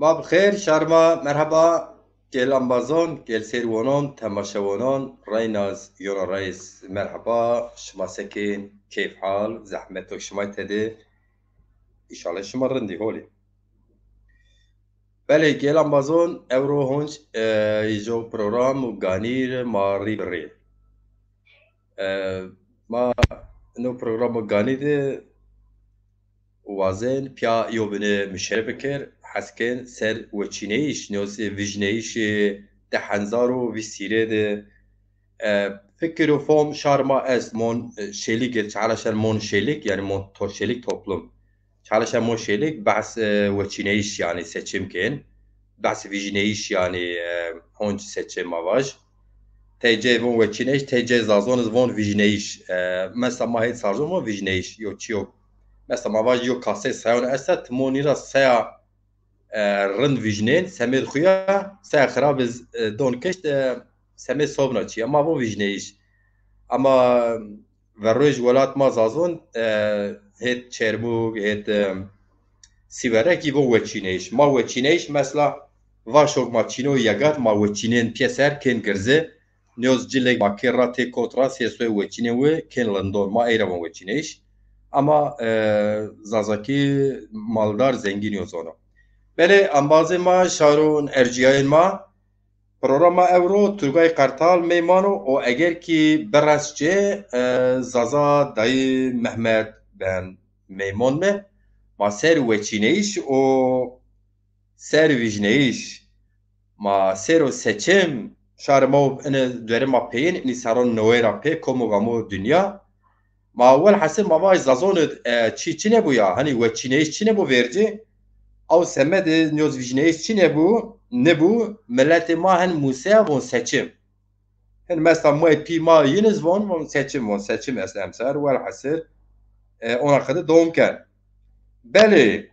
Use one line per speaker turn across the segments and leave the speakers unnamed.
ما بخير شارما مرحبا. گل امبازون گل سيروانون تماشاوانان ريناز يونا رئيس مرحبا شما سكين كيف حال زحمتك شما تدي ان شاء الله شما رندي هولي بله گل امبازون اورو هونج يجو برنامج وغانير ماري بري ما نو برنامج غانير وازن پیا یوبنه مشرف بکر حسکن سر وچینیش نیوز ویژنیش ده هنزارو ویسیره ده فکر و فهم şarma ez mon şeylik çalışan mon şeylik yani mon şeylik toplum çalışan mon şeylik bahs veçineyiş yani seçimken bahs vijneyiş yani honç seçim avaj TC von veçineyiş TC zazon von vijneyiş mesela mahit sarzon von vijneyiş yok yok mesela avaj yok kase sayon esat monira saya rind vijnen semed xuya saya xrab don keşt semed sobna çi ama von vijneyiş ama verroj welat ma zazon het çerbuk het siverekî bo weçîneyş ma weçîneyş mesela vaşok ma çîno yegat ma weçînên pyeser kên girze nyoz cilek ma kêra tê kotra sêsoy weçînê wê kên lindor ma eyra bon weçîneyş ama zazakî maldar zengîn yo zona belê ambazê ma şarûn erciyayên ma Programa Euro Turgay Kartal meymano o eger ki berasçe Zaza dayı Mehmet ben meymon me ma ser veçineyiş o ser vijneyiş ma ser o seçim şarma ene dere ma peyin ni saron noera pe komo gamo dünya ma vel hasim ma vaj zazon çi bu ya hani veçineyiş çi ne bu verici Ew semedê newzvijineyê çi nebû milletê ma hin Mûseya von seçim. Hin mesela ma pî ma yiniz von seçim est emser welhasir ona xwe dom ker. Belê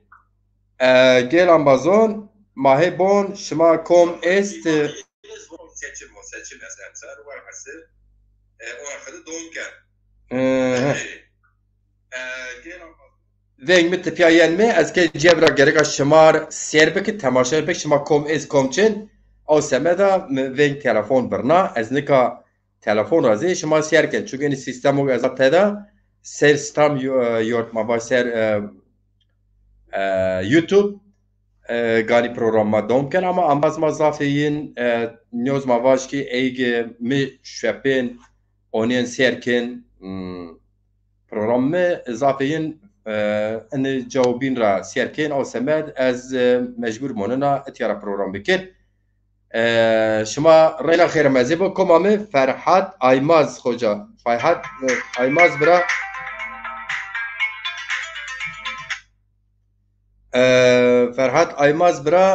gel ambazon ma hêbon şima kom est seçim est emser welhasir ona xwe dom ker. Gel Veng mit piyayen me ez ke cebra gerek şımar serbeki temaşa pek şıma kom ez komçin o semeda veng telefon birna ez nika telefon razı şıma serken çünkü ni sistem o ezat peda ser stam yort ma baş ser YouTube gani programma domken ama ambaz ma zafeyin news ma baş ki ege mi şepin onen serken programme zafeyin ان جوابین را سیرکین او سمد از مجبور موننا اتیارا پروگرام بکر شما رینا خیر مزیبو کمامه فرحات آیماز خوجا فرحات آیماز برا فرحات آیماز برا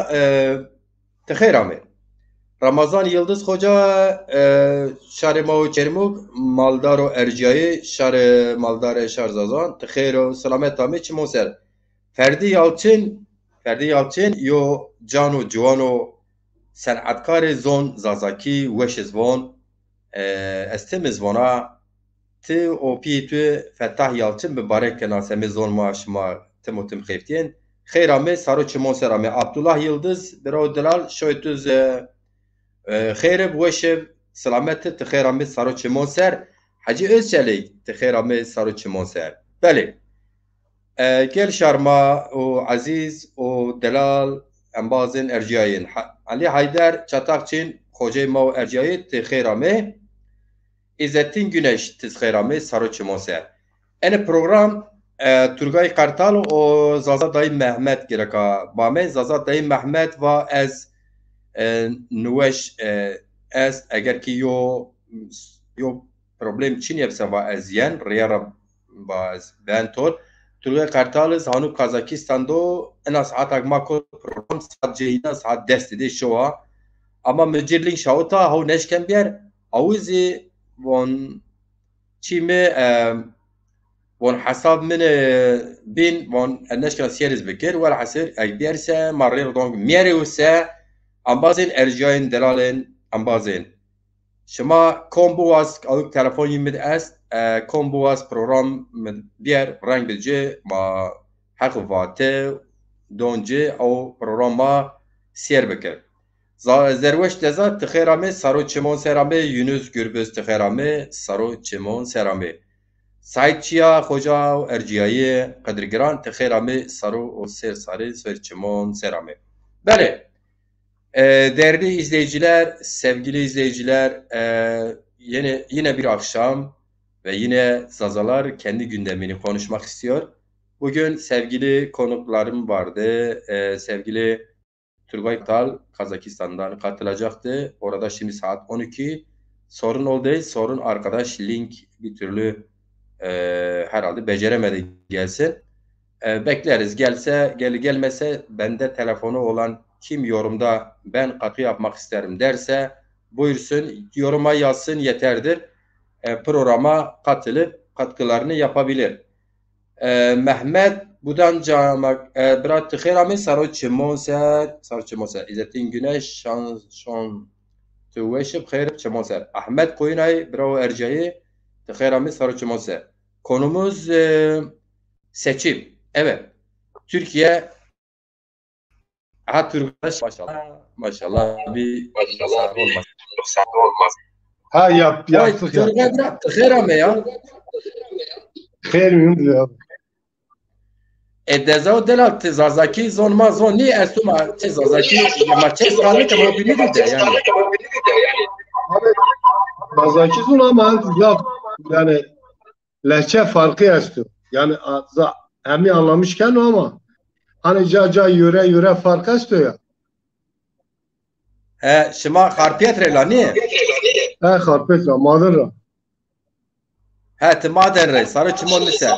تخیرامه Ramazan Yıldız Hoca şarê Çermuk maldar û erciyayê şarê maldarê Şarzazan tixêr û selamet tamê çimon ser Ferdî Yalçin yo can û ciwan û senetkarê zon zazakî weş zivon ez tim zvona ti û pî tu Fettah Yalçin bi barek nasemê zon ma şima tim û tim xêftiyên xêra me saro çimon ser me Abdullah Yıldız biro Dilal şoytuz خير بوشب سلامت تخير عمي صارو تشمون سر حجي özçeli تخير عمي صارو تشمون سر بله كل شرما وعزيز ودلال انبازن ارجاين علي حيدر çatakçin خوجه ما ارجاي تخير عمي İzzettin Güneş تخير عمي صارو تشمون سر en program Turgay Kartal o Zaza Dayı Mehmet gereka bamen Zaza Dayı Mehmet ve ez نوش است اگر که یو problem çin yapsa va ezyen riyara baz ben tor Türkiye Kartalız hanu Kazakistan'da en az hatak mako program sadece ina saat dest de şova ama mücirlin şauta hav neşken bir avuzi von çime von hasab min bin von neşken siyeriz bekir ve hasir ekberse marrir donc miere Ambazên erciyayên delalên ambazên şima komboaz awik telefonî min est komboaz program min bier reng bije ma heq vate donce ew programa Diyarbakır. Zerweş Deza Tıxerame Saro Çimon Serame Yunus Gürbüz Tıxerame Saro Çimon Serame Said Çiya Hoca Erciyayı Kadirgiran Tıxerame Saro o Ser Sarı Ser Çimon Serame. Böyle. Değerli izleyiciler, sevgili izleyiciler, yine bir akşam ve yine Zazalar kendi gündemini konuşmak istiyor. Bugün sevgili konuklarım vardı. Sevgili Turgay Tal Kazakistan'dan katılacaktı. Orada şimdi saat 12. Sorun oldu. Sorun arkadaş link bir türlü herhalde beceremedi gelsin. Bekleriz. Gelmese bende telefonu olan kim yorumda ben katkı yapmak isterim derse buyursun yoruma yazsın yeterdir. Programa katılıp katkılarını yapabilir. Mehmet Budan Camak Bırak Tıxerami Saro Çimonser İzzettin Güneş Şan Tüveşip Xeyr Çimonser Ahmet Koyunay Bravo Ercayı Tıxerami Saro Çimonser. Konumuz seçim. Evet. Türkiye Türk'taş maşallah bir olmaz.
Ha yaptık ya.
Tıxerami ya.
Xeyr miyim ya?
Deza delat zazaki zon ni esuma zazaki maçe sali tamam bildi de yani.
Zazaki zon ama yani lehçe farkı istiyor. Yani hem anlamışken ama hani caca yöre farkı istiyor ya.
Şima harpiyetre la ni?
Harpiyetre madara.
Maden rey sarı çimon mise.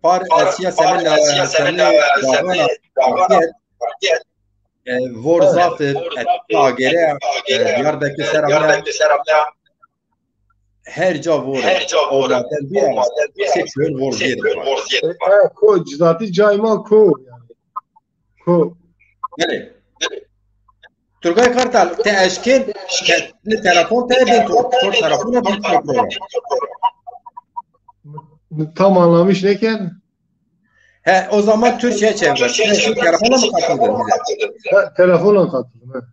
Par Asiya senin davana harpiyet vor zatı agere Diyarbakır seramla her ca vor ovladen bir seçiyor vor diye.
Ko cizati cayma ko yani. Ko.
Yani Turgay Kartal te eşkin ne telefon te ben telefona bir program.
Tam anlamış neken?
O zaman Türkçe'ye çevir. Sen telefonla mı katıldın bize?
Telefonla katıldım.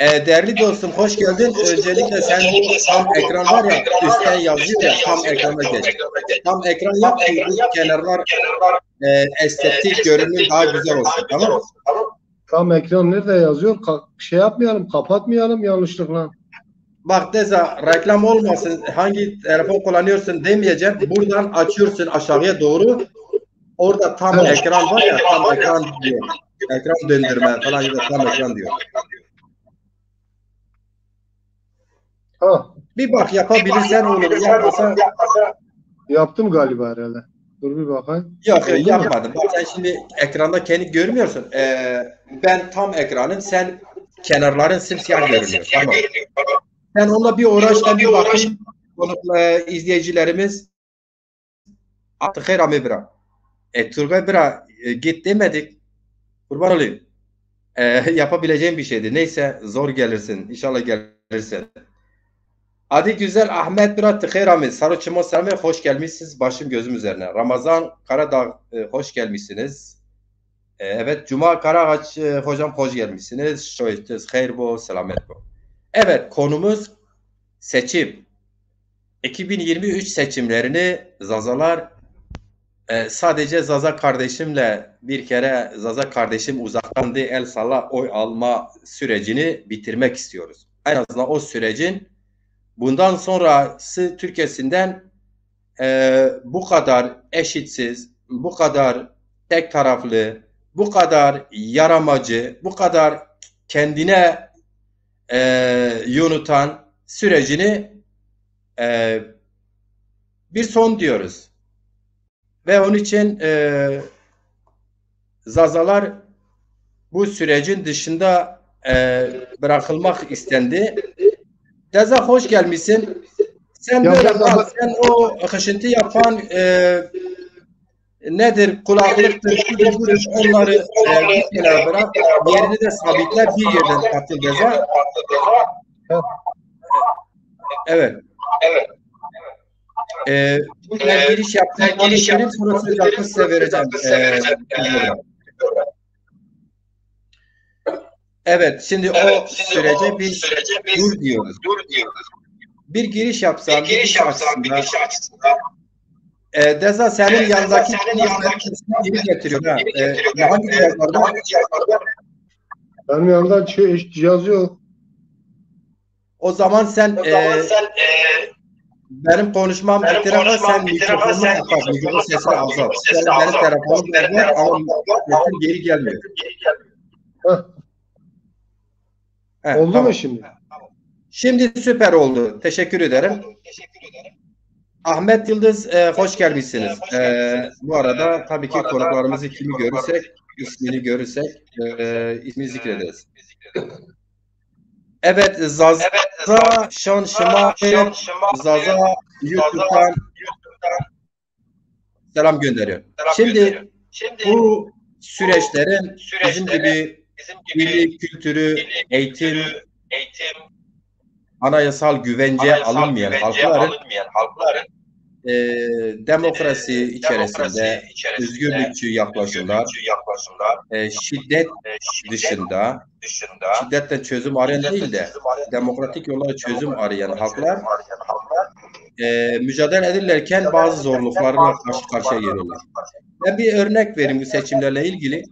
Değerli dostum hoş geldin. Öncelikle sen bu tam ekran var ya üstten yazıyor ya tam ekrana geç. Tam ekran yap ki bu kenarlar estetik görünüm daha güzel olsun. Tamam mı?
Tam ekran nerede yazıyor? Şey yapmayalım, kapatmayalım yanlışlıkla.
Bak Deza reklam olmasın hangi telefon kullanıyorsun demeyeceğim. Buradan açıyorsun aşağıya doğru. Orada tam ekran var ya tam ekran diyor. Ekran döndürme falan ya da tam ekran diyor.
Ha.
Bir bak yapabilirsen olur. Yapmasa...
Yaptım galiba herhalde. Dur bir bakayım.
Yok yapmadım. Bak sen şimdi ekranda kendi görmüyorsun. Ben tam ekranım. Sen kenarların simsiyah görünüyor. Tamam. Sen onunla bir uğraşla bir bakayım. İzleyicilerimiz Tıxerami bırak. Turgay bırak git demedik. Kurban olayım. Yapabileceğim bir şeydi. Neyse zor gelirsin. İnşallah gelirsin. Adı güzel Ahmet Bırak Tıxerami Saro Çimon Serame hoş gelmişsiniz. Başım gözüm üzerine. Ramazan Karadağ hoş gelmişsiniz. Evet Cuma Karaağaç hocam hoş gelmişsiniz. Şöyle hayır bu selamet bu. Evet konumuz seçim. 2023 seçimlerini Zazalar sadece Zaza kardeşimle bir kere Zaza kardeşim uzaktan değil el salla oy alma sürecini bitirmek istiyoruz. En azından o sürecin bundan sonrası Türkiye'sinden bu kadar eşitsiz, bu kadar tek taraflı, bu kadar yaramacı, bu kadar kendine yunutan sürecini bir son diyoruz. Ve onun için Zazalar bu sürecin dışında bırakılmak istendi. Deza hoş gelmişsin. Sen böyle bak, sen o hışıntı yapan nedir, kulaklıktır, onları bir kenara bırak, yerini de sabitler, bir yerden katıl Deza. Evet. Ben giriş yaptım. Giriş yapayım, sonra söz hakkı size vereceğim. Evet, şimdi o sürece biz dur diyoruz. Bir giriş yapsam, bir giriş açısında Deza senin yanındaki geri getiriyor. Ha. Hangi cihazlarda?
Benim yanımda cihaz yok.
O zaman sen benim konuşmam bitene kadar sen mikrofonunu kapat, mikrofon sesini azalt. Benim telefonum var ama sesin geri gelmiyor.
Heh, oldu
tamam.
mu şimdi?
Şimdi süper oldu. Teşekkür ederim. Ahmet Yıldız, hoş gelmişsiniz. Bu arada tabii ki konuklarımızı kimi görürsek, ismini görürsek ismini zikrederiz. Evet, Zaza Şanşıma Zaza YouTube'dan selam gönderiyor. Şimdi bu süreçlerin bizim gibi dili, kültürü, eğitim, anayasal güvenceye alınmayan halkların demokrasi içerisinde özgürlükçü yaklaşımlar, şiddet dışında, şiddetten çözüm arayan değil de demokratik yollara çözüm arayan halklar mücadele edilirken bazı zorluklarla karşı karşıya geliyorlar. Ben bir örnek vereyim bu seçimlerle ilgili.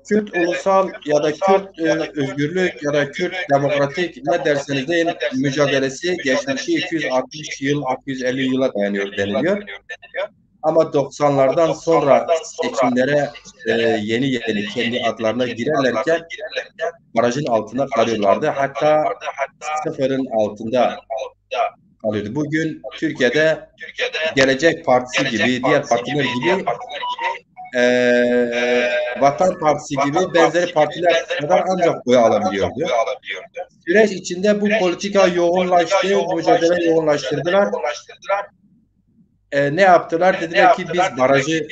Kürt ulusal ya da Kürt özgürlük ya da Kürt demokratik ne derseniz deyin mücadelesi geçmişi 260 yıl, 250 yıla dayanıyor deniliyor. Ama 90'lardan sonra seçimlere yeni kendi adlarına girerlerken barajın altında kalıyorlardı. Hatta sıfırın altında kalıyordu. Bugün Türkiye'de Gelecek Partisi gibi, diğer partiler gibi Vatan Partisi gibi benzeri partiler kadar ancak oy alabiliyordu. Süreç içinde bu politika yoğunlaştı, mücadele yoğunlaştırdılar. Ne yaptılar? Dediler ki biz barajı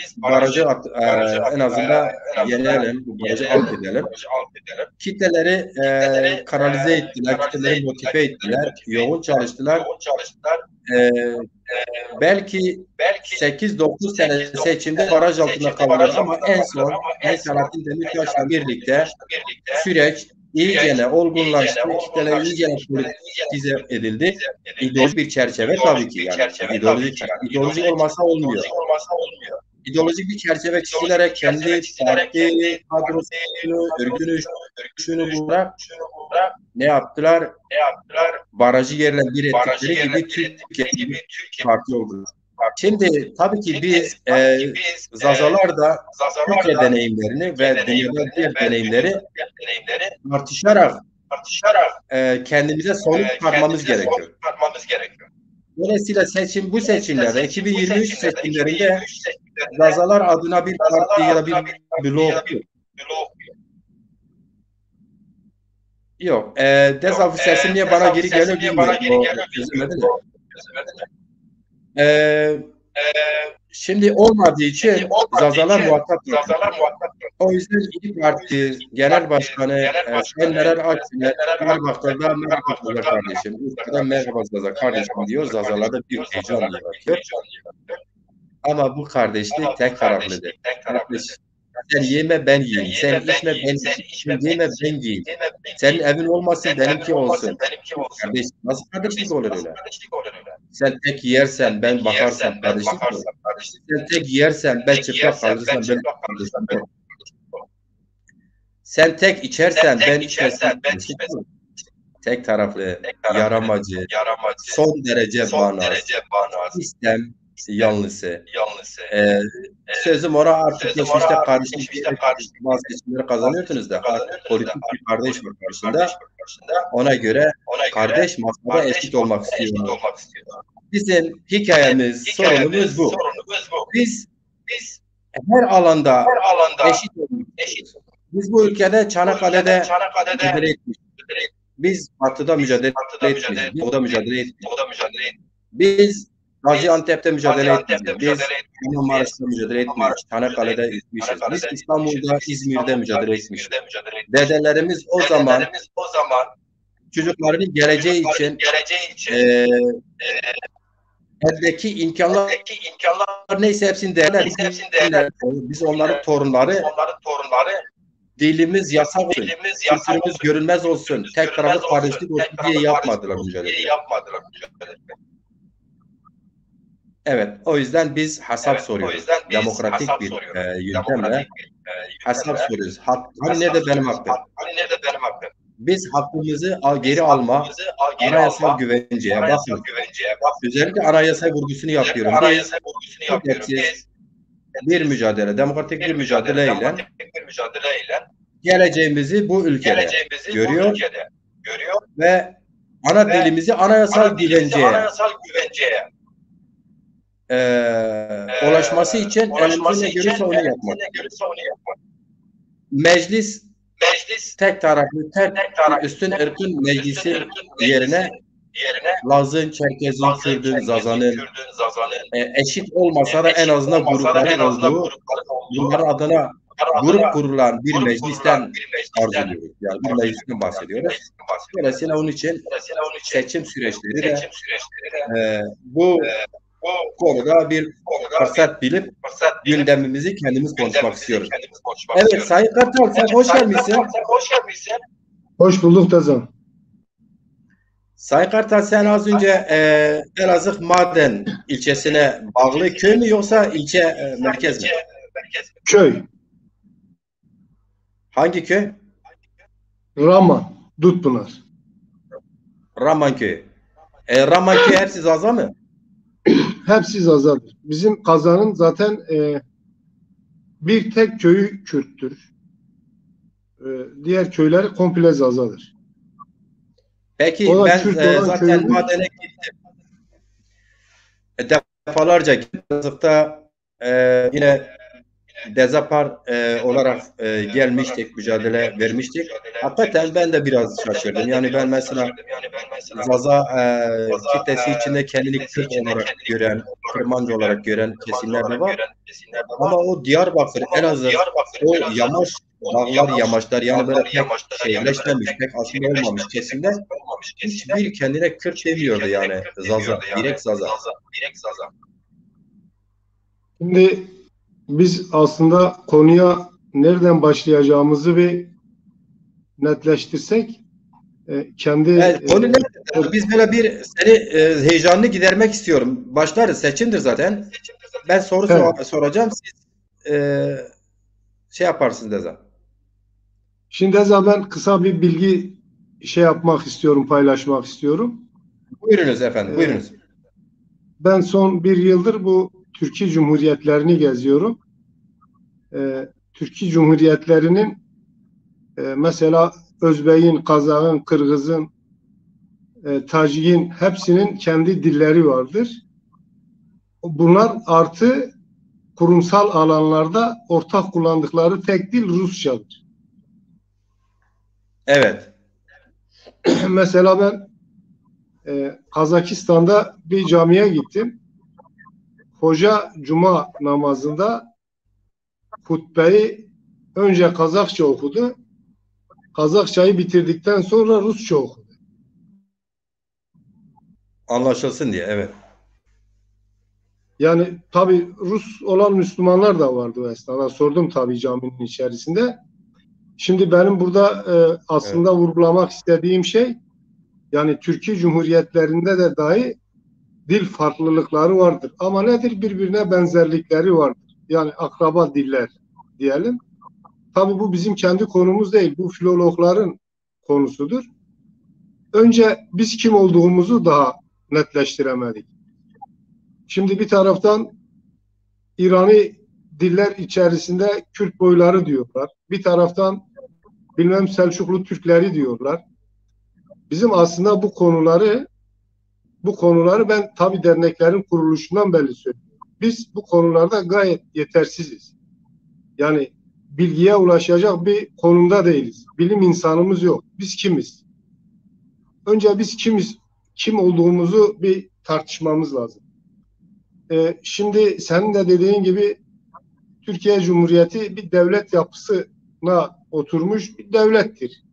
en azından yenelim, bu barajı alt edelim. Kitleleri kanalize ettiler, kitleleri motive ettiler, yoğun çalıştılar. Belki 8-9 sene seçimde baraj altında kaldılar ama en son Selahattin Demirtaş'la birlikte süreç iyicene olgunlaştı, kitleler iyicene politize edildi. İdeolojik bir çerçeve tabii ki yani ideolojik olmasa olmuyor. İdeolojik bir çerçeve çizilerek kendi parti kadrosunu, örgütünü bularak ne yaptılar? Barajı yerle bir ettikleri gibi Türkiye gibi parti oldu. Şimdi tabii ki biz Zazalar da Türkiye deneyimlerini ve dünyada diğer deneyimleri tartışarak kendimize sonuç çıkarmamız gerekiyor. Dolayısıyla bu seçimlerde 2023 seçimlerinde Zazalar adına bir parti ya da bir blok yok. Dezafı sesim niye bana geri geliyor bilmiyorum. Şimdi olmadığı için Zazalar muhatap. O yüzden İYİ Parti Genel Başkanı Sayın Meral Akşener Diyarbakır'da merhaba kardeşim. Ülkeden merhaba Zaza kardeşim diyor. Zazalarda bir heyecan yaratıyor. Ama bu kardeşlik tek taraflıdır. Sen yeme ben yiyeyim. Sen içme ben içeyim. Yeme ben yiyeyim. Senin evin olmasın benimki olsun. Kardeş, nasıl kardeşlik olur öyle? Sen tek yersen ben bakarsam kardeşlik olur. Sen tek yersen ben çıplak kalırsam ben kardeşlik olur. Sen tek içersen ben içmesem kardeşlik olur. Tek taraflı, yaramacı, son derece bağnaz, sistem yanlısı. Sözüm ona artık geçmişte kardeşlik bazı seçimleri kazanıyorsunuz da politik bir kardeş var karşında. Ona göre kardeş masada eşit olmak istiyor. Bizim hikayemiz, sorunumuz bu. Biz her alanda eşit olmak istiyoruz. Biz bu ülkede Çanakkale'de mücadele etmişiz. Biz Batı'da mücadele etmişiz. Biz Doğu'da mücadele etmişiz. Biz Gaziantep'te mücadele etmişiz. Biz Kahramanmaraş'ta mücadele etmişiz. Çanakkale'de etmişiz. Biz İstanbul'da, İzmir'de mücadele etmişiz. Dedelerimiz o zaman çocuklarının geleceği için eldeki imkanlar neyse hepsini değerler. Biz onların torunları Dilimiz yasak olsun, kültürümüz görünmez olsun, tek taraflı kardeşlik olsun diye yapmadılar mücadele. Evet, o yüzden biz hesap soruyoruz. Demokratik bir yöntemle hesap soruyoruz. Hani nerede benim hakkım? Biz hakkımızı geri alma, anayasal güvenceye bakın. Özellikle anayasa vurgusunu yapıyorum. Biz şiddetsiz bir mücadele, demokratik bir mücadeleyle geleceğimizi bu ülkede görüyor ve ana dilimizi anayasal güvenceye ulaşması için elimizde ne görürse onu yapmak. Meclis tek taraflı, tek üstün ırkın meclisi yerine Laz'ın, Çerkez'in, Kürd'ün, Zaza'nın eşit olmasa da en azından grupların olduğu, bunların adına grup kurulan bir meclisten arz ediyoruz. Yani bir meclisten bahsediyoruz. Dolayısıyla onun için seçim süreçleri de bu konuda bir fırsat bilip gündemimizi kendimiz konuşmak istiyoruz. Evet, Sayın Kartal, sen hoş gelmişsin.
Hoş bulduk Tezan.
Sayın Kartal, sen az önce Elazığ Maden ilçesine bağlı köy mü yoksa ilçe merkez mi?
Köy.
Hangi köy?
Raman, Dutpınar.
Raman köyü. Raman köyü hepsi Zaza mı?
Hepsi Zazadır. Bizim Kazan'ın zaten bir tek köyü Kürttür. Diğer köyler komple Zazadır.
Peki ben zaten madene gittim. Defalarca gittim. Elazığ'da yine Dezapar olarak gelmiştik, mücadele vermiştik. Hakikaten ben de biraz şaşırdım. Yani ben mesela Zaza kitlesi içinde kendini Kürt olarak gören, Kırmancı olarak gören kesimler de var. Ama o Diyarbakır, Elazığ, o yamaç, dağlar, yamaçlar, yani böyle pek şehirleşmemiş, pek aslında olmamış kesimler hiçbir kendine Kürt demiyordu yani Zaza, direkt Zaza.
Şimdi biz aslında konuya nereden başlayacağımızı bir netleştirsek kendi
konu ne? Biz böyle bir seni heyecanını gidermek istiyorum. Başlarız. Seçimdir zaten. Ben soru soracağım. Siz şey yaparsınız Deza.
Şimdi Deza, ben kısa bir bilgi yapmak istiyorum, paylaşmak istiyorum.
Buyurunuz efendim. Buyurunuz.
Ben son bir yıldır bu Türkiye Cumhuriyetlerini geziyorum. Türkiye Cumhuriyetlerinin mesela Özbek'in, Kazak'ın, Kırgız'ın, Tacik'in hepsinin kendi dilleri vardır. Bunlar artı kurumsal alanlarda ortak kullandıkları tek dil Rusçadır.
Evet.
Mesela ben Kazakistan'da bir camiye gittim. Hoca cuma namazında hutbeyi önce Kazakça okudu. Kazakçayı bitirdikten sonra Rusça okudu.
Anlaşılsın diye, evet.
Yani tabii Rus olan Müslümanlar da vardı o esnada. Sordum tabii caminin içerisinde. Şimdi benim burada aslında vurgulamak istediğim şey, yani Türkiye Cumhuriyetlerinde de dahi dil farklılıkları vardır. Ama nedir? Birbirine benzerlikleri vardır. Yani akraba diller diyelim. Tabii bu bizim kendi konumuz değil. Bu filologların konusudur. Önce biz kim olduğumuzu daha netleştiremedik. Şimdi bir taraftan İrani diller içerisinde Kürt boyları diyorlar. Bir taraftan bilmem Selçuklu Türkleri diyorlar. Bizim aslında bu konuları ben tabii derneklerin kuruluşundan beri söylüyorum. Biz bu konularda gayet yetersiziz. Yani bilgiye ulaşacak bir konumda değiliz. Bilim insanımız yok. Biz kimiz? Önce biz kimiz? Kim olduğumuzu bir tartışmamız lazım. Şimdi senin de dediğin gibi Türkiye Cumhuriyeti bir devlet yapısına oturmuş bir devlettir.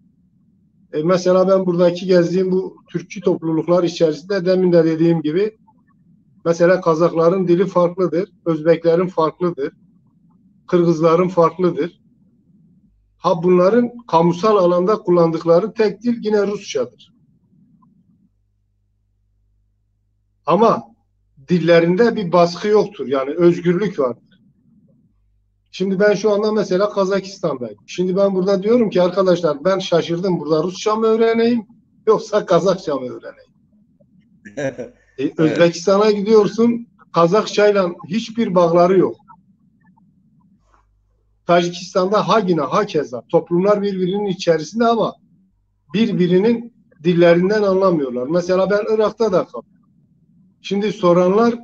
Mesela ben buradaki gezdiğim bu Türkçü topluluklar içerisinde demin de dediğim gibi mesela Kazakların dili farklıdır, Özbeklerin farklıdır, Kırgızların farklıdır. Ha bunların kamusal alanda kullandıkları tek dil yine Rusçadır. Ama dillerinde bir baskı yoktur. Yani özgürlük vardır. Şimdi ben şu anda mesela Kazakistan'dayım. Şimdi ben burada diyorum ki arkadaşlar ben şaşırdım. Burada Rusça mı öğreneyim yoksa Kazakça mı öğreneyim?
Evet.
Özbekistan'a gidiyorsun, Kazakçayla hiçbir bağları yok. Tacikistan'da hakeza. Toplumlar birbirinin içerisinde ama birbirinin dillerinden anlamıyorlar. Mesela ben Irak'ta da kaldım. Şimdi soranlar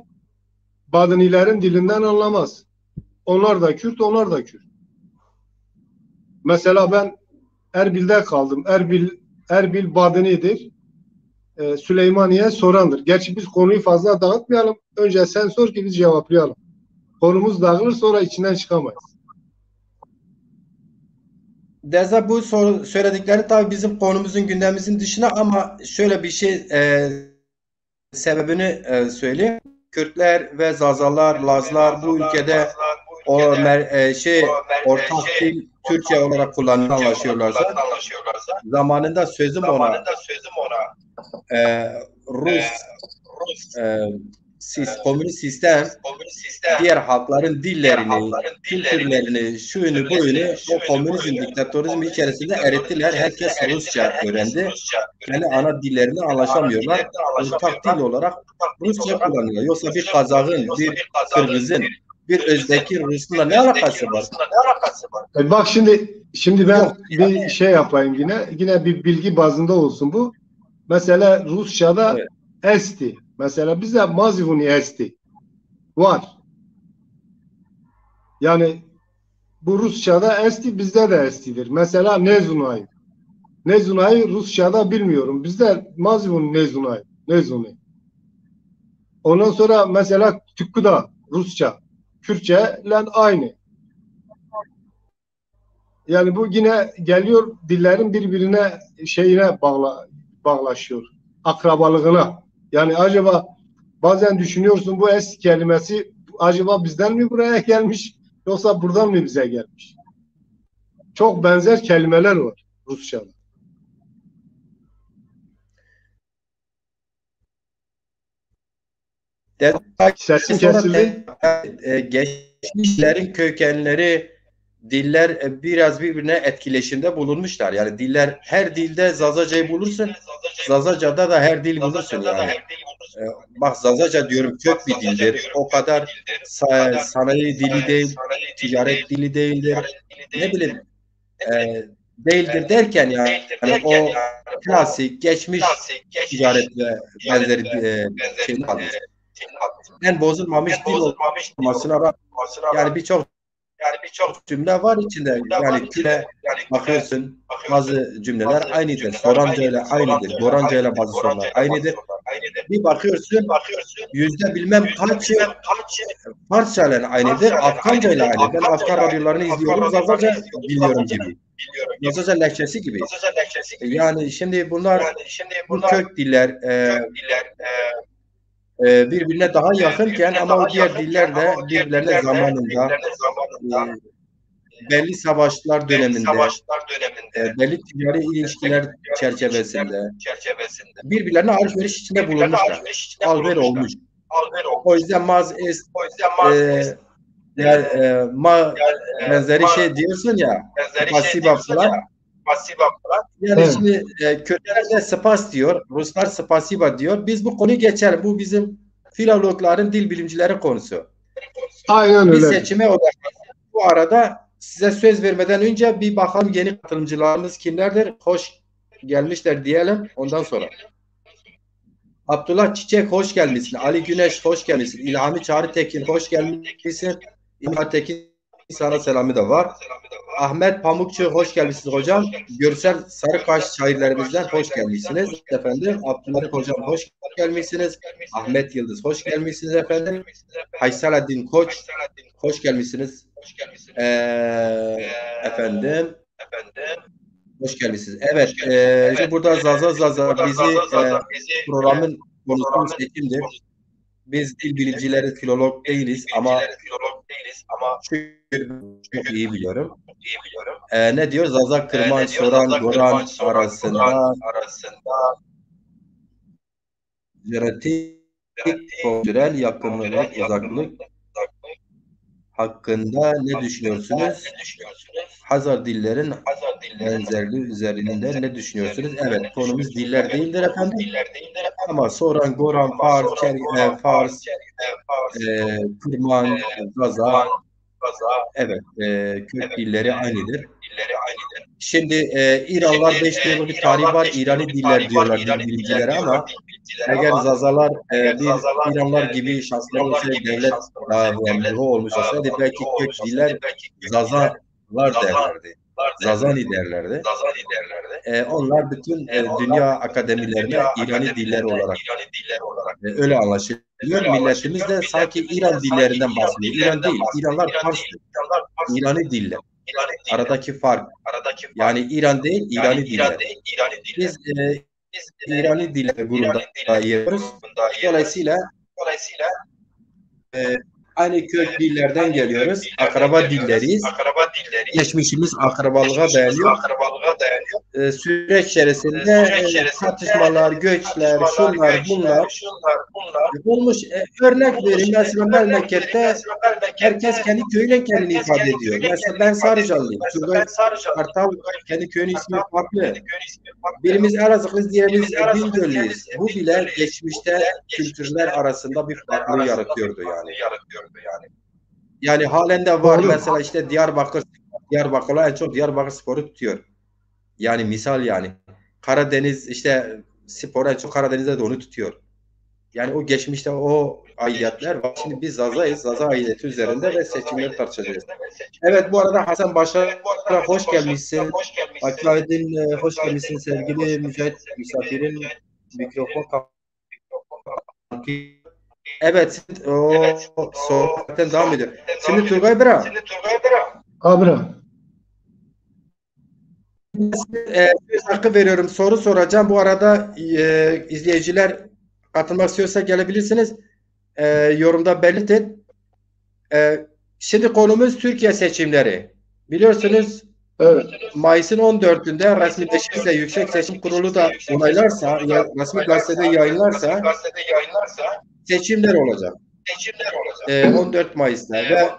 Badinilerin dilinden anlamaz. Onlar da Kürt, onlar da Kürt. Mesela ben Erbil'de kaldım. Erbil Badini'dir. Süleymaniye sorandır. Gerçi biz konuyu fazla dağıtmayalım. Önce sen sor ki biz cevaplayalım. Konumuz dağılır sonra içinden çıkamayız.
Deza bu söyledikleri tabii bizim konumuzun gündemimizin dışına ama şöyle bir şey sebebini söyleyeyim. Kürtler ve Zazalar, Lazlar bu ülkede ortak dil Türkçe olarak kullanılan anlaşıyorlarsa zamanında sözüm ona Rus komünist sistem diğer halkların dillerini, kültürlerini, şuyunu buyunu o komünizm, diktatörizm içerisinde erittiler. Herkes Rusça öğrendi. Yani ana dillerini anlaşamıyorlar. Ortak dil olarak Rusça kullanıyor. Yoksa bir Kazak'ın, bir Kırgız'ın, bir Özbek'in Rus'la ne alakası var?
Bak şimdi ben bir şey yapayım yine bir bilgi bazında olsun bu. Mesela Rusça'da esti. Mesela bize mazivuni esti var. Yani bu Rusça'da esti bizde de estidir. Mesela nezunay. Nezunay'ı Rusça'da bilmiyorum. Bizde mazivuni nezunay. Nezuni. Ondan sonra mesela Tükkuda Rusça. Kürtçe ile aynı. Yani bu yine geliyor dillerin birbirine bağlaşıyor. Akrabalığına. Yani acaba bazen düşünüyorsun bu es kelimesi acaba bizden mi buraya gelmiş yoksa buradan mı bize gelmiş? Çok benzer kelimeler var Rusça'da. Sesin kesildi.
Geçmişlerin kökenleri diller biraz birbirine etkileşimde bulunmuşlar. Yani diller her dilde Zazaca'yı bulursun. Zazaca'da da her dil bulursun yani. Bak Zazaca diyorum kök bir dildir. O kadar sanayi dili değil, ticaret dili değildir. Ne bileyim değildir derken yani o klasik geçmiş ticaret ve benzeri şeyini almış. En bozulmamış dil olmasına rağmen yani birçok cümle var içinde. Yani küle bakıyorsun bazı cümleler aynıdır. Soranca ile aynıdır. Goranca ile bazı sorular aynıdır. Bir bakıyorsun yüzde bilmem kaç Farsça ile aynıdır. Afganca ile aynı. Ben Afgan radyolarını izliyorum. Zazaca biliyorum gibi. Zazaca lehçesi gibi. Yani şimdi bunlar bu kök diller birbirine daha yakınken ama o diğer diller de birbirlerine zamanında belli savaşlar döneminde belli ticari ilişkiler çerçevesinde birbirlerine alışveriş içinde bulunmuşlar. Alver olmuş. O yüzden maz est benzeri şey diyorsun ya pasiba falan. Yani evet. Şimdi Kürtler de spas diyor, Ruslar spasiba diyor. Biz bu konuyu geçelim. Bu bizim filologların, dil bilimcilerin konusu.
Aynen öyle.
Bir seçime odaklanalım. Bu arada size söz vermeden önce bir bakalım yeni katılımcılarımız kimlerdir? Hoş gelmişler diyelim ondan sonra. Abdullah Çiçek hoş gelmişsin. Ali Güneş hoş gelmişsin. İlhami Çağrı Tekin hoş gelmişsin. İlhami Tekin sana selamı da var. Ahmet Pamukçu hoş gelmişsiniz hocam. Görsel Sarıkaş şairlerimizden hoş gelmişsiniz efendim. Abdülhamit hocam hoş gelmişsiniz. Ahmet Yıldız hoş gelmişsiniz efendim. Haysaladdin Koç hoş gelmişsiniz. Efendim. Hoş gelmişsiniz. Evet. Şimdi burada Zaza bizi programın konusu seçimdir. Biz dil bilimcileri, filolog değiliz ama çok iyi biliyorum. Ne diyor? Zaza Kırman, Soran, Goran arasında jenetik, kültürel yakınlık, uzaklık hakkında ne düşünüyorsunuz? Hazar dillerin benzerliği üzerinde ne düşünüyorsunuz? Evet, konumuz diller değildir efendim. Ama Soran, Goran, Fars, Kırman, Zaza, evet, Kürd dilleri aynıdır. Şimdi İranlar 5 yıllık bir tarih var. İrani diller diyorlar dil bilimcileri ama eğer Zazalar bir İranlar gibi şansları olsaydı devlet bağımlılığı olmuş olsaydı belki Kürd diller Zazalar derlerdi. Zazani derlerdi. Onlar bütün dünya akademilerine İrani diller olarak öyle anlaşılıyor. Milletimiz de sanki İran dillerinden bahsediyor. İran değil. İranlar Fars'tır. İrani diller. Aradaki fark. Yani İran değil, İrani diller. Biz İrani diller grubunda yiyoruz. Dolayısıyla aynı kök dillerden geliyoruz. Akraba dilleriyiz. Geçmişimiz akrabalığa dayanıyor. Süreç içerisinde tartışmalar, göçler, şunlar, bunlar olmuş. Örnek vereyim. Mesela memlekette herkes kendi köyüyle kendini ifade ediyor. Mesela ben Sarıcanlıyım. Turgay Kartal kendi köyünün ismi farklı. Birimiz Elazığlıyız, diğerimiz Bingöllüyüz. Bu bile geçmişte kültürler arasında bir farklılığı yaratıyordu yani. Yani halen de var.
Doğru.
Mesela işte Diyarbakır'la en çok Diyarbakırspor'u tutuyor. Yani misal yani. Karadeniz işte spor en çok Karadeniz'de de onu tutuyor. Yani o geçmişte o aidiyetler var. Şimdi biz Zaza'yız. Zaza aidiyeti üzerinde ve seçimleri tartışacağız. Evet, bu arada Hasan Başar'a hoş gelmişsin. Akıladin hoş gelmişsin sevgili Mücahit misafirin mikrofon kapalı. Evet, o sohbetten devam ediyor. Şimdi Turgay Bira.
Abra.
Söz hakkı veriyorum. Soru soracağım. Bu arada izleyiciler katılmak istiyorsa gelebilirsiniz. Yorumda belirtin. Şimdi konumuz Türkiye seçimleri. Biliyorsunuz
Evet.
Mayıs'ın 14'ünde resmileşirse Yüksek Seçim Kurulu da onaylarsa, resmi gazetede yayınlarsa seçimler olacak. 14 Mayıs'ta ve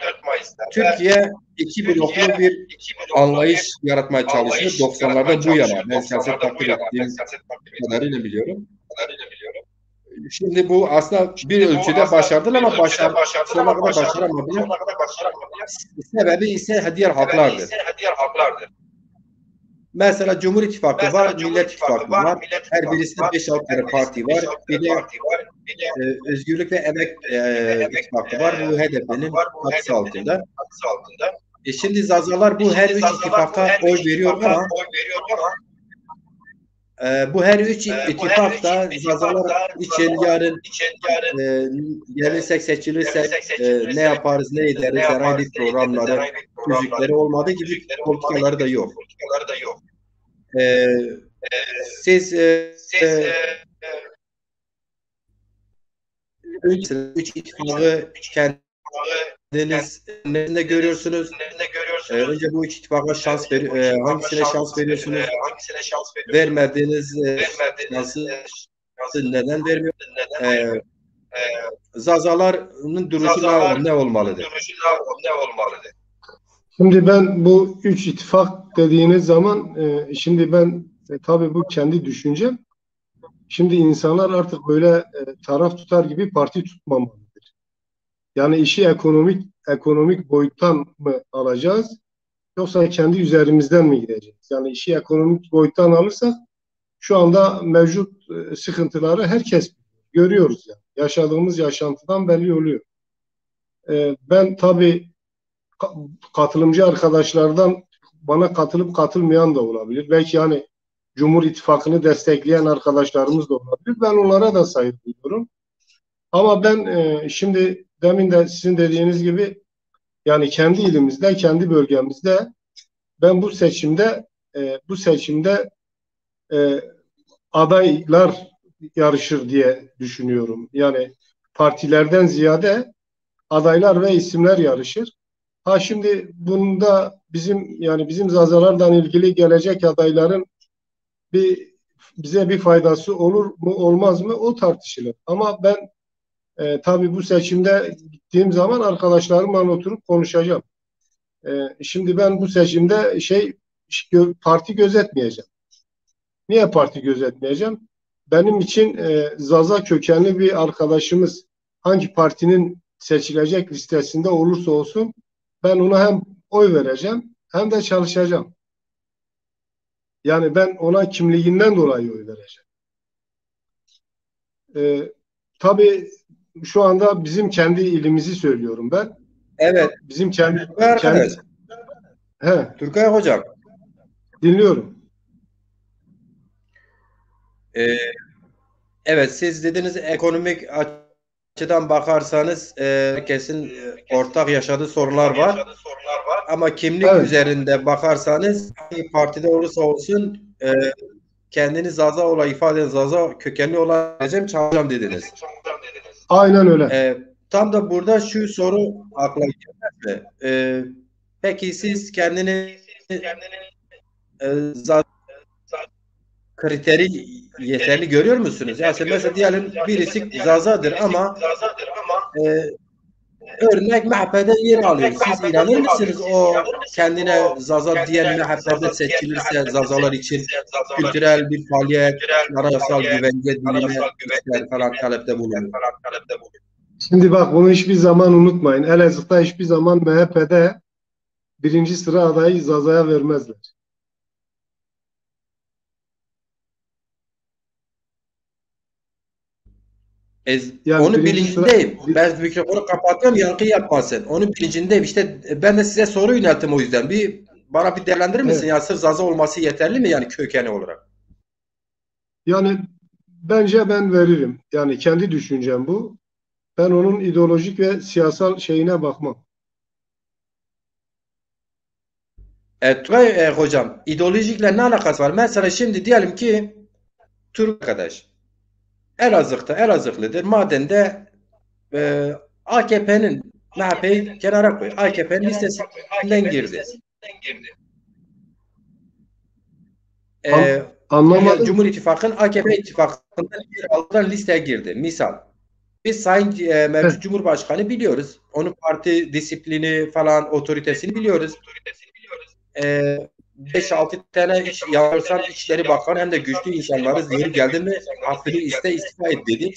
Türkiye iki bloklu bir anlayış yaratmaya çalışıyor. 90'larda bu yana. Ben siyaset takip ettiğim kadarıyla biliyorum. Şimdi bu aslında bir ölçüde başardılar ama sonuna kadar başaramadılar. Sebebi ise diğer haklardır. Mesela Cumhur İttifakı var, Millet İttifakı var. Her birisinde 5-6 tane parti var. Bir de Özgürlük ve Emek İttifakı var. Bu HDP'nin çatısı altında. Şimdi Zazalar bu her üç ittifaka oy veriyor ama bu her üç ittifak da Zazalar için yarın gelirsek seçilirsek ne yaparız, ne ederiz, herhangi bir programları, tüzükleri olmadığı gibi politikaları da yok. Siz üç ittifakı kendiniz nerede görüyorsunuz? Önce bu üç ittifaka hangisine şans veriyorsunuz? Vermediğiniz şansı neden vermiyor? Zazaların duruşu ne olmalıdır?
Şimdi ben bu üç ittifak dediğiniz zaman şimdi ben tabii bu kendi düşüncem. Şimdi insanlar artık böyle taraf tutar gibi parti tutmamalıdır. Yani işi ekonomik boyuttan mı alacağız yoksa kendi üzerimizden mi gideceğiz? Yani işi ekonomik boyuttan alırsak şu anda mevcut sıkıntıları herkes görüyoruz yani. Yaşadığımız yaşantıdan belli oluyor. Ben tabii katılımcı arkadaşlardan bana katılıp katılmayan da olabilir. Belki yani Cumhur İttifakı'nı destekleyen arkadaşlarımız da olabilir. Ben onlara da saygı duyuyorum. Ama ben şimdi demin de sizin dediğiniz gibi yani kendi ilimizde, kendi bölgemizde ben bu seçimde adaylar yarışır diye düşünüyorum. Yani partilerden ziyade adaylar ve isimler yarışır. Ha şimdi bunda bizim zazalarla ilgili gelecek adayların bir bize bir faydası olur mu olmaz mı o tartışılır. Ama ben tabii bu seçimde gittiğim zaman arkadaşlarımla oturup konuşacağım. Şimdi ben bu seçimde parti gözetmeyeceğim. Niye parti gözetmeyeceğim? Benim için Zaza kökenli bir arkadaşımız hangi partinin seçilecek listesinde olursa olsun ben ona hem oy vereceğim hem de çalışacağım. Yani ben ona kimliğinden dolayı oy vereceğim. Tabii şu anda bizim kendi ilimizi söylüyorum ben.
Evet.
Bizim kendi
Turgay arkadaş.
he,
Turgay hocam.
dinliyorum.
Ee, evet, siz dediniz ekonomik açıdan bakarsanız herkesin ortak yaşadığı sorunlar var. Ama kimlik
Evet.
üzerinde bakarsanız hangi partide olursa olsun kendini Zaza olarak ifade eden Zaza kökenli olarak çalışacağım dediniz.
Aynen öyle.
Tam da burada şu soru akla gelmez mi? Peki siz kendini Zaza kriteri yeterli görüyor musunuz? Yani mesela diyelim birisi Zaza'dır ama e, örnek MHP'de yer alıyor. Siz inanır mısınız o kendine Zaza diyen MHP'de seçilirse Zazalar için kültürel bir faaliyet, anayasal güvence diline ister falan talepte bulunur?
Şimdi bak bunu hiçbir zaman unutmayın. Elazığ'da hiçbir zaman MHP'de birinci sıra adayı Zaza'ya vermezler. Yani
Onu
birinci sıra
bilincindeyim. Ben mikrofonu kapatıyorum, yankı yapmasın. Onu bilincindeyim. İşte ben de size soru yönelttim o yüzden. Bana bir değerlendirir misin?
evet.
Ya sırf Zaza olması yeterli mi yani kökeni olarak?
Yani bence ben veririm. Yani kendi düşüncem bu. Ben onun ideolojik ve siyasal şeyine bakmam.
Tugay hocam, ideolojikle ne alakası var? Mesela şimdi diyelim ki Türk arkadaş Elazığlıdır. Madende e, AKP'nin MHP'yi kenara koy. AKP'nin listesinden girdi.
An
E,
anlamadım.
Cumhur İttifakı'nın AKP ittifakından yer alınan listeye girdi. Misal. Biz Sayın
Heh,
mevcut Cumhurbaşkanı biliyoruz. Onun parti disiplini falan otoritesini biliyoruz. E, 5-6 tane yanılsam İçişleri Bakanı hem de güçlü insanlarız. Yeri geldi mi affını iste istifa et dedi.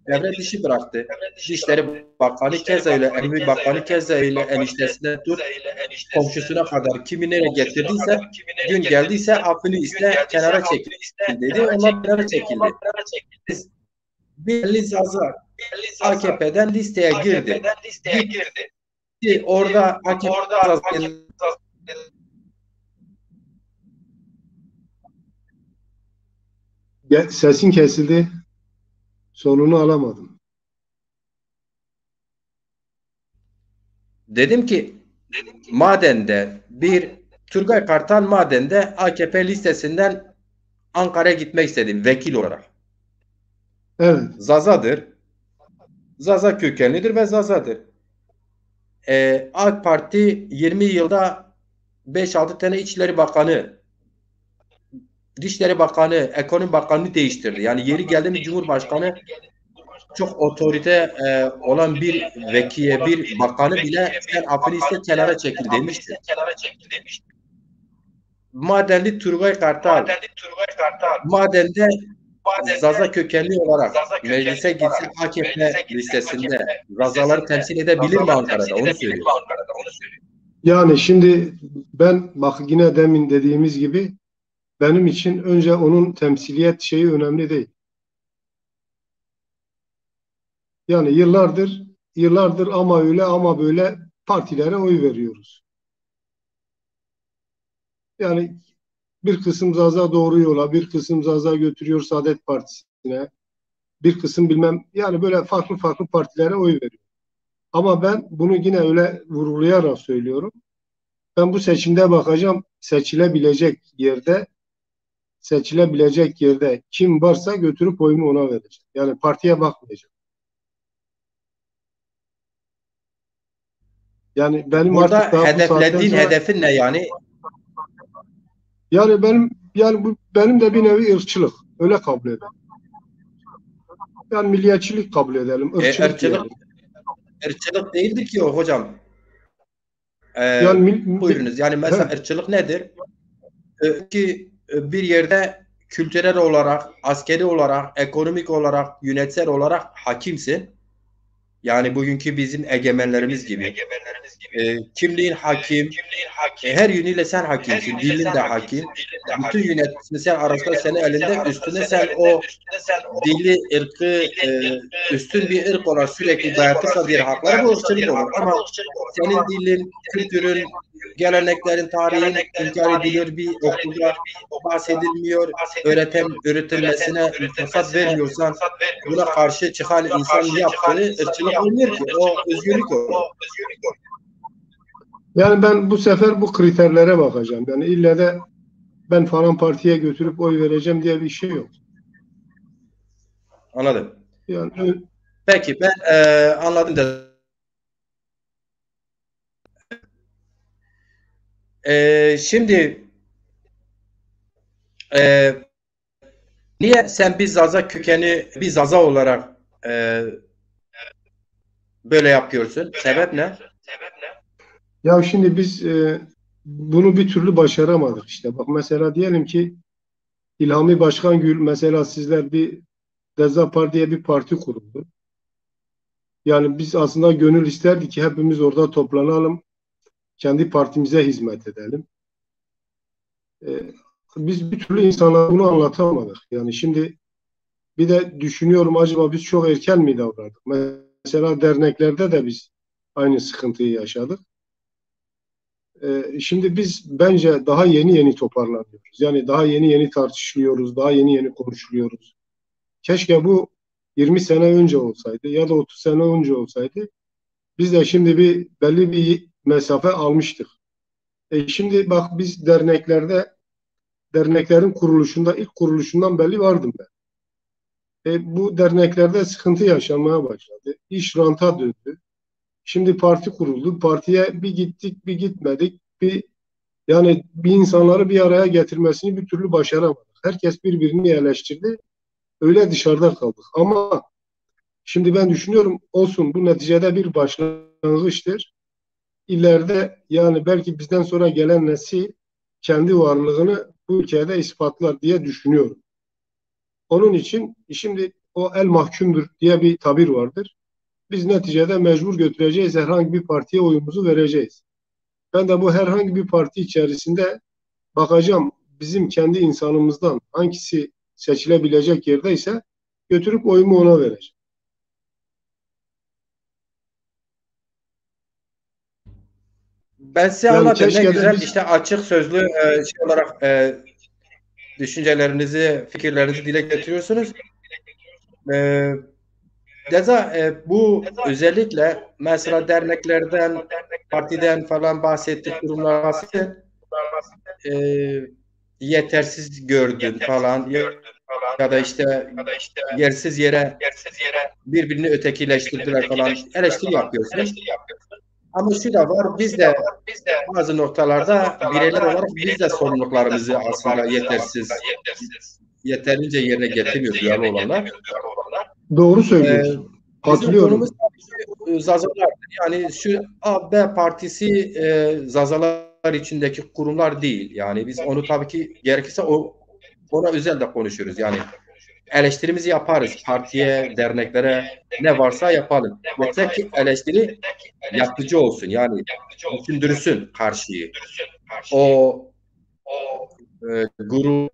Devre dışı bıraktı. Dışişleri Bakanı keza öyle, Emniyet Bakanı keza öyle eniştesine tut komşusuna kadar kimi nereye getirdiyse gün geldiyse affını iste kenara çekil dedi. Onlar kenara çekildi. Bir Zaza AKP'den listeye girdi. Gitti orada AKP
sesin kesildi. Sonunu alamadım.
dedim ki Maden'de bir Turgay Kartal Maden'de AKP listesinden Ankara'ya gitmek istedim vekil olarak.
Evet.
Zaza'dır. Zaza kökenlidir ve Zaza'dır. AK Parti 20 yılda 5-6 tane İçişleri Bakanı, Dışişleri Bakanı, Ekonomi Bakanı değiştirdi. Yani yeri geldi mi Cumhurbaşkanı çok otorite olan bir vekile, bir bakanı bile sen affını iste kenara çekil demiştir. Madenli Turgay Kartal, Maden'de Zaza kökenli olarak meclise gitsin AKP listesinde Zazaları temsil edebilir mi Ankara'da? Onu söylüyorum.
Yani şimdi ben bak yine demin dediğimiz gibi benim için önce onun temsiliyet şeyi önemli değil. Yani yıllardır ama öyle ama böyle partilere oy veriyoruz. Yani bir kısım Zaza doğru yola, bir kısım Zaza götürüyor Saadet Partisi'ne, bir kısım bilmem yani böyle farklı farklı partilere oy veriyor. Ama ben bunu yine öyle vurgulayarak söylüyorum. Ben bu seçimde bakacağım seçilebilecek yerde kim varsa götürüp oyumu ona vereceğim. Yani partiye bakmayacağım. Yani benim artık
Burada
daha bu saatten
hedeflediğin
sonra
hedefin ne yani?
yani bu benim de bir nevi ırkçılık. Öyle kabul edelim. Yani milliyetçilik kabul edelim. Irkçılık
Irkçılık,
diyelim.
ırkçılık değildir ki o hocam. E,
Yani
buyurunuz. Yani mesela
he,
ırkçılık nedir? Ki bir yerde kültürel olarak, askeri olarak, ekonomik olarak, yönetsel olarak hakimsin. Yani bugünkü bizim egemenlerimiz gibi. Kimliğin hakim, her yönüyle sen hakimsin. Dilin de hakim. Bütün yöneticiler arasında senin elinde, üstüne sen o dili, ırkı üstün bir ırk olarak sürekli dayatırsa diğer hakları bu ırkçılık olur. Ama senin dilin, kültürün, geleneklerin, tarihin inkar edilir, bir okulda bahsedilmiyor, öğretilmesine fırsat vermiyorsan buna karşı çıkan insanın yaptığı ırkçılık olmuyor ki. O özgürlük olur.
yani ben bu sefer bu kriterlere bakacağım. Yani ille de ben falan partiye götürüp oy vereceğim diye bir şey yok.
Anladım.
Yani
Peki ben anladım da. Şimdi e, niye sen bir Zaza kökeni, bir Zaza olarak böyle yapıyorsun? Sebep ne?
ya şimdi biz bunu bir türlü başaramadık işte. Bak mesela diyelim ki İlhami Başkan Gül mesela sizler bir Dezapar diye bir parti kuruldu. Yani biz aslında gönül isterdik ki hepimiz orada toplanalım, kendi partimize hizmet edelim. E, Biz bir türlü insanlara bunu anlatamadık. Yani şimdi bir de düşünüyorum acaba biz çok erken mi davrandık? Mesela derneklerde de biz aynı sıkıntıyı yaşadık. Şimdi biz bence daha yeni yeni toparlanıyoruz. Yani daha yeni yeni tartışılıyoruz, daha yeni yeni konuşuluyoruz. Keşke bu 20 sene önce olsaydı ya da 30 sene önce olsaydı biz de şimdi belli bir mesafe almıştık. Şimdi bak biz derneklerin kuruluşunda ilk kuruluşundan belli vardım ben. Bu derneklerde sıkıntı yaşanmaya başladı. İş ranta döndü. Şimdi parti kuruldu. Partiye bir gittik, bir gitmedik. Yani bir insanları bir araya getirmesini bir türlü başaramadık. Herkes birbirini eleştirdi. Öyle dışarıda kaldık. Ama şimdi ben düşünüyorum olsun bu neticede bir başlangıçtır. İleride yani belki bizden sonra gelen nesil kendi varlığını bu ülkede ispatlar diye düşünüyorum. Onun için şimdi o el mahkumdur diye bir tabir vardır. Biz neticede mecbur götüreceğiz, herhangi bir partiye oyumuzu vereceğiz. Ben de bu herhangi bir parti içerisinde bakacağım bizim kendi insanımızdan hangisi seçilebilecek yerdeyse götürüp oyumu ona vereceğim.
Ben size
Yani
anladım. Ne
keşke de
güzel.
biz
İşte açık sözlü şey olarak düşüncelerinizi, fikirlerinizi dile getiriyorsunuz. E, bu özellikle mesela derneklerden, partiden falan bahsettik, kurumlar bahsettik. E, Yetersiz gördün falan ya da işte yersiz yere birbirini ötekileştirdiler falan eleştiri yapıyorsun. Ama şu da var, biz de bazı noktalarda bireyler olarak biz de sorumluluklarımızı aslında yeterince yerine getirmiyor duyarlı olanlar.
doğru
Ee,
söylüyorsun.
Bizim konumuz
Katılıyorum.
tabii ki Zazalar. Yani şu A, B partisi Zazalar içindeki kurumlar değil. Yani biz onu tabii ki gerekirse ona özel de konuşuyoruz. Yani eleştirimizi yaparız. Partiye, derneklere ne varsa yapalım. Yeter ki eleştiri yapıcı olsun. Yani düşündürsün karşıyı. O grup,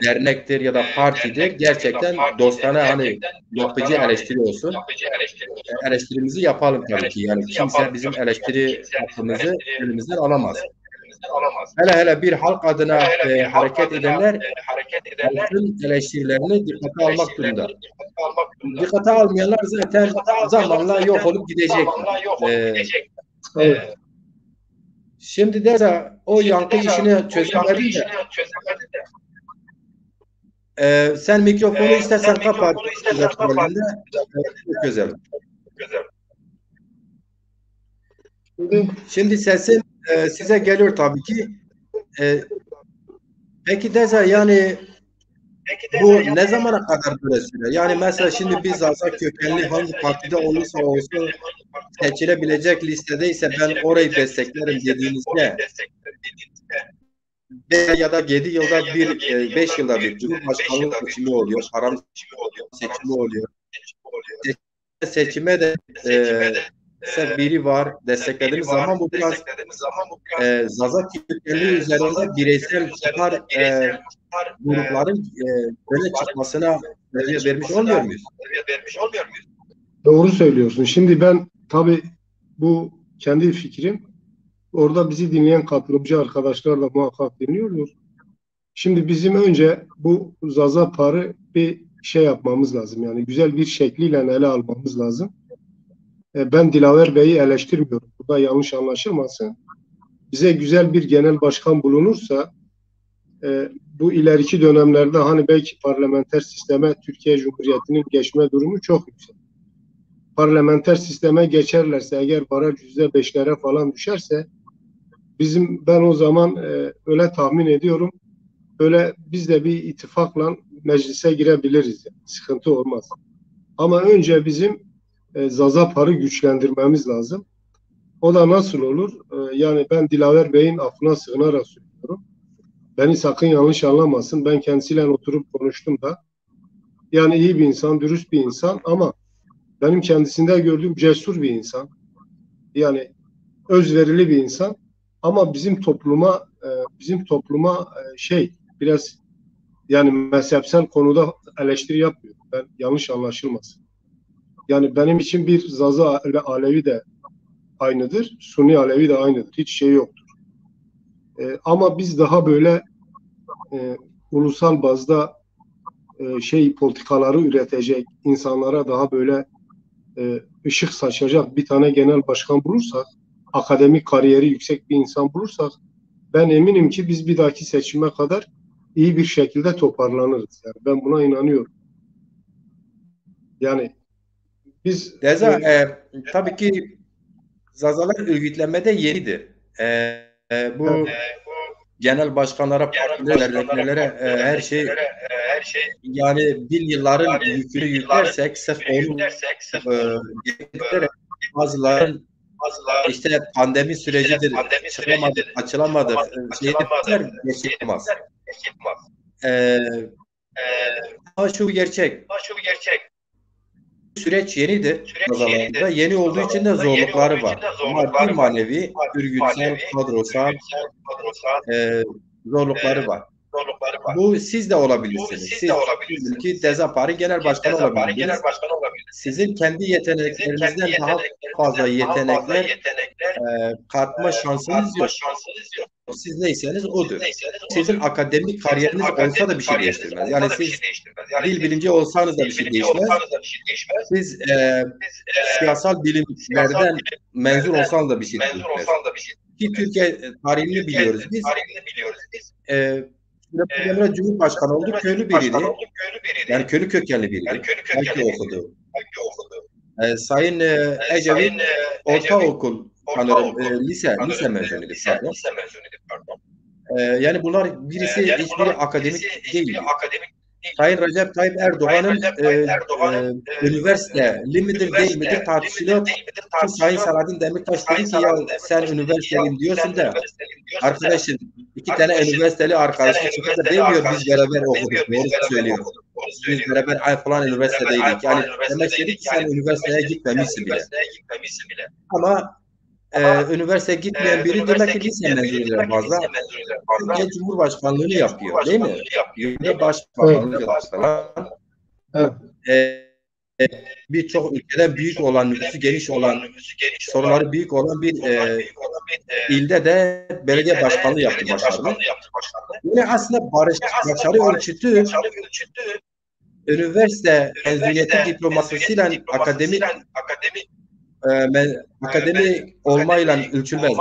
dernektir ya da partidir. Gerçekten dostane hani yapıcı eleştiri olsun. Eleştirimizi yapalım tabii ki. Yani kimse bizim eleştiri hakkımızı elimizden alamaz. Hele hele bir halk adına hareket edenler halkın eleştirilerini dikkate almak durumunda. Dikkate almayanlar zaten zamanla yok olup gidecekler. E,
Evet.
Şimdi de o yankı işini çözemedin de sen mikrofonu istersen kapat. Çok güzel. Şimdi sesim size geliyor tabii ki. E, peki Deza, yani bu ne zamana kadar böyle sürer? Yani mesela şimdi biz Zaza kökenli hangi partide olursa olsun seçilebilecek listedeyse ben orayı desteklerim dediğinizde ya da 7 yılda bir, 5 yılda bir Cumhurbaşkanlığı seçimi oluyor, parlamento seçimi oluyor. Seçime de biri var. Desteklediğimiz zaman bu biraz Zaza kökenli üzerinde bireysel çıkar grupların öne çıkmasına vermiş olmuyor muyuz?
Doğru söylüyorsun. Şimdi ben tabii bu kendi fikrim. Orada bizi dinleyen katılımcı arkadaşlar da muhakkak dinliyorlar. Şimdi bizim önce bu Zaza Par'ı bir şey yapmamız lazım. Yani güzel bir şekliyle ele almamız lazım. Ben Dilaver Bey'i eleştirmiyorum. Burada yanlış anlaşılmasın. Bize güzel bir genel başkan bulunursa bu ileriki dönemlerde hani belki parlamenter sisteme Türkiye Cumhuriyeti'nin geçme durumu çok yüksek. Parlamenter sisteme geçerlerse eğer baraj %5'lere falan düşerse ben o zaman öyle tahmin ediyorum, böyle biz de bir ittifakla meclise girebiliriz. Yani. Sıkıntı olmaz. Ama önce bizim Zaza Par'ı güçlendirmemiz lazım. O da nasıl olur? Yani ben Dilaver Bey'in affına sığınarak söylüyorum. Beni sakın yanlış anlamasın. Ben kendisiyle oturup konuştum da. Yani iyi bir insan, dürüst bir insan ama benim kendisinde gördüğüm cesur bir insan. Yani özverili bir insan. Ama bizim topluma biraz yani mezhepsel konuda eleştiri yapmıyor. Ben yanlış anlaşılmasın. Yani benim için bir Zaza Alevi de aynıdır. Sunni Alevi de aynıdır. Hiç şey yoktur. Ama biz daha böyle ulusal bazda politikaları üretecek, insanlara daha böyle ışık saçacak bir tane genel başkan bulursak, akademik kariyeri yüksek bir insan bulursak, ben eminim ki biz bir dahaki seçime kadar iyi bir şekilde toparlanırız. Yani ben buna inanıyorum. Yani biz
Deza, tabii ki Zazalar örgütlenmede yenidir. Bu genel başkanlara, partilere, dernekleri her şey yani bin yılların yükünü yüklersek sırf onu getirerek bazıların işte pandemi sürecidir, çıkamadık, açılamadık, şeyler geçilmez. Ama şu bir gerçek. Süreç yenidir Zazalarda. Yeni olduğu için de zorlukları var. Maddi, manevi, örgütsel, kadrosal zorlukları var. Bu siz de olabilirsiniz. Siz diyelim ki Dezapar'ın genel başkanı olabilirsiniz. Sizin kendi yeteneklerinizden daha fazla yetenekler katma şansınız yok. Siz neyseniz odur. Sizin akademik kariyeriniz olsa da bir şey değiştirmez. Yani siz dil bilimci olsanız da bir şey değişmez. Siz siyasal bilimlerden mezun olsanız da bir şey değişmez. Ki Türkiye tarihini biliyoruz biz. Emre Cumhurbaşkanı oldu, köylü biriydi. Yani köylü kökenli biriydi. Belki okudu. Sayın Ecevit ortaokul sanırım lise mezunuydu. Yani bunlar hiçbiri akademik değil. Sayın Recep Tayyip Erdoğan'ın üniversiteli midir değil midir tartışılıyor. Sayın Selahattin Demirtaş dedi ki ya sen üniversiteliyim diyorsun da arkadaşım 2 tane üniversiteli arkadaşım çıkıp da demiyor biz beraber okuduk. Doğru söylüyor. Biz beraber falan üniversitedeydik. Yani demek istedi ki sen üniversiteye gitmemişsin bile. Ama üniversiteye gitmeyen biri demek ki lise mezunuyla fazla Türkiye Cumhurbaşkanlığını yapıyor değil mi? Yine başbakanlık yapıyorlar. Birçok ülkeden büyük olan, nüfusu geniş olan, sorunları büyük olan bir ilde de belediye başkanlığı yaptı başarılı. Yine aslında başarı ölçütü üniversite mezuniyeti diplomasıyla akademi olmayla ölçülmez.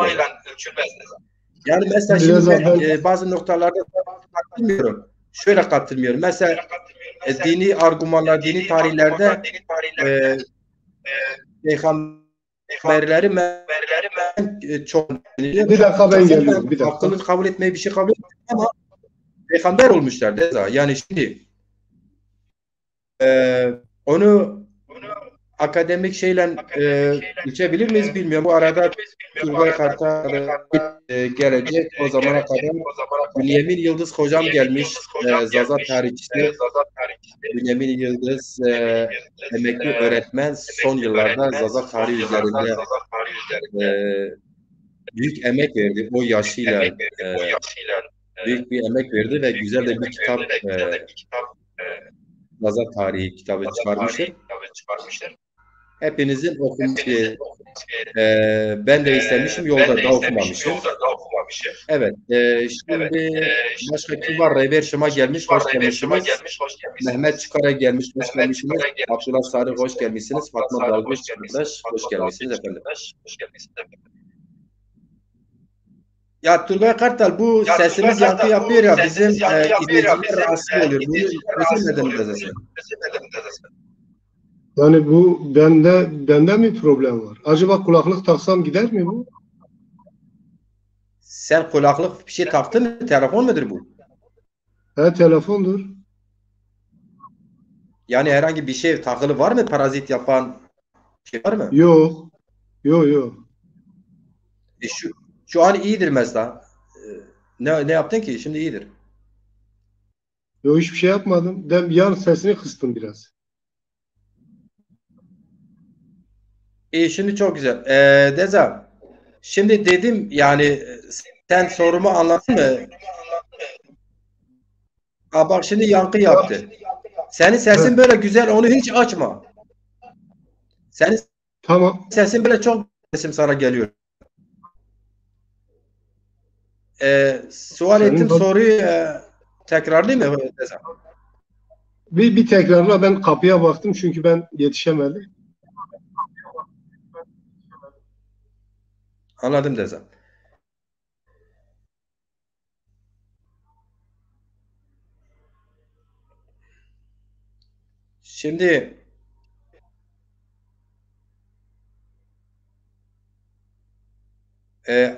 Yani mesela şimdi bazı noktalarda katılmıyorum. Şöyle katılmıyorum. Mesela dini argümanlar, dini tarihlerde haberleri çok
Bir dakika ben geliyorum. Bir dakika.
hakkını kabul etmeyi bir şey kabul etmiyorum ama peygamber olmuşlar Deza. Yani şimdi onu akademik şeyle ölçebilir miyiz bilmiyorum. Bu arada Turgay Kartal gelecek. O zamana kadar Bünyamin Yıldız hocam gelmiş. Zaza tarihçisi. Bünyamin Yıldız emekli öğretmen. Son yıllarda Zaza tarihi üzerinde büyük emek verdi. O yaşıyla büyük bir emek verdi ve güzel de bir kitap Zaza tarihi kitabı çıkarmıştır. Hepinizin okuması. Ben de istemişim. Yolda da okumamışım. Evet. Şimdi başka kim var? Rever Şım'a gelmiş. Hoş gelmişsiniz. Mehmet Çıkar'a gelmiş. Hoş gelmişsiniz. Abdullah Sarı hoş gelmişsiniz. Fatma Dalgıç arkadaş. Hoş gelmişsiniz efendim. Ya Turgay Kartal bu sesimiz yankı yapıyor ya bizim izleyiciler rahatsız oluyor. Bunu çözemedin mi dedesi?
Yani bu bende mi problem var? Acaba kulaklık taksam gider mi bu?
Sen kulaklık bir şey taktın mı? Telefon mudur bu?
He, telefondur.
Yani herhangi bir şey takılı var mı? Parazit yapan şey var mı?
Yok. Yok.
Şu an iyidir mesela. Ne yaptın ki? Şimdi iyidir.
Yok, hiçbir şey yapmadım. Yan sesini kıstım biraz.
İyi şimdi çok güzel. Deza. Şimdi dedim yani sen sorumu anladın mı? Bak şimdi yankı yaptı. Senin sesin böyle güzel, onu hiç açma. Senin
Tamam.
sesin böyle çok sesim sana geliyor. Sual ettim soruyu tekrarlayayım mı?
Bir tekrarla, ben kapıya baktım çünkü ben yetişemedim.
Anladım Deza. Şimdi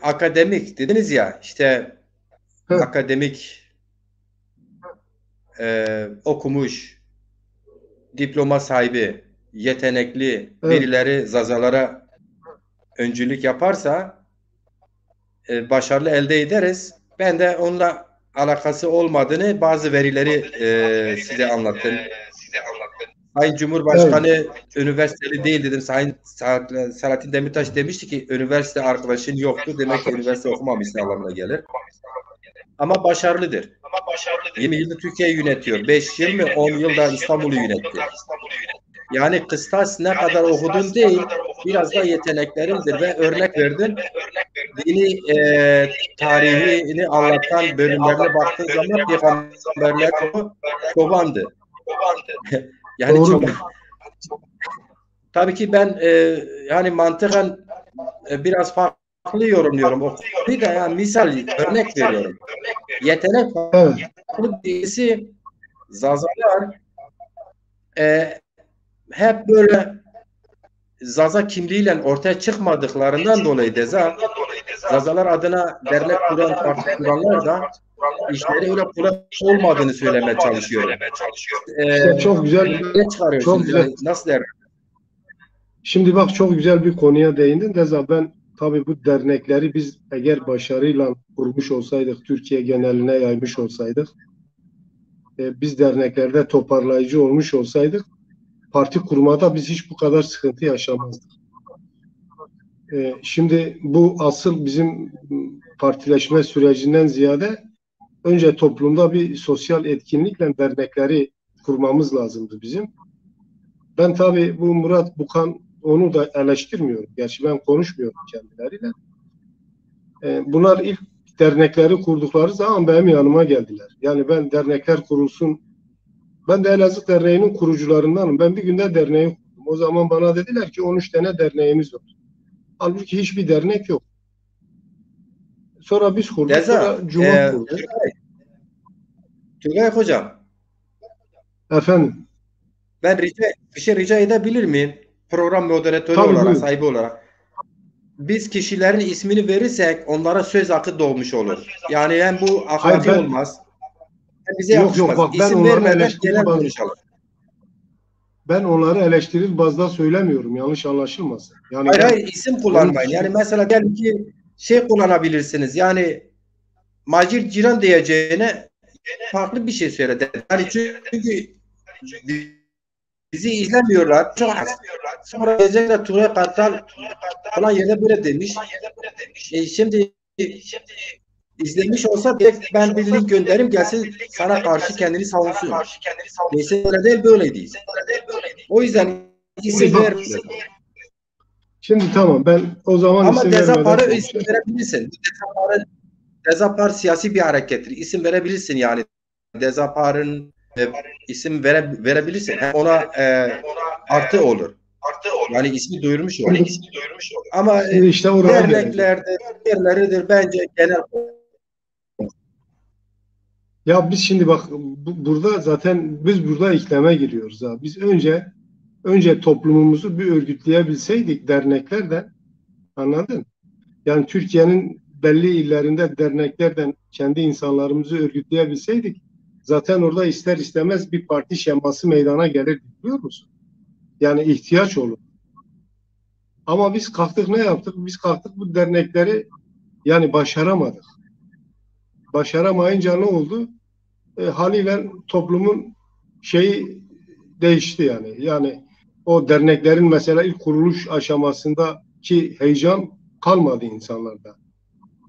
akademik dediniz ya işte akademik okumuş diploma sahibi yetenekli birileri zazalara öncülük yaparsa başarılı elde ederiz. Ben de onunla alakası olmadığını bazı verileri size anlattım. Sayın Cumhurbaşkanı üniversiteli değil dedim. Sayın Selahattin Demirtaş demişti ki üniversite arkadaşın yoktu. Demek ki üniversite okumamışsın anlamına gelir. Ama başarılıdır. 20 yılda Türkiye'yi yönetiyor. 5 yıl mı 10 yılda İstanbul'u yönetti. Yani kıstas ne kadar okudun değil, biraz da yeteneklerindir ve örnek verdim. Dini tarihini anlatan bölümlerine baktığın zaman peygamberler çobandı. Yani
doğru.
çoban. Tabii ki ben yani mantıken biraz farklı yorumluyorum. O konuyu da yani misal örnek veriyorum. Yetenek farklı birisi zazalar hep böyle zaza kimliğiyle ortaya çıkmadıklarından dolayı zazalar adına dernek kuran, parti kuranlar da işleri öyle kolay olmadığını söylemeye çalışıyorum.
İşte çok güzel.
Ne çıkarıyorsunuz?
Çok güzel.
Yani nasıl der?
Şimdi bak, çok güzel bir konuya değindin. Ben tabii bu dernekleri biz eğer başarıyla kurmuş olsaydık, Türkiye geneline yaymış olsaydık, biz derneklerde toparlayıcı olmuş olsaydık, parti kurmada biz hiç bu kadar sıkıntı yaşamazdık. Şimdi bu asıl bizim partileşme sürecinden ziyade önce toplumda bir sosyal etkinlikle dernekleri kurmamız lazımdı bizim. Ben tabii bu Murat Bukan, onu da eleştirmiyorum. Gerçi ben konuşmuyorum kendileriyle. Bunlar ilk dernekleri kurdukları zaman benim yanıma geldiler. Yani ben dernekler kurulsun. Ben de Elazığ Derneği'nin kurucularındanım. Ben bir günde derneği kurdum. O zaman bana dediler ki 13 tane derneğimiz var. Halbuki hiçbir dernek yok. Sonra biz kurduk. Sonra Cuma kurdu.
Turgay Hocam.
Efendim.
Ben bir şey rica edebilir miyim? Program moderatörü
Tabii,
olarak,
buyurun.
sahibi olarak. biz kişilerin ismini verirsek onlara söz hakkı doğmuş olur. Yani hem bu
Hayır,
ahlaki olmaz, hem bize
yok
yakışmaz.
bak,
İsim vermeden genel konuşalım.
ben onları eleştirir bazda söylemiyorum. Yanlış anlaşılmasın. Yani
Hayır
ben
hayır, isim
onun
kullanmayın. Yani
kişi
mesela diyelim ki şey kullanabilirsiniz. Yani Macir Ciran diyeceğine farklı bir şey söyledi. Yani çünkü bizi izlemiyorlar. Çok az. Sonra diyecekler Tuğrul Kartal falan yerde böyle demiş. Şimdi izlemiş olsa direkt ben bir link gönderim gelsin sana karşı kendini savunsun. Neyse öyle değil, böyle değil. O yüzden
şimdi
isim
bak,
vermez.
şimdi tamam, ben o zaman
Ama
isim vermeden
Dezapar'ı isim
konuşayım.
verebilirsin. Dezapar siyasi bir harekettir. İsim verebilirsin yani. Dezapar'ın isim verebilirsin. Hem ona artı olur. Yani ismi duyurmuş olur.
Şimdi,
Ama
şimdi işte oraya geleceğim.
derneklerde yerleridir bence genel.
Ya biz şimdi bak, burada zaten biz burada iklime giriyoruz ha. Biz önce toplumumuzu bir örgütleyebilseydik derneklerden, anladın? Yani Türkiye'nin belli illerinde derneklerden kendi insanlarımızı örgütleyebilseydik zaten orada ister istemez bir parti şeması meydana gelir, biliyor musun? Yani ihtiyaç olur. Ama biz kalktık, ne yaptık? Biz kalktık bu dernekleri yani başaramadık. Başaramayınca ne oldu? Haliyle toplumun şeyi değişti yani. Yani o derneklerin mesela ilk kuruluş aşamasındaki heyecan kalmadı insanlarda.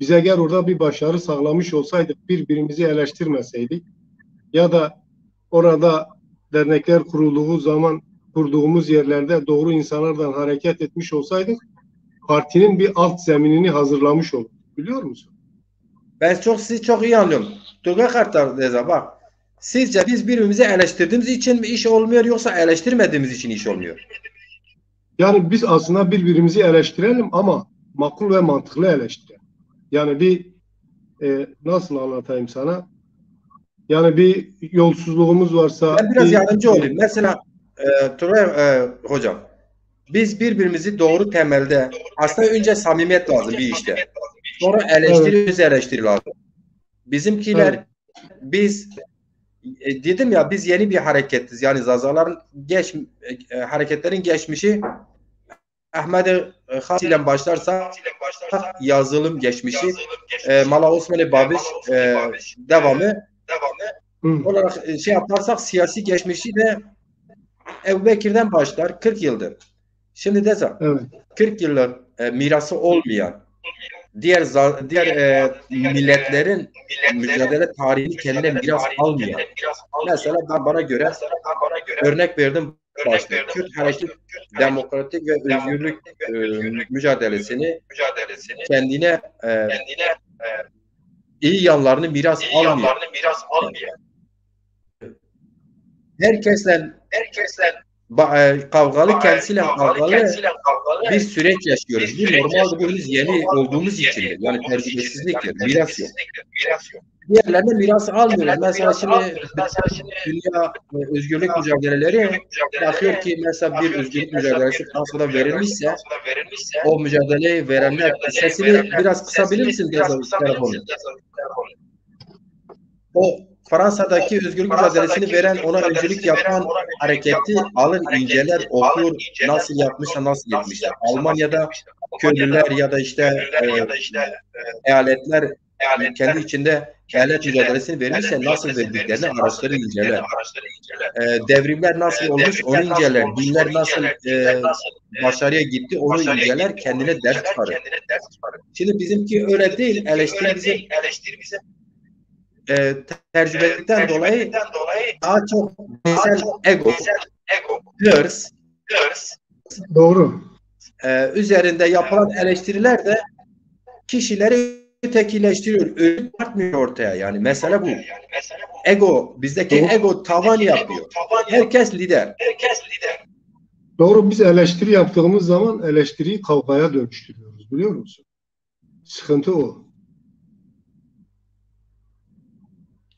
Biz eğer orada bir başarı sağlamış olsaydık, birbirimizi eleştirmeseydik ya da orada dernekler kurulduğu zaman kurduğumuz yerlerde doğru insanlardan hareket etmiş olsaydık partinin bir alt zeminini hazırlamış olduk. Biliyor musun?
Sizi çok iyi anlıyorum. Turgay Kartal Deza bak. Sizce biz birbirimizi eleştirdiğimiz için mi iş olmuyor yoksa eleştirmediğimiz için iş olmuyor?
Yani biz aslında birbirimizi eleştirelim ama makul ve mantıklı eleştirelim. Yani nasıl anlatayım sana? Yani bir yolsuzluğumuz varsa
Ben biraz yardımcı olayım. Mesela Turgay hocam, biz birbirimizi doğru temelde aslında önce samimiyet lazım bir işte. Sonra
evet,
eleştiri lazım.
evet.
Bizimkiler biz dedim ya biz yeni bir hareketiz. Yani Zazaların hareketlerin geçmişi Ahmet Has ile başlarsa yazılım geçmişi Mala Osmanlı Babiş devamı
Hı,
olarak şey yaparsak siyasi geçmişi de Ebu Bekir'den başlar 40 yıldır. Şimdi de
evet.
40 yıllık mirası olmayan diğer milletlerin mücadele tarihini kendine miras almayan mesela bana göre örnek verdim başta Kürt hareket demokratik ve özgürlük mücadelesini kendine iyi yanlarını miras almayan herkesle kavgalı kendisiyle kavgalı bir süreç yaşıyoruz. Bu normalde bu henüz yeni olduğumuz içindir. Yani tecrübesizliktir. Miras yok. Diğerlerine miras almıyoruz. Mesela şimdi dünya özgürlük mücadeleleri bakıyor ki mesela bir özgürlük mücadelesi Fransa'da verilmişse o mücadeleyi verenler sesini biraz kısabilir misin telefonu? O Fransa'daki özgürlük mücadelesini veren ona öncülük yapan hareketi alır inceler okur nasıl yapmışlar nasıl gitmişler. Almanya'da köylüler ya da işte eyaletler kendi içinde eyalet mücadelesini vermişse nasıl verdiklerini araştırır inceler. Devrimler nasıl olmuş onu inceler. Dinler nasıl başarıya gitti onu inceler kendine ders çıkarır. Şimdi bizimki öyle değil. Eleştiri bizim tecrübeden dolayı daha çok bireysel ego, hırs
Doğru.
üzerinde yapılan eleştiriler de kişileri ötekileştiriyor. Ödül artmıyor ortaya. Yani mesele bu. Bizdeki
Doğru.
ego tavan yapıyor. Herkes lider.
Doğru, biz eleştiri yaptığımız zaman eleştiriyi kavgaya dönüştürüyoruz, biliyor musun? Sıkıntı o.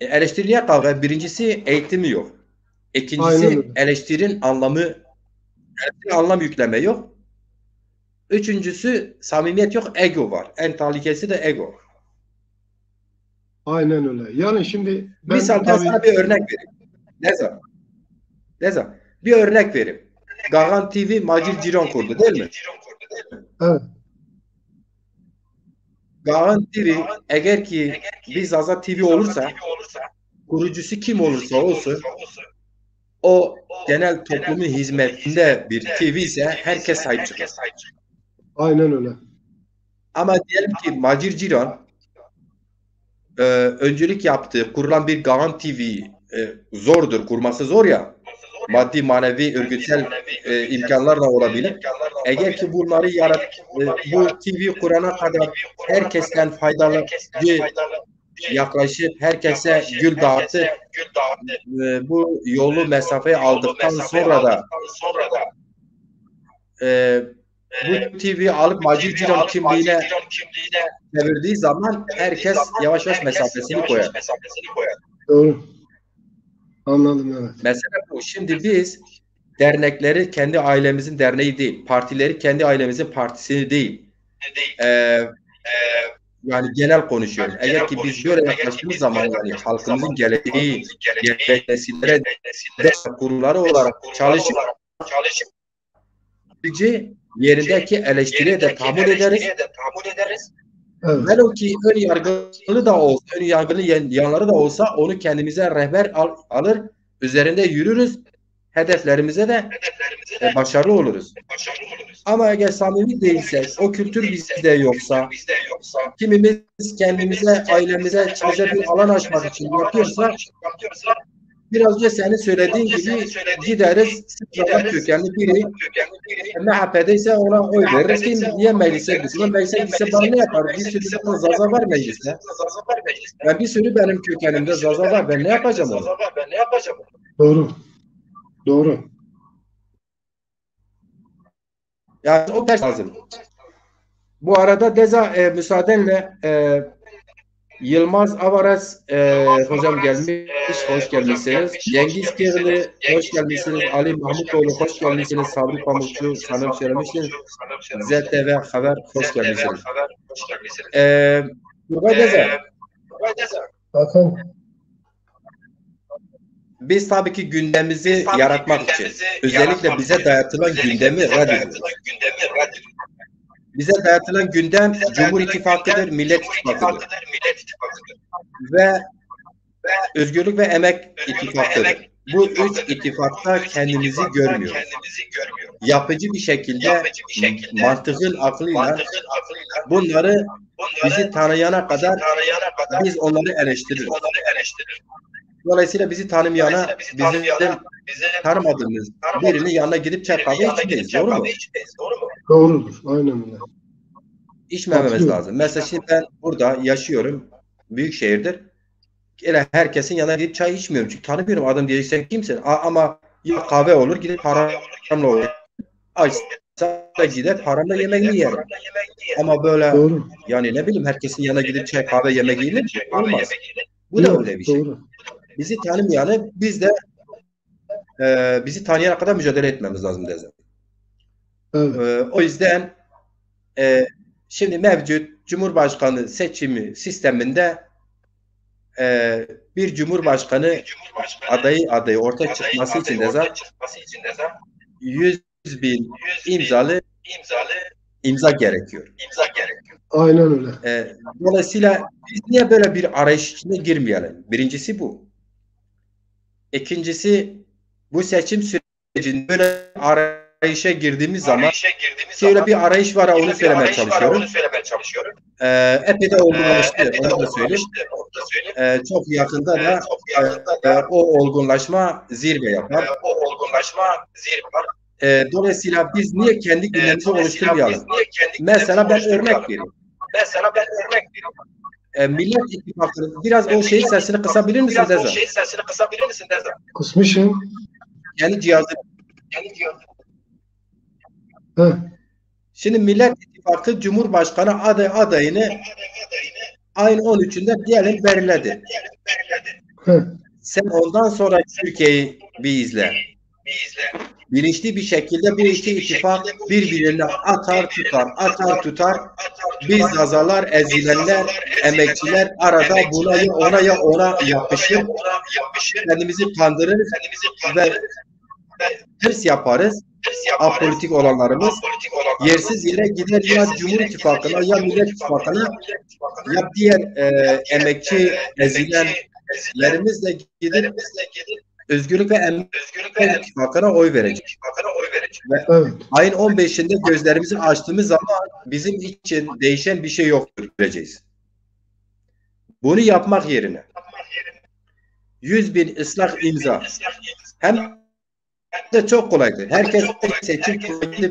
Eleştiriye kavga. Birincisi eğitimi yok.
Aynen
İkincisi
öyle.
eleştirinin anlam yükleme yok. Üçüncüsü samimiyet yok, ego var. En tehlikesi de ego.
Aynen öyle. Yani şimdi ben
Misal ben
tabii
sana bir örnek vereyim. Neza, Neza. Bir örnek vereyim. Gagan TV Macir Ciron kurdu değil mi?
evet,
Gagan TV eğer ki bir Zaza TV olursa, kurucusu kim olursa olsun, o genel toplumun hizmetinde bir TV ise herkes sahip çıkar.
aynen öyle.
Ama diyelim ki Macir Ciron öncülük yaptığı, kurulan bir Gagan TV zordur, kurması zor ya. Maddi, manevi, örgütsel imkanlarla olabilir. Eğer ki bunları bu TV kurana kadar herkesten faydalıcı yaklaşıp herkese gül dağıtıp bu yolu mesafeyi aldıktan sonra da e, bu TV'yi alıp Macir Ciron kimliğine çevirdiği zaman herkes yavaş yavaş mesafesini koyar.
Doğru. Anladım, evet.
Mesela bu. Şimdi biz dernekleri kendi ailemizin derneği değil, partileri kendi ailemizin partisi değil. Yani genel konuşuyorum. Eğer ki biz böyle yaklaştığımız zaman yani halkımızın geleceği, gelecek nesillere destek kurulları olarak çalışıp yerindeki eleştiriye de tahammül ederiz.
Evet.
Velev ki ön yargılı da olsa, ön yargılı yanları da olsa onu kendimize rehber alır, üzerinde yürürüz, hedeflerimize de başarılı oluruz. Ama eğer samimi değilsek, o kültür bizde yoksa, kimimiz kendimize, ailemize, içimize bir alan açmak için yapıyorsa, biraz önce senin söylediğin gibi gideriz, Zaza kökenli biri, MHP'de ise ona oy veririz. Kim niye meclise gitsin? Meclise gitse bana ne yapar? Bir sürü Zaza var mecliste. Ben bir sürü benim kökenimde Zaza var. Ben ne yapacağım onu?
Doğru. Doğru.
Yani o ders lazım. Bu arada müsaadenle Yılmaz Avaras hocam gelmiş. Hoş gelmişsiniz. Cengiz Kirli hoş gelmişsiniz. Ali Mahmutoğlu hoş gelmişsiniz. Sabri Pamukçu sanırım söylemiştiniz. ZTV Haber hoş gelmişsiniz.
Bakın.
Biz tabii ki gündemimizi yaratmak için özellikle bize dayatılan gündemi reddediyoruz. Bize dayatılan gündem Cumhur İttifakı'dır, Millet İttifakı'dır. Ve Özgürlük ve Emek İttifakı'dır. Bu üç ittifakta kendimizi görmüyoruz. Yapıcı bir şekilde mantığın aklıyla bunları bizi tanıyana kadar biz onları eleştiririz. Dolayısıyla bizi tanımayana bizim tanımadığımız birinin yanına gidip çay kahve içmeyiz. Doğru mu?
Doğrudur. Aynen öyle.
İçmememiz lazım. Mesela şimdi ben burada yaşıyorum. Büyük şehirdir. Herkesin yanına gidip çay içmiyorum. Çünkü tanımıyorum adam diyecek sen kimsin? Ama ya kahve olur gidip paramla olur. Açsa gider paramla yemeğini yerim. Ama böyle
Doğru.
yani ne bileyim herkesin yanına gidip çay kahve yemek yenir mi? Olmaz. Bu da öyle bir şey.
Doğru.
Bizi tanımayanı biz de bizi tanıyana kadar mücadele etmemiz lazım dedim.
Evet.
O yüzden şimdi mevcut Cumhurbaşkanı seçimi sisteminde bir Cumhurbaşkanı adayı ortaya çıkması için de 100.000 imza gerekiyor.
Aynen öyle.
Dolayısıyla biz niye böyle bir arayış içine girmeyelim? Birincisi bu. İkincisi bu seçim sürecinde böyle arayışa girdiğimiz zaman şöyle bir arayış var onu söylemeye çalışıyorum. Epey de olgunlaştı. Onu da söyleyeyim. Çok yakında da o olgunlaşma zirve yapar. Dolayısıyla biz niye kendi gündemimizi oluşturmayalım? Mesela ben örnek vereyim. Millet İttifakı'nın biraz o şeyin sesini kısabilir misin Deza?
Kısmışım.
Yani cihazı.
Heh.
Şimdi Millet İttifakı Cumhurbaşkanı adayını ayın 13'ünde diyelim belirledi.
Heh.
Sen ondan sonra Türkiye'yi bir izle. bilinçli bir şekilde bu iki ittifak birbirine atar tutar. Biz Zazalar, ezilenler, emekçiler arada buna ya ona ya ona yapışır, kendimizi kandırırız ve hırs yaparız. Apolitik olanlarımız yersiz yere gider ya Cumhur İttifakı'na ya Millet İttifakı'na ya diğer emekçi ezilenlerimizle gidip Özgürlük ve Emek İttifakı'na oy verecek. Ve
Evet.
ayın 15'inde gözlerimizi açtığımız zaman bizim için değişen bir şey yoktur göreceğiz. Bunu yapmak yerine 100.000 ıslah imza hem de çok kolaydır. Herkes seçim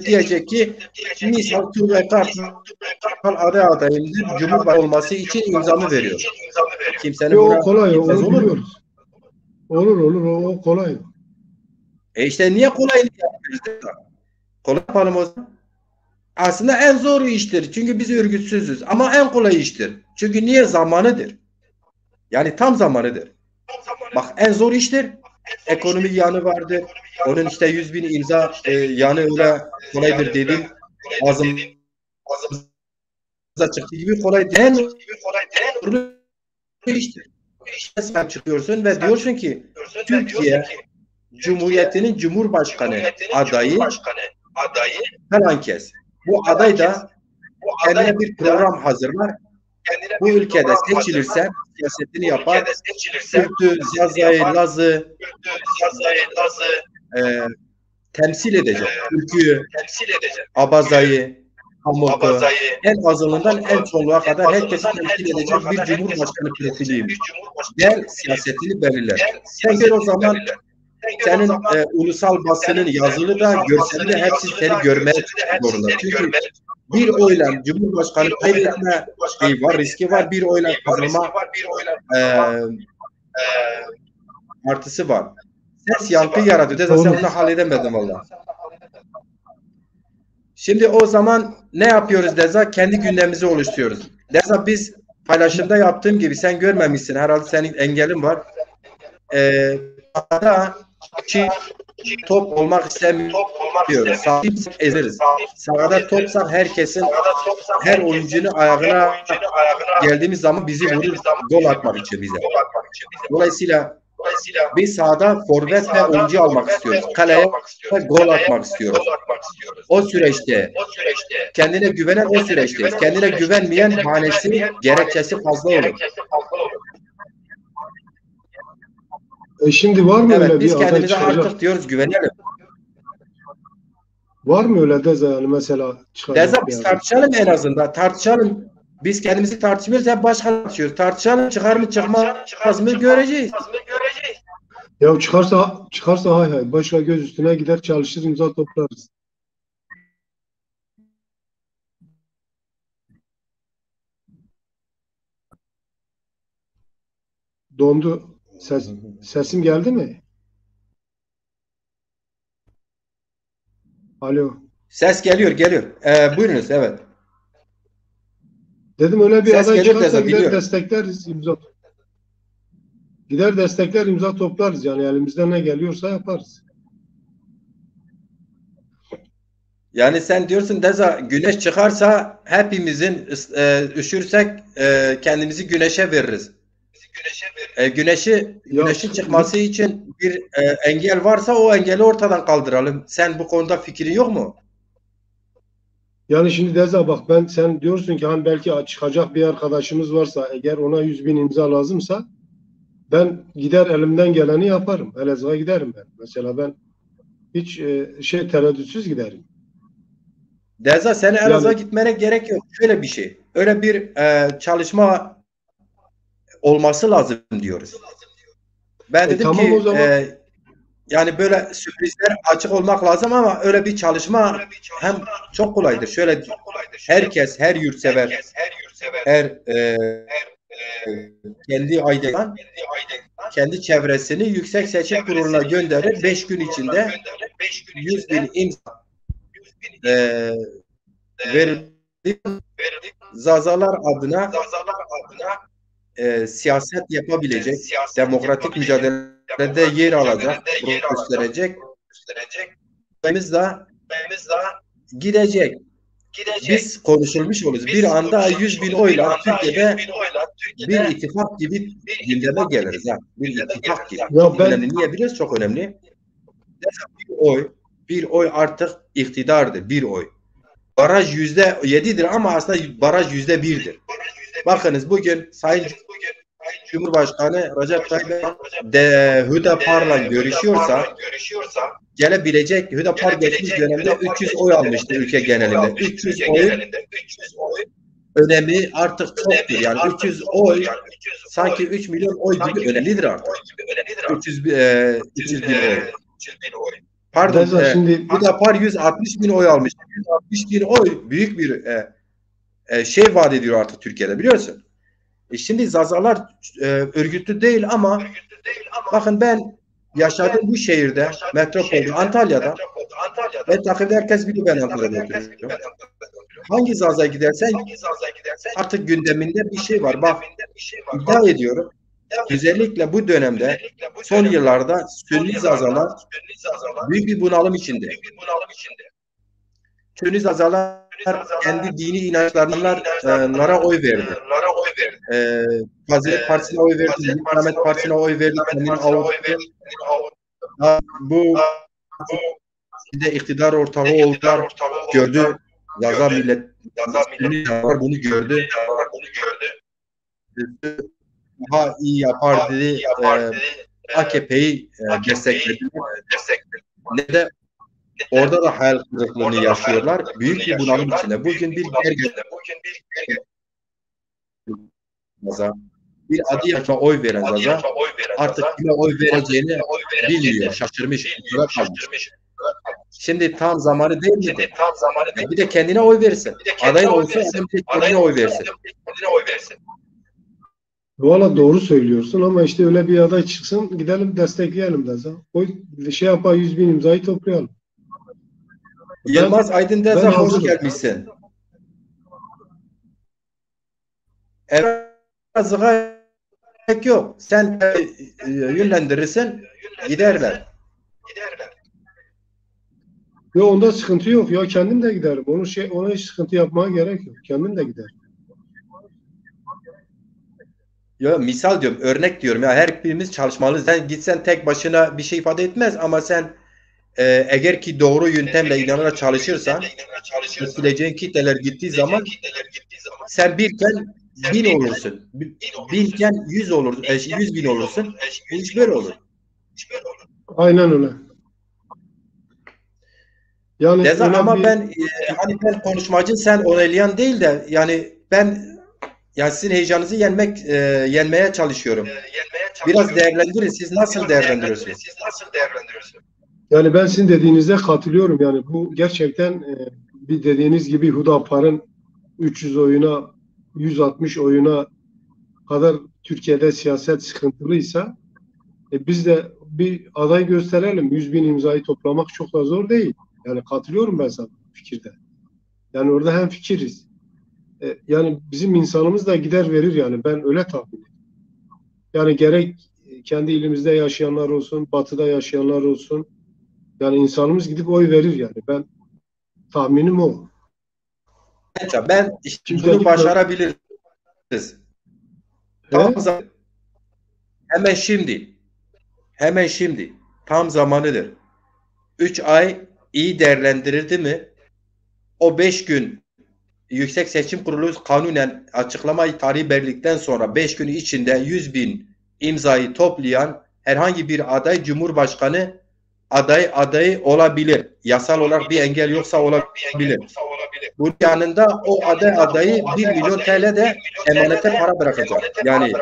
diyecek ki misal Turgay Kartal adayımdır. Cumhurbaşkanı olması için imzamı veriyor. Kimsenin
O
buna
kolay,
itiraz
onu
olur mu?
biliyoruz. Olur, o kolay.
İşte niye kolay yapıyoruz? Kolay yapalım o zaman. Aslında en zor iştir. Çünkü biz örgütsüzüz. Ama en kolay iştir. Çünkü niye? Zamanıdır. Yani tam zamanıdır. Bak en zor iştir. Ekonomik yanı vardır. Onun işte 100.000 imza yanı öyle kolaydır dedim. Ağzımıza çıktığı gibi kolay değil. En zor iştir. Sen çıkıyorsun ve diyorsun ki Türkiye Cumhuriyeti'nin Cumhurbaşkanı adayı falan kes. Bu aday da kendine bir program hazırlar. Bu ülkede seçilirse siyasetini yapar. Kürt'ü, Zaza'yı, Laz'ı temsil edecek. Türk'ü, Abaza'yı, Pamuk'u en azından en çoğunluğa kadar herkesi temsil edecek bir cumhurbaşkanı profiliyim. Der siyasetini belirler. Sen gör o zaman senin ulusal basının yazılı da görseli de hepsi seni görmeye zorunda. Çünkü bir oyla Cumhurbaşkanı kaybetme şeyi var, riski var. Bir oyla kazanma artısı var. Ses yankı yaratıyor. Deza sen onu halledemedin valla. Şimdi o zaman ne yapıyoruz Deza? Kendi gündemimizi oluşturuyoruz. Deza biz paylaşımda yaptığım gibi sen görmemişsin. Herhalde senin engelin var. Top olmak istemiyoruz. Sahip ezeriz. Sahada topsak herkesin her oyuncunun ayağına geldiğimiz zaman bizi vurur gol atmak için bize. Dolayısıyla biz sahada forvet ve oyuncu almak istiyoruz. Kaleye gol atmak istiyoruz. O süreçte kendine güvenen o süreçte kendine güvenmeyen bahanesi gerekçesi fazla olur.
Şimdi var mı
evet,
öyle bir
biz kendimize
çıkacak?
artık diyoruz güvenelim.
Var mı öyle Deza yani mesela çıkacak?
Deza biz tartışalım en azından. Tartışalım. Biz kendimizi tartışmıyoruz. Hep başka tartışıyoruz. Tartışalım. Çıkar mı çıkmaz mı göreceğiz.
Ya çıkarsa hay başka göz üstüne gider çalışır imza toplarız. Dondu. Sesim geldi mi? Alo.
Ses geliyor. Buyurunuz evet.
Dedim öyle bir
Ses
aday
geliyor
çıkarsa
Deza,
gider
biliyorum.
destekleriz imza. Gider destekler imza toplarız yani elimizden ne geliyorsa yaparız.
Yani sen diyorsun Deza güneş çıkarsa hepimizin üşürsek kendimizi güneşe veririz. Güneşin çıkması için bir engel varsa o engeli ortadan kaldıralım. Sen bu konuda fikrin yok mu?
Yani şimdi Deza bak sen diyorsun ki hani belki çıkacak bir arkadaşımız varsa eğer ona 100.000 imza lazımsa ben gider elimden geleni yaparım. Elazığ'a giderim ben. Mesela ben hiç tereddütsüz giderim.
Deza seni Elazığ'a gitmene gerek yok. Şöyle bir şey. Öyle bir çalışma olması lazım diyoruz. Ben dedim
tamam
ki
o zaman.
Yani böyle sürprizler açık olmak lazım ama öyle bir çalışma hem çok kolaydır. Şöyle herkes, her yurtsever, her kendi aileden, kendi çevresini Yüksek Seçim Kurulu'na gönderir. 5 gün içinde 100.000 imza verilip Zazalar adına siyaset yapabilecek, demokratik mücadelede yer alacak, gösterecek da gidecek. Biz konuşulmuş oluruz. Bir anda 100.000 oyla Türkiye'de bir ittifak gibi gündeme geliriz. Yani bir ittifak gibi. Çok önemli. Niye biliyoruz? Çok önemli. Bir oy artık iktidardır. Bir oy. Baraj %7'dir ama aslında baraj %1'dir. Bakınız bugün Sayın Cumhurbaşkanı Recep Tayyip Erdoğan Hüdapar'la görüşüyorsa gelebilecek, Hüdapar geçmiş dönemde 300 oy almıştı ülke genelinde. 300 oy önemi artık çoktur. Yani 300 oy sanki 3 milyon oy gibi önemlidir artık. 300 bin oy. Pardon, şimdi Hüdapar 160.000 oy almıştı. 160.000 oy büyük bir şey vaat ediyor artık Türkiye'de, biliyorsun. Şimdi Zazalar örgütlü değil ama bakın ben yaşadığım bu şehirde, metropolde, Antalya'da takımda herkes biliyor ben Antalya'da oturuyorum. Hangi Zaza'ya gidersen artık gündeminde bir şey var. Bak, iddia ediyorum. Özellikle bu dönemde son yıllarda Sünni Zazalar büyük bir bunalım içinde. Sünni Zazalar kendi dini inançlarına oy verdi. Fazilet Partisi'ne oy verdi, Ahmet Partisi'ne oy verdi, kendini avuttu. Bu de iktidar ortağı oldular, gördü. Zaza millet bunu gördü. Daha iyi yapar dedi. AKP'yi destekledi. Ne de orada da hayal kırıklığını yaşıyorlar. Büyük bir bunalım içinde. Bugün bir Zaza, bir Adıyaman'a oy veren Zaza artık kime oy vereceğini bilmiyor. Şaşırmış. Şimdi tam zamanı değil mi? Bir de kendine oy verirsin. Adayın olsa kendine oy versin.
Valla doğru söylüyorsun ama işte öyle bir aday çıksın, gidelim destekleyelim Deza. Oy şey yapar, 100.000 imzayı toplayalım.
Yılmaz Aydın Deza, hoş gelmişsin. Azığa yok. Sen yönlendirirsin, giderler.
Yok, onda sıkıntı yok. Ya kendim de giderim. Ona hiç sıkıntı yapmaya gerek yok. Kendim de giderim.
Ya misal diyorum, örnek diyorum ya, her birimiz çalışmalıyız. Sen gitsen tek başına bir şey ifade etmez ama sen eğer ki doğru yöntemle inanarak çalışırsan, etkileyeceğin kitleler gittiği zaman sen birken 1000 olursun. 1000'ken 100 olur, 100.000 olursun. Bu iş böyle olur.
Aynen öyle. Yani
Deza, ama ben hani ben konuşmacı, sen onaylayan değil de yani ben sizin heyecanınızı yenmeye çalışıyorum. Biraz değerlendirin. Siz nasıl değerlendiriyorsunuz?
Yani ben sizin dediğinizde katılıyorum. Yani bu gerçekten bir dediğiniz gibi Hüdapar'ın 300 oyuna 160 oyuna kadar Türkiye'de siyaset sıkıntılıysa biz de bir aday gösterelim. 100.000 imzayı toplamak çok da zor değil. Yani katılıyorum ben sana fikirde. Yani orada hemfikiriz. Yani bizim insanımız da gider verir yani. Ben öyle tahmin ediyorum. Yani gerek kendi ilimizde yaşayanlar olsun, batıda yaşayanlar olsun. Yani insanımız gidip oy verir yani. Ben tahminim o.
Ben işte bunu başarabiliriz. Hemen şimdi. Hemen şimdi. Tam zamanıdır. 3 ay iyi değerlendirildi mi? O 5 gün Yüksek Seçim Kurulu kanunen açıklama tarihi belirledikten sonra 5 gün içinde 100.000 imzayı toplayan herhangi bir aday Cumhurbaşkanı adayı olabilir. Yasal olarak bir engel yoksa olabilir. Bunun yanında o adayı 1 milyon TL de emanete para bırakacak. Yani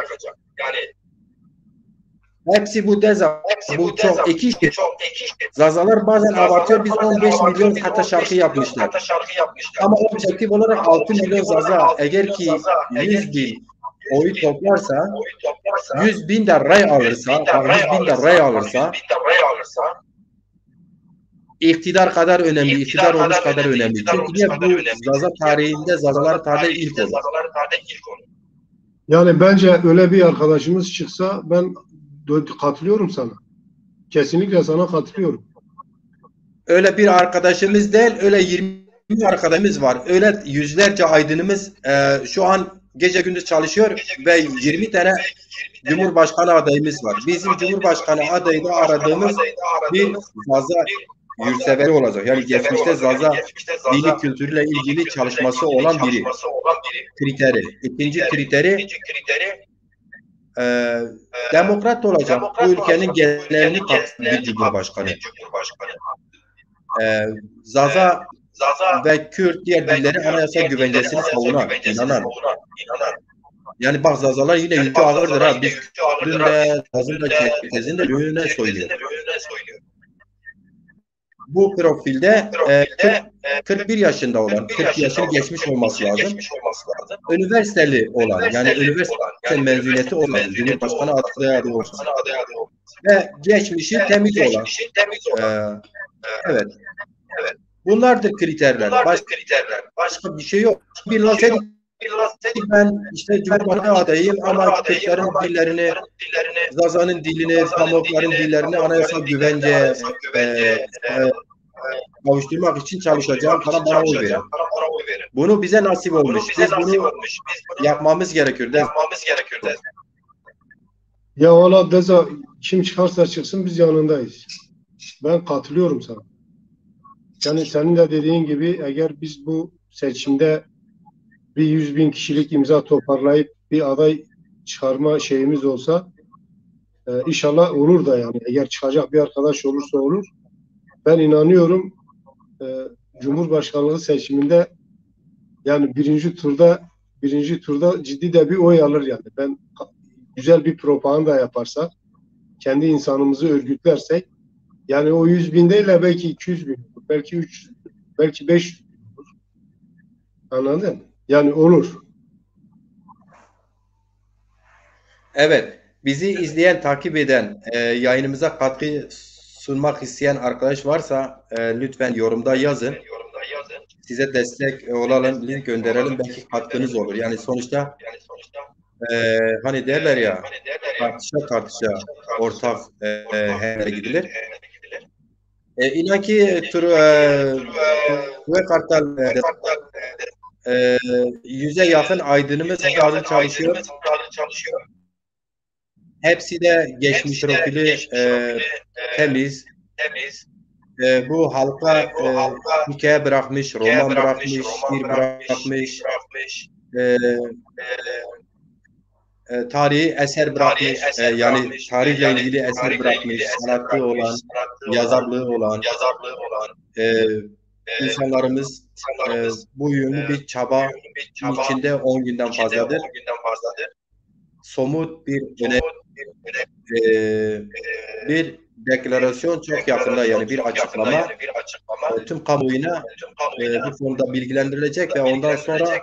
hepsi bu Deza. Bu çok ek iş. Zazalar bazen abartıyor. Biz 15 milyon hatta şarkı yapmışlar. Ama objektif olarak 6 milyon Zaza eğer ki 100.000 oyu toplarsa, 100.000 de ray alırsa iktidar kadar önemli, iktidar olmuş kadar önemli. Çünkü bu Zaza tarihinde, Zazalar tarihinde ilk olur.
Yani bence öyle bir arkadaşımız çıksa ben katılıyorum sana. Kesinlikle sana katılıyorum.
Öyle bir arkadaşımız değil, öyle 20 arkadaşımız var. Öyle yüzlerce aydınımız şu an gece gündüz çalışıyor ve 20 tane Cumhurbaşkanı adayımız var. Bizim Cumhurbaşkanı adayı da aradığımız bir Zaza yurtseveri olacak. Yani geçmişte Zaza dini kültürüyle ilgili çalışması olan biri. Kriteri. İkinci kriteri e, demokrat olacak. Bu ülkenin genelini kapsayan bir Cumhurbaşkanı. Zaza ve Kürt diğer dilleri anayasa güvencesini savunan, inanan. Yani bak Zazalar yine yükü ağırdır ha. Biz Kürt'ün de, Laz'ın da, Çerkez'in de önüne soyuyor. Bu profilde 41 yaşında olan, 40 yaşını geçmiş olması lazım. Üniversiteli olan, yani üniversite mezuniyeti olan, Cumhurbaşkanı adayı olsun. Ve geçmişi temiz olan. Evet. Bunlar da kriterler. Başka bir şey yok. Bir lazer ben işte Cumhurbaşkanı adayım ama Kürtlerin dillerini, Zaza'nın dilini, Pamukların dillerini anayasal güvence kavuşturmak için çalışacağım. Bana oy verin. Bunu bize nasip olmuş. Biz bunu yapmamız gerekiyor.
Ya valla Deza, kim çıkarsa çıksın biz yanındayız. Ben katılıyorum sana. Yani senin de dediğin gibi eğer biz bu seçimde bir 100.000 kişilik imza toparlayıp bir aday çıkarma şeyimiz olsa inşallah olur da, yani eğer çıkacak bir arkadaş olursa olur. Ben inanıyorum Cumhurbaşkanlığı seçiminde yani birinci turda ciddi de bir oy alır yani. Ben güzel bir propaganda yaparsak, kendi insanımızı örgütlersek, yani o 100.000 değil de belki 200.000 olur, belki 300, belki 500 olur. Anladın? Yani olur.
Evet. Bizi izleyen, takip eden, yayınımıza katkı sunmak isteyen arkadaş varsa lütfen yorumda yazın. Size destek olalım, link gönderelim. Belki katkınız olur. Yani sonuçta hani derler ya, tartışa ortak her gidilir. İnan ki ve Kartal yüze yakın aydınımız hazır çalışıyor. Hepsi de geçmiş profili temiz. Bu halka hikaye bırakmış, roman bırakmış, şiir bırakmış, tarihi eser bırakmış, yani tarihle ilgili eser bırakmış, sanatçı olan, yazarlığı olan insanlarımız bu yönlü bir çaba içinde 10 günden fazladır. Somut bir bir deklarasyon çok yakında, yani bir açıklama tüm kamuoyuna bu konuda bilgilendirilecek ve ondan sonra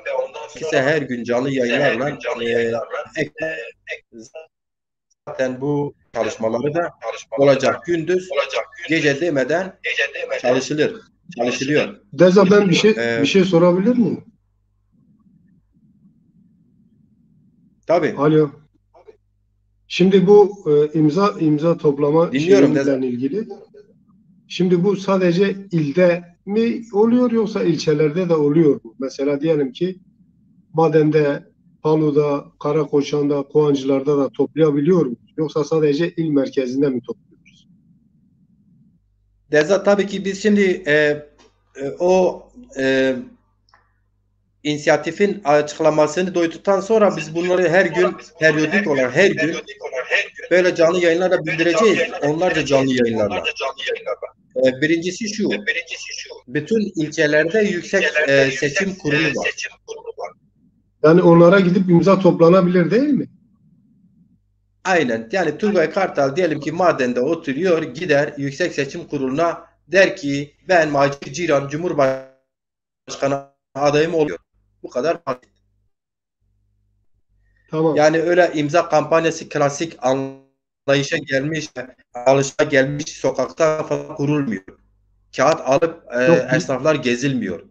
ise her gün canlı yayınlarla zaten bu çalışmaları da olacak. Gündüz gece demeden çalışılıyor.
Deza, ben bir şey sorabilir miyim?
Tabii.
Alo. Şimdi bu imza toplama şeyiyle ilgili. Şimdi bu sadece ilde mi oluyor yoksa ilçelerde de oluyor mu? Mesela diyelim ki Maden'de, Palu'da, Karakoçan'da, Kovancılar'da da toplayabiliyor muyuz? Yoksa sadece il merkezinde mi topluyoruz?
Deza, tabii ki biz şimdi o inisiyatifin açıklamasını duyduktan sonra biz bunları her gün periyodik olarak her gün böyle canlı yayınlarla bildireceğiz. Onlarca canlı yayınlarla. Birincisi şu. Bütün ilçelerde yüksek seçim kurulu var.
Yani onlara gidip imza toplanabilir değil mi?
Aynen. Yani Turgay Kartal diyelim ki Maden'de oturuyor, gider Yüksek Seçim Kurulu'na, der ki ben Macit Ciran Cumhurbaşkanı adayım oluyor. Bu kadar basit.
Tamam.
Yani öyle imza kampanyası klasik anlayışa gelmiş, alışa gelmiş sokakta falan kurulmuyor. Kağıt alıp esnaflar gezilmiyor.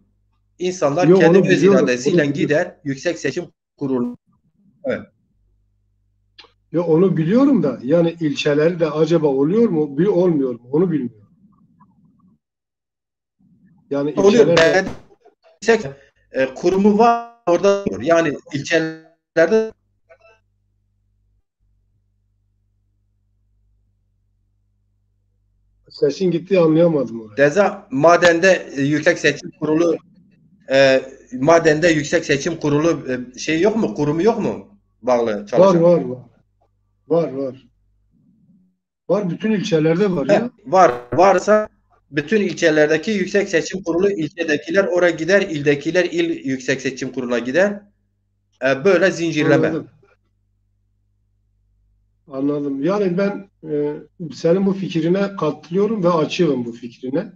İnsanlar kendi öz iradesiyle gider Yüksek Seçim Kurulu. Evet.
Ya onu biliyorum da yani ilçeleri de acaba oluyor mu, olmuyor mu onu bilmiyorum. Yani
oluyor.
ilçelerde
Yüksek kurumu var orada. Yani ilçelerde
sesin gitti, anlayamadım orayı.
madende yüksek seçim kurulu madende yüksek seçim kurulu şey yok mu? Kurumu yok mu? Bağlı
Var
çalışan.
var var. Var var. Var, bütün ilçelerde var ya.
Var. Varsa bütün ilçelerdeki yüksek seçim kurulu ilçedekiler oraya gider, ildekiler il yüksek seçim kuruluna gider. Böyle zincirleme.
Anladım. Anladım. Yani ben senin bu fikrine katılıyorum ve açığım bu fikrine.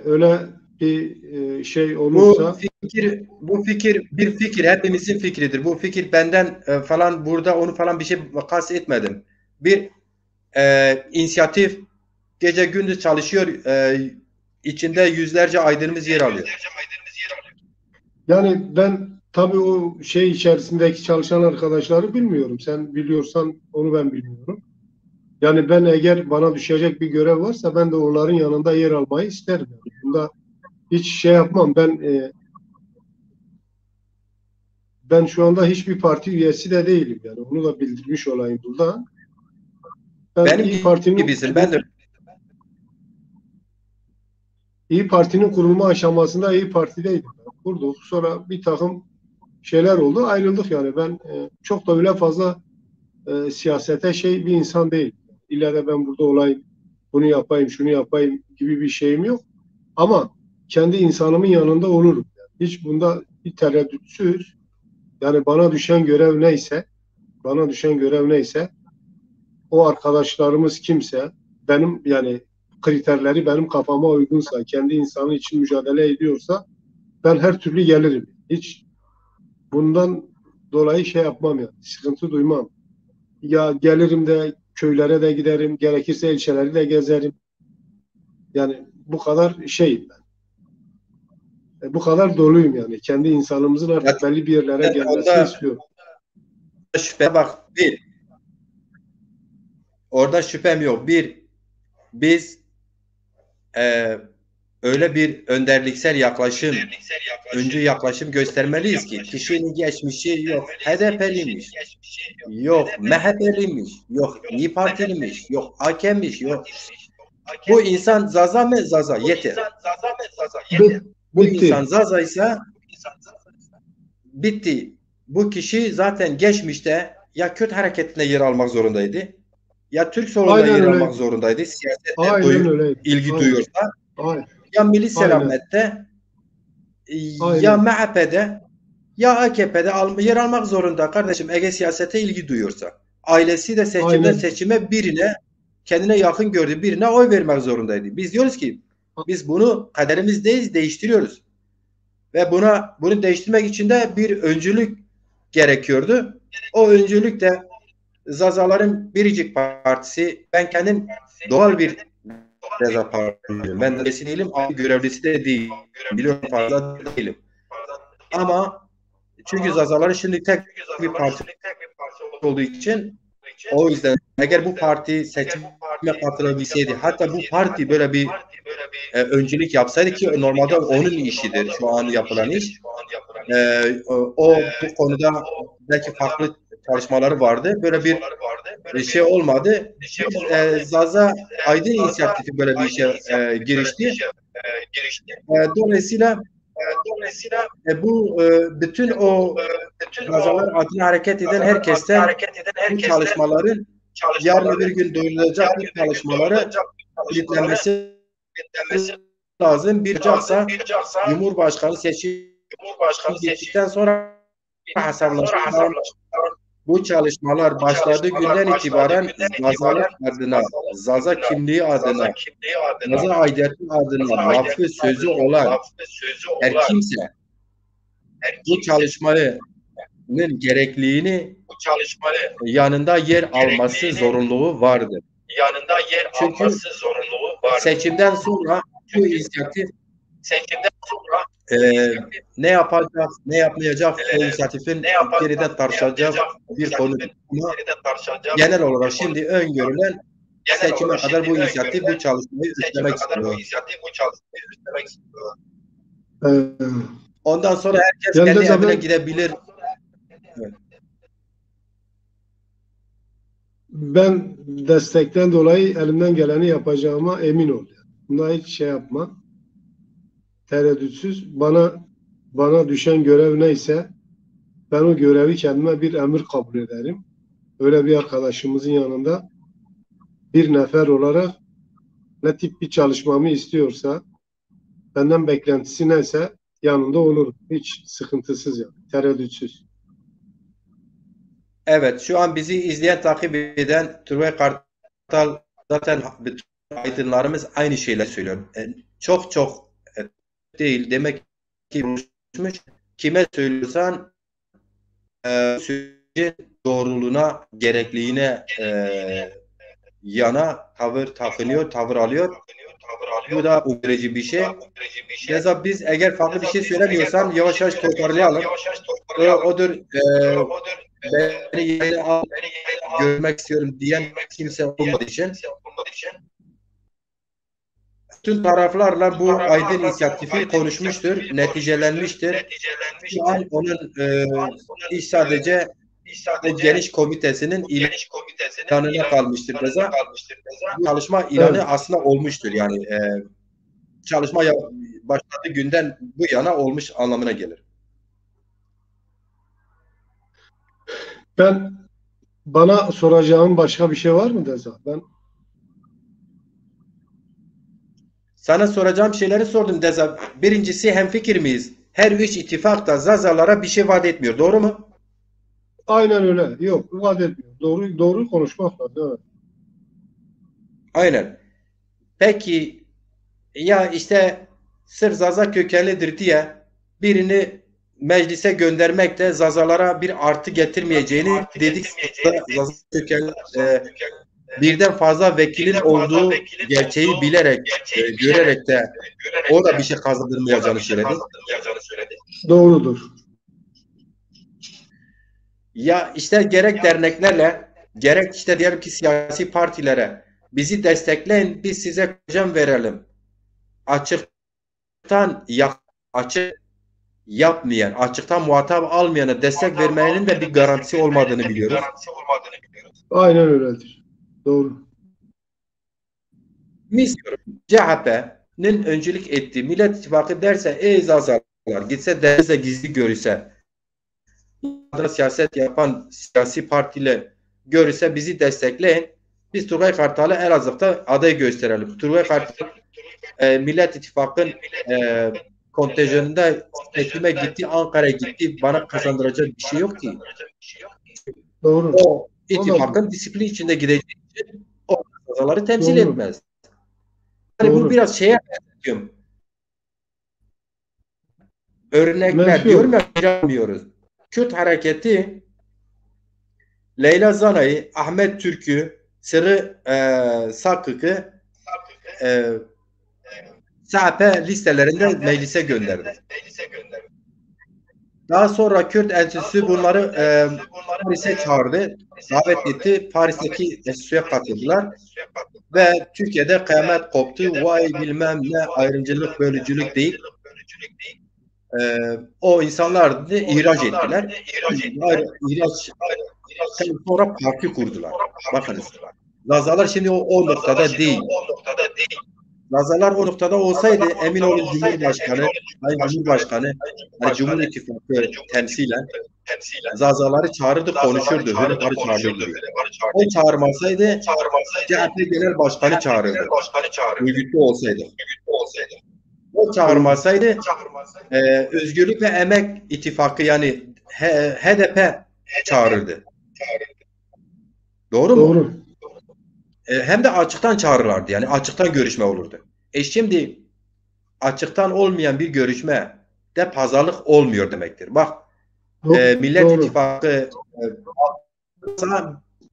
Öyle bir şey
Bu
olursa
fikir bir fikir, hepimizin fikridir. Bu fikir benden falan burada onu falan bir şey kastetmedim. Bir inisiyatif gece gündüz çalışıyor. İçinde yüzlerce aydınımız yer alıyor.
yani ben tabii o şey içerisindeki çalışan arkadaşları bilmiyorum. Sen biliyorsan onu ben bilmiyorum. Yani ben, eğer bana düşecek bir görev varsa, ben de onların yanında yer almayı isterim. Yani bunda hiç şey yapmam. Ben şu anda hiçbir parti üyesi de değilim, yani onu da bildirmiş olayım burada. Ben
Benim gibisin. Ben de
İyi Parti'nin kurulma aşamasında İyi Parti'deydim. Kurduk. Sonra bir takım şeyler oldu. Ayrıldık yani. Ben çok da öyle fazla siyasete şey bir insan değilim. İlla da ben burada olayım, bunu yapayım, şunu yapayım gibi bir şeyim yok. Ama kendi insanımın yanında olurum. Yani hiç bunda bir tereddütsüz. Yani bana düşen görev neyse, o arkadaşlarımız kimse, benim yani kriterleri benim kafama uygunsa, kendi insanı için mücadele ediyorsa, ben her türlü gelirim. Hiç bundan dolayı şey yapmam yani. Sıkıntı duymam. Ya gelirim de köylere de giderim. Gerekirse ilçeleri de gezerim. Yani bu kadar şeyim ben. Bu kadar doluyum yani. Kendi insanımızın artık belli bir yerlere gelmesini
onda
istiyorum.
şüphe bak orada şüphem yok. Biz e, öyle bir önderliksel yaklaşım, öncü yaklaşım göstermeliyiz ki kişinin geçmişi yok HDP'liymiş, yok MHP'liymiş, yok İYİ Partiliymiş, yok AK'miş, yok. Bu insan Zaza mı? Zaza. Yeter. Bu insan
Bitti.
Zaza ise bitti. Bu kişi zaten geçmişte ya Kürt hareketinde yer almak zorundaydı, ya Türk solunda
Aynen
yer
öyle.
almak zorundaydı. Siyasete
Aynen öyle.
ilgi
Aynen.
duyuyorsa
Aynen.
ya Milli
Aynen.
Selamet'te ya
Aynen.
MHP'de ya AKP'de yer almak zorunda kardeşim Ege siyasete ilgi duyuyorsa. Ailesi de seçimden
Aynen.
seçime birine kendine yakın gördüğü birine oy vermek zorundaydı. Biz diyoruz ki biz bunu kaderimizdeyiz değiştiriyoruz. Ve bunu değiştirmek için de bir öncülük gerekiyordu. O öncülük de Zazaların Biricik Partisi. Ben kendim doğal bir Reza Partisi'yim. Ben de üyesi değilim, görevlisi de değilim. Biliyorum fazla değilim. Ama çünkü Zazaların şimdi tek bir parti olduğu için o yüzden eğer bu parti seçime katılabilseydi hatta bu parti böyle bir öncülük yapsaydı ki normalde onun işidir şu an yapılan iş. Bu konuda belki farklı çalışmaları vardı. Böyle bir şey olmadı. Zaza Aydın inisiyatifi böyle bir işe girişti. Dolayısıyla bütün o Zazalar adına hareket eden herkesten bu çalışmaların yarın bir gün duyulacak bu çalışmaları kilitlenmesi lazım. Bir caksa Cumhurbaşkanı seçimi bittikten sonra hesaplaşmalar bu çalışmalar başladığı günden itibaren Zazalar adına, Zaza kimliği adına, Zaza aidiyeti adına lafı sözü olan her kimse bu çalışmanın gerekliliğini yanında yer alması zorunluluğu vardır. Çünkü seçimden sonra bu inisiyatif ne yapacak, ne yapmayacak o inisiyatifin geriden tartışacak bir konu. Ama genel olarak şimdi öngörülen seçime kadar bu inisiyatif, bu çalışmayı üstlemek istiyor. Ondan sonra herkes
Yani
kendi
mesela
evine gidebilir. Evet.
ben destekten dolayı elimden geleni yapacağıma emin ol. Buna hiç şey yapma. Tereddütsüz. Bana düşen görev neyse ben o görevi kendime bir emir kabul ederim. Öyle bir arkadaşımızın yanında bir nefer olarak ne tip bir çalışmamı istiyorsa, benden beklentisi neyse yanında olurum. Hiç sıkıntısız yani. Tereddütsüz.
Evet, şu an bizi izleyen, takip eden Turgay Kartal, zaten bütün aydınlarımız aynı şeyler söylüyor. Çok çok değil. Demek ki buluşmuş. Kime söylüyorsan sürecin doğruluğuna, gerekliliğine yana takınıyor, tavır alıyor. Bu da uyarıcı bir şey. Mesela biz eğer farklı bir şey söylemiyorsan yavaş yavaş toparlayalım. Odur beni yayına al, görmek istiyorum diyen kimse olmadığı için tüm taraflarla bu aydın inisiyatifi konuşmuştur, neticelenmiştir. Şu an onun iş sadece o geniş komitesinin ilanına kalmıştır. Mesela bu çalışma ilanı
Evet.
aslında olmuştur. Yani çalışma başladığı günden bu yana olmuş anlamına gelir.
Bana soracağım başka bir şey var mı Deza?
Sana soracağım şeyleri sordum Deza. Birincisi hemfikir miyiz? Her üç ittifak da Zazalara bir şey vaat etmiyor. Doğru mu?
Aynen öyle. Yok, vaat etmiyor. Doğru konuşmak lazım. Evet.
Aynen. Peki ya işte sırf Zaza kökenlidir diye birini meclise göndermek de Zazalara bir artı getirmeyeceğini dedik. Zaza kökenli birden fazla vekilin olduğu gerçeği bilerek, görerek de o da bir şey kazandırmayacağını söyledi.
Doğrudur.
Ya işte gerek derneklerle, gerek işte diyelim ki siyasi partilere bizi destekleyin, biz size hocam verelim. Açıktan açık yapmayan, açıktan muhatap almayana destek vermenin de bir garantisi olmadığını biliyoruz.
Aynen öyledir. Doğru.
Mis CHP'nin öncülük ettiği Millet İttifakı derse ey Zazalar gitse derse gizli görürse siyaset yapan siyasi partiyle görürse bizi destekleyin. Biz Turgay Kartal'ı Elazığ'da aday gösterelim. Turgay Kartal Millet İttifakı'nın kontenjanında seçime gitti, Ankara'ya gitti. Bana kazandıracak bir şey yok ki.
Doğru.
O ittifakın disiplin içinde gideceği için o kazaları temsil
Doğru.
etmez. Yani bu
Doğru.
biraz şeye benziyorum. Örnekler
Menfi
diyorum
olur.
ya bilmiyoruz. Kürt hareketi Leyla Zana'yı, Ahmet Türk'ü, Sırrı Sakık'ı CHP listelerinde meclise gönderdi. Daha sonra Kürt Enstitüsü bunları Paris'e çağırdı. Davet etti. Paris'teki enstitüye katıldılar. Ve Türkiye'de kıyamet koptu. Vay bilmem ne ayrımcılık, bölücülük değil. O insanlar da ihraç ettiler. İhraç sonra parti kurdular. Bakınız. Lazalar şimdi o noktada değil. Lazalar o noktada olsaydı emin olun Cumhurbaşkanı, Sayın Cumhurbaşkanı, yani Cumhur İttifakı temsilen Zazaları çağırırdı, konuşurdu, Hülebar'ı çağırırdı. O çağırmasaydı CHP Genel Başkanı çağırırdı. Örgütlü olsaydı. O çağırmasaydı Özgürlük ve Emek İttifakı yani HDP çağırırdı. Doğru mu?
Doğru.
Hem de açıktan çağırırlardı. Yani açıktan görüşme olurdu. Şimdi açıktan olmayan bir görüşme de pazarlık olmuyor demektir. Bak Millet
Doğru.
İttifakı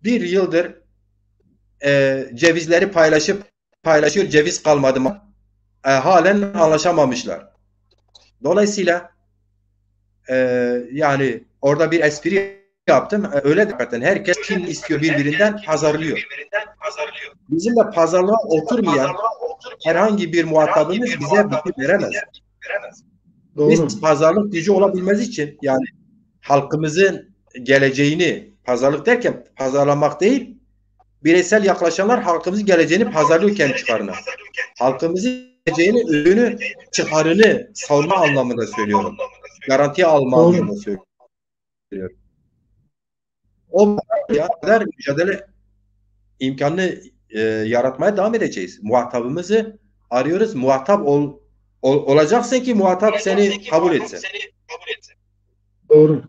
bir yıldır cevizleri paylaşıyor. Ceviz kalmadı mı? Halen anlaşamamışlar. Dolayısıyla yani orada bir espri yaptım. Öyle zaten herkes kim istiyor birbirinden pazarlıyor. Bizimle pazarlığa oturmayan herhangi bir muhatabımız bize bir şey veremez.
Doğru.
Biz pazarlık gücü olabilmesi için yani halkımızın geleceğini pazarlık derken pazarlamak değil, bireysel yaklaşanlar halkımızın geleceğini pazarlıyor kendi çıkarına. Halkımızın geleceğini, ürünü, çıkarını savunma anlamında söylüyorum. Garantiye alma
Doğru.
anlamında söylüyorum. O kadar mücadele imkanını yaratmaya devam edeceğiz. Muhatabımızı arıyoruz. Muhatap olacaksın ki muhatap seni kabul etsin.
Doğru.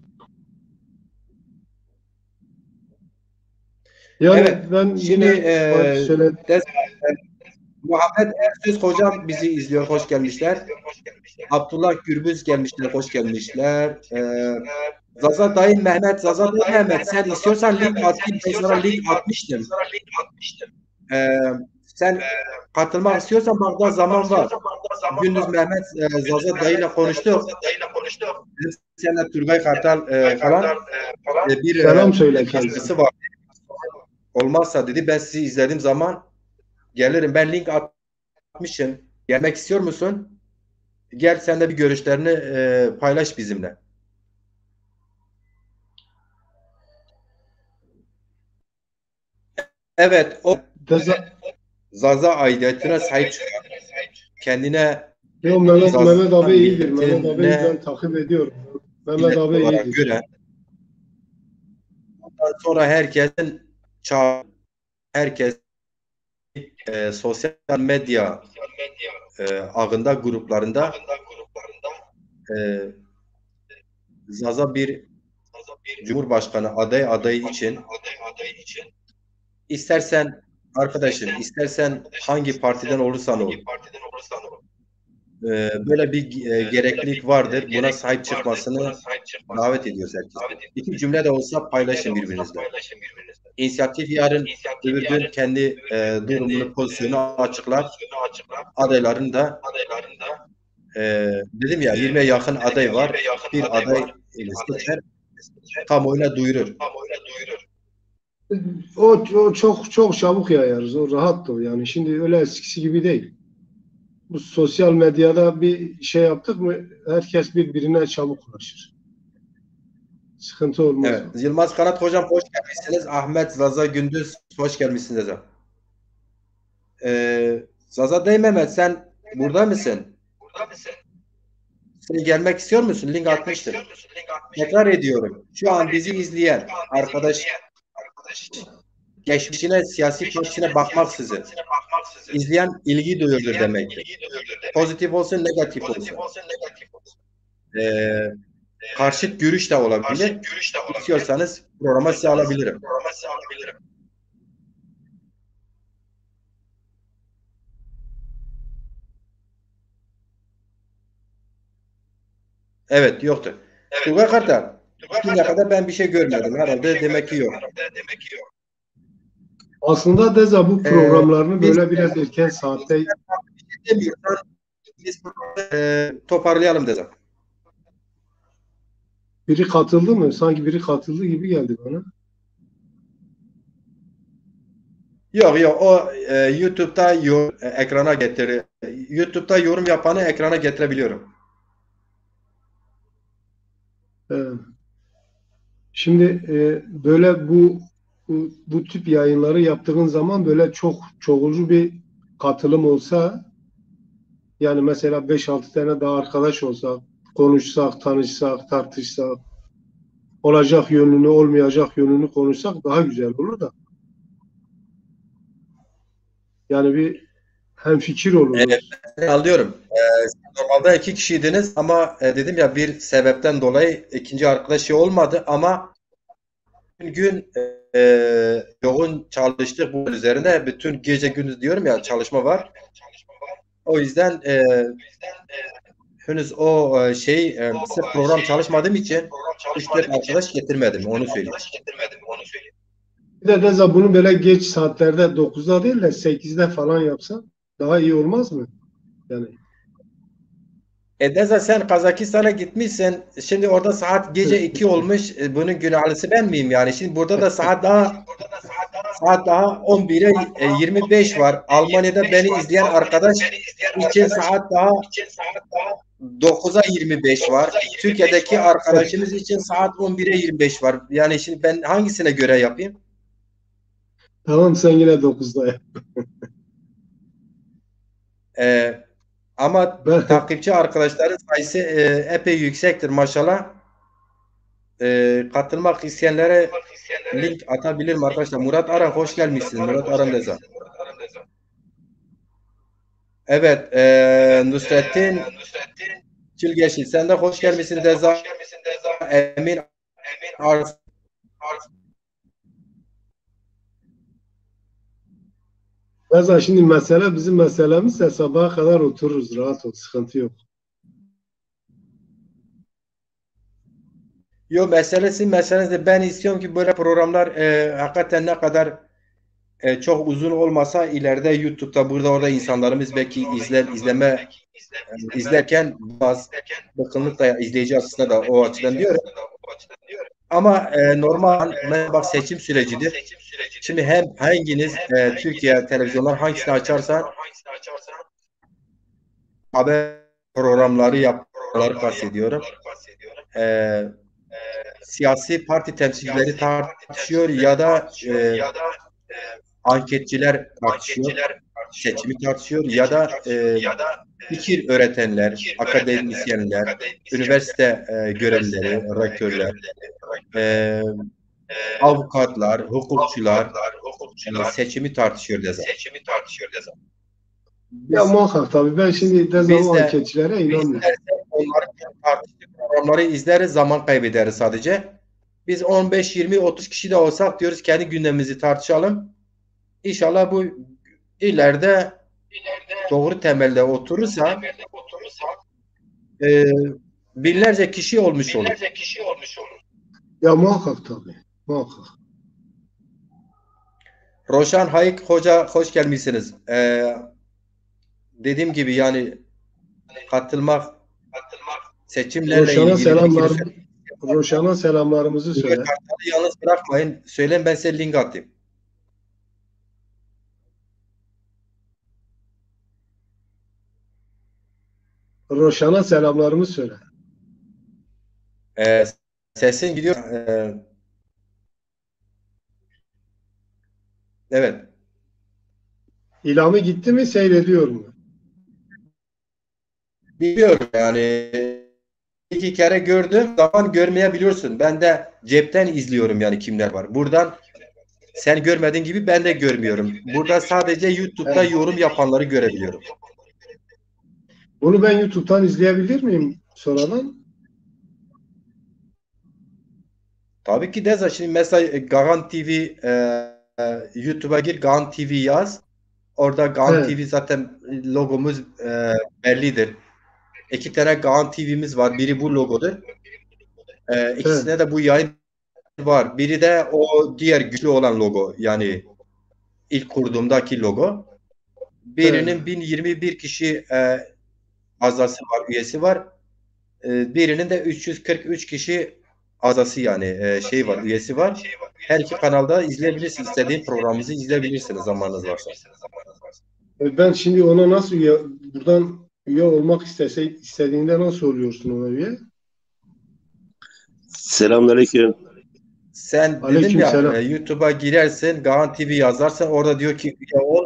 Yani
Evet.
ben
Şimdi
yine
Muhammed Ersöz hocam bizi izliyor. Hoş gelmişler. Abdullah Gürbüz gelmişler. Hoş gelmişler. Zaza Dayın Mehmet, Zaza Dayın Mehmet sen istiyorsan link atayım. Ben sana link atmıştım. Sen katılmak istiyorsan bak da zaman var. Gündüz Mehmet Zaza Dayı'yla konuştuk. Bizim seninle Turgay Kartal falan bir
selam söyle kendisine.
katkısı var. Olmazsa dedi ben sizi izlediğim zaman gelirim. Ben link atmışım. Gelmek istiyor musun? Gel sen de bir görüşlerini paylaş bizimle. Evet, o Zaza aidiyetine sahip çıkan, kendine
Yo, Mehmet abi iyidir. Mehmet abi
milletine
ben takip ediyorum. Mehmet
millet
abi
olarak
iyidir.
gören, ondan sonra herkes sosyal medya ağında gruplarında e, Zaza bir Cumhurbaşkanı adayı için istersen arkadaşım, istersen hangi partiden olursan ol, böyle bir gereklilik vardır. Buna sahip çıkmasını davet ediyoruz herkes. İki cümle de olsa paylaşın birbirinizle. İnisiyatif yarın öbür gün kendi durumunu, pozisyonu açıklar. Adayların da dedim ya 20'ye yakın aday var. Bir aday seçer, kamuoyuna duyurur.
O çok çabuk yayarız. O rahat da o yani. Şimdi öyle eskisi gibi değil. Bu sosyal medyada bir şey yaptık mı herkes birbirine çabuk ulaşır. Sıkıntı olmaz.
Evet. Yılmaz Kanat hocam hoş gelmişsiniz. Ahmet Zaza Gündüz hoş gelmişsiniz hocam. Zaza Bey Mehmet sen burada mısın? Sen gelmek istiyor musun? Link atmıştım. Tekrar ediyorum. Şu an bizi izleyen arkadaş geçmişine, siyasi partisine bakmaksızın izleyen ilgi duyuyordur demektir. Pozitif olsun, negatif olsun. Karşıt görüş de olabilir. İstiyorsanız programa size alabilirim. Evet, yoktu. Turgay Kartal, şimdiye kadar ben bir şey görmedim. Herhalde demek ki yok.
Aslında Deza bu programlarını böyle biraz erken saatte
biz toparlayalım Deza.
biri katıldı mı? Sanki biri katıldı gibi geldi bana.
Yok o YouTube'da ekrana getirir. YouTube'da yorum yapanı ekrana getirebiliyorum.
Şimdi böyle bu tip yayınları yaptığın zaman böyle çok çoğulcu bir katılım olsa yani mesela 5-6 tane daha arkadaş olsa konuşsak, tanışsak, tartışsak olacak yönünü, olmayacak yönünü konuşsak daha güzel olur da. Yani bir hemfikir oluruz.
Evet, anlıyorum. Normalde 2 kişiydiniz ama dedim ya bir sebepten dolayı ikinci arkadaş olmadı ama gün yoğun çalıştık bu üzerine. Bütün gece gündüz diyorum ya çalışma var. O yüzden henüz o sırf program çalışmadığım için 3-4 arkadaş getirmedim. Onu söyleyeyim.
Bir de Reza bunu böyle geç saatlerde 9'da değil de 8'de falan yapsan daha iyi olmaz mı? Yani
Deza sen Kazakistan'a gitmişsin. Şimdi orada saat gece 2 olmuş. Bunun günahlısı ben miyim yani? Şimdi burada da saat daha 11'e 25 var. Almanya'da beni izleyen arkadaş için saat daha 9'a 25 var. Türkiye'deki arkadaşımız için saat 11'e 25 var. Yani şimdi ben hangisine göre yapayım?
Tamam, sen yine 9'da yap.
Ama
Ben,
takipçi arkadaşların sayısı epey yüksektir maşallah. Katılmak isteyenlere link atabilirim arkadaşlar. Murat Aran hoş gelmişsin. Murat Aran Deza. Evet, Nusrettin Çilgeşil sen de hoş gelmişsin Deza. Emin Arif.
mesela şimdi mesele bizim meselemizse sabaha kadar otururuz. Rahat ol. Sıkıntı yok.
Yo meselesi ben istiyorum ki böyle programlar hakikaten ne kadar çok uzun olmasa ileride YouTube'da burada orada insanlarımız belki izlerken bazı bakımlıkla izleyici açısından da o açıdan diyorum. Ama normal bak seçim sürecidir. Şimdi hem hanginiz Türkiye televizyonlar hangisini açarsa haber programları yapmaları kastediyorum. E, Siyasi parti temsilcileri tartışıyor ya da anketçiler tartışıyor, seçimi tartışıyor ya da fikir öğretenler, akademisyenler, üniversite görevlileri, rektörler, e, avukatlar, hukukçular seçimi tartışıyor desen.
Ya
Biz,
muhakkak tabii. Ben şimdi de
biz
zaman
de
anketçilere inanmıyorum.
onların tartıştığı programları izleriz, zaman kaybederiz sadece. Biz 15, 20, 30 kişi de olsak diyoruz kendi gündemimizi tartışalım. İnşallah bu ileride doğru temelde oturursa e, binlerce kişi olmuş olur.
Ya muhakkak tabii. Muhakkak.
Roşan Hayık Hoca hoş gelmişsiniz. Dediğim gibi yani katılmak seçimlerle
Roşan'a
ilgili fikir
selamlar.
söylemek.
Roşan'a selamlarımızı söyle.
Kartal'ı yalnız bırakmayın. Söyleyin ben size link atayım.
Roşan'a selamlarımı söyle.
E, Sesin gidiyor. Evet.
İlamı gitti mi seyrediyor mu?
Biliyorum yani iki kere gördüm zaman görmeyebiliyorsun. Ben de cepten izliyorum yani kimler var. Buradan sen görmediğin gibi ben de görmüyorum. Burada sadece YouTube'da
Evet.
yorum yapanları görebiliyorum.
Bunu ben YouTube'dan izleyebilir miyim sonradan?
Tabii ki de şimdi mesela Gahan TV YouTube'a gir Gahan TV yaz. Orada Gahan
He,
TV zaten logomuz bellidir. İki tane Gahan TV'miz var. Biri bu logodur.
he,
İkisine de bu yayın var. Biri de o diğer güçlü olan logo. Yani ilk kurduğumdaki logo.
he.
Birinin 1021 kişi azası var, üyesi var. Birinin de 343 kişi azası yani şey var, üyesi var. Her iki kanalda izleyebilirsiniz. İstediğin programımızı izleyebilirsiniz zamanınız varsa.
Ben şimdi ona nasıl üye, buradan üye olmak istediğinde nasıl oluyorsun ona üye?
Selamünaleyküm.
Sen dedim ya
Aleykümselam.
YouTube'a girersin, Gahan TV yazarsan orada diyor ki üye ol.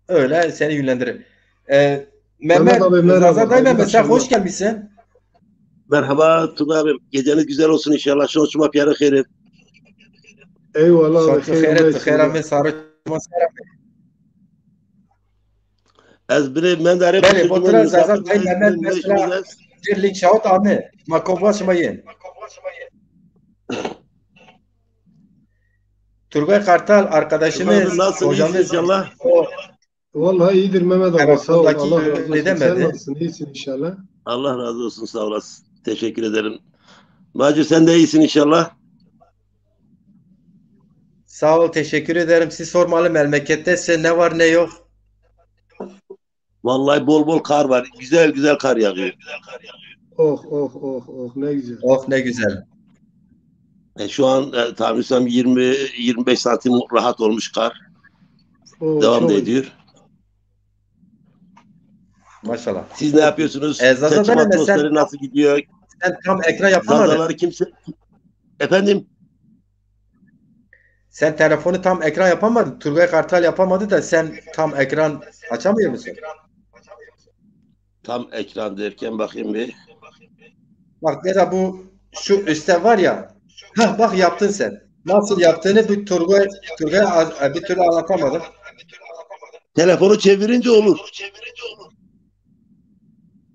Öyle seni yönlendirir.
Mehmet
Mehmet
abi merhaba.
Zazadayım
Hayırlı
mesela
akşamlar.
hoş gelmişsin.
Merhaba Tuna abim. Geceniz güzel olsun inşallah. Şoçuma piyara khairin.
Eyvallah abi.
Şarkı
Hayır
hayret
olsun.
hayramin sarı.
Ez bileyim ben de araya
Beli,
kusur
botura
misafir
Zazadayım Mehmet
ne işimiz
mesela
ez?
Dirlik Şahut Ami. Makovlaşmayın. Turgay Kartal
Tuna abim
arkadaşımız,
nasılsın? İyisin
hocamız
inşallah.
o
Vallahi iyidir Mehmet abi. Sağ ol.
Karakol'daki
Allah razı olsun. Sen
edemedi.
nasılsın? İyisin inşallah.
Allah razı olsun sağ olasın. Teşekkür ederim. Macir sen de iyisin inşallah.
Sağ ol, teşekkür ederim. Siz sormalı memlekette size ne var ne yok.
Vallahi bol bol kar var. Güzel güzel kar yağıyor.
Oh oh oh oh ne güzel.
Of ne güzel.
Şu an tahminim 20-25 santim rahat olmuş kar.
Oh,
Devam da
çok
ediyor.
Maşallah.
Siz ne yapıyorsunuz?
Zaza
Seçim
deneme
atmosferi nasıl gidiyor?
sen tam ekran yapamadın.
Zazaları kimse... Efendim?
Sen telefonu tam ekran yapamadın. Turgay Kartal yapamadı da sen tam ekran açamıyor musun?
Tam ekran derken bakayım bir.
Bak mesela bu şu üstte var ya. Hah bak yaptın sen. Nasıl yaptığını bu Turgay bir türlü anlatamadım.
Telefonu çevirince olur.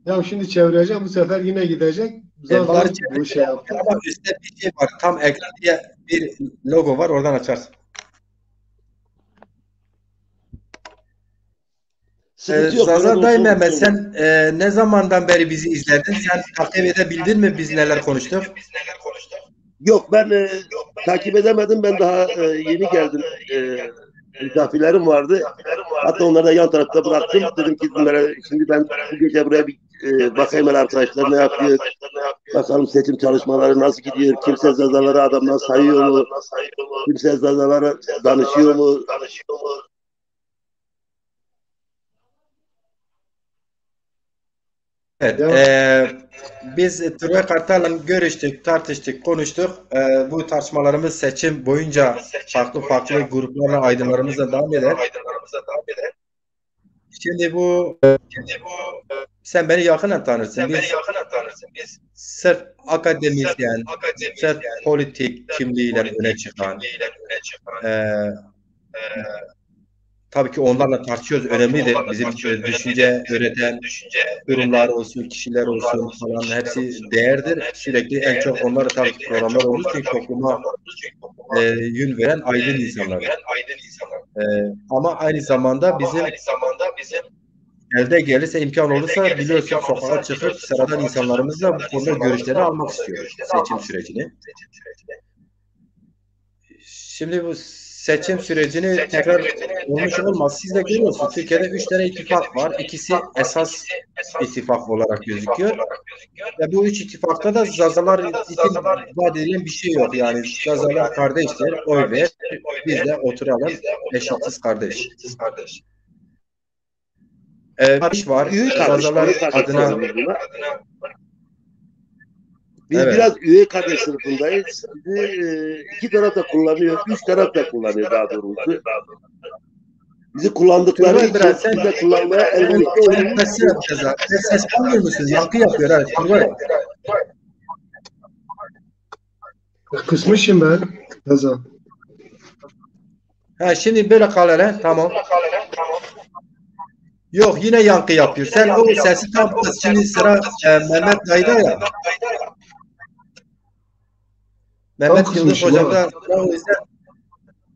Ya şimdi çevireceğim bu sefer yine gidecek. Zaten
Bunları
bu şey yaptı.
ama üstte bir şey var. Tam ekran diye bir logo var. Oradan açarsın.
Sıkıntı yok.
Zaza
Böyle
Dayı
olsun,
Mehmet
olsun.
sen ne zamandan beri bizi izledin? Sen takip edebildin mi biz neler konuştuk?
Yok ben takip edemedim. Ben daha yeni geldim. Misafirlerim vardı. Hatta onları da yan tarafta bıraktım. Dedim ki bunlara şimdi ben bu gece buraya bir bakayım hele arkadaşlar ne yapıyor. Bakalım seçim çalışmaları nasıl gidiyor. Kimse zazaları adamdan sayıyor mu? Kimse zazalara danışıyor mu?
Evet,
Ya
biz Turgay Kartal'la görüştük, tartıştık, konuştuk. Bu tartışmalarımız seçim boyunca farklı farklı gruplarla, aydınlarımızla devam eder. Şimdi sen beni yakından tanırsın. Biz sırf akademisyen, sırf politik kimliğiyle öne çıkan, e, tabii ki onlarla tartışıyoruz, önemlidir. Bizim düşünce üreten kurumlar olsun, kişiler olsun falan hepsi değerdir. Sürekli en çok onları tabii ki programlar olduğu için topluma yön veren aydın insanlar. Ama aynı zamanda bizim elde gelirse imkan olursa biliyorsun sokağa çıkıp sıradan insanlarımızla bu konuda görüşlerini almak istiyoruz seçim sürecini. Şimdi bu seçim sürecini tekrar olmuş olmaz. Siz de görüyorsunuz. Türkiye'de 3 tane ittifak var. İkisi esas ittifak olarak gözüküyor. Ve bu 3 ittifakta da Zazalar için vaat edilen bir şey yok. Yani Zazalar kardeştir, oy ver. Biz de oturalım eşitsiz kardeş. İş var.
Üye kardeş.
Zazalar
Üye kardeş
adına
biz buna. Biz
evet.
biraz üye kardeş sınıfındayız. Bizi iki taraf da kullanıyor. Üç taraf da kullanıyor daha doğrusu. Bizi kullandıkları
Turgay
için
biraz
biz de kullanmaya elverişli oluyoruz.
sesi yapacağız. Ses almıyor musun? Yankı yapıyor. Evet, Turgay.
kısmışım ben. Zaza.
Ha, şimdi böyle kal hele. Tamam. Yok yine yankı yapıyor. Sen o sesi tam kız. Şimdi sıra Mehmet Dayı'da ya. Mehmet Yıldız
kısmışım
Hocam
ama.
da o yüzden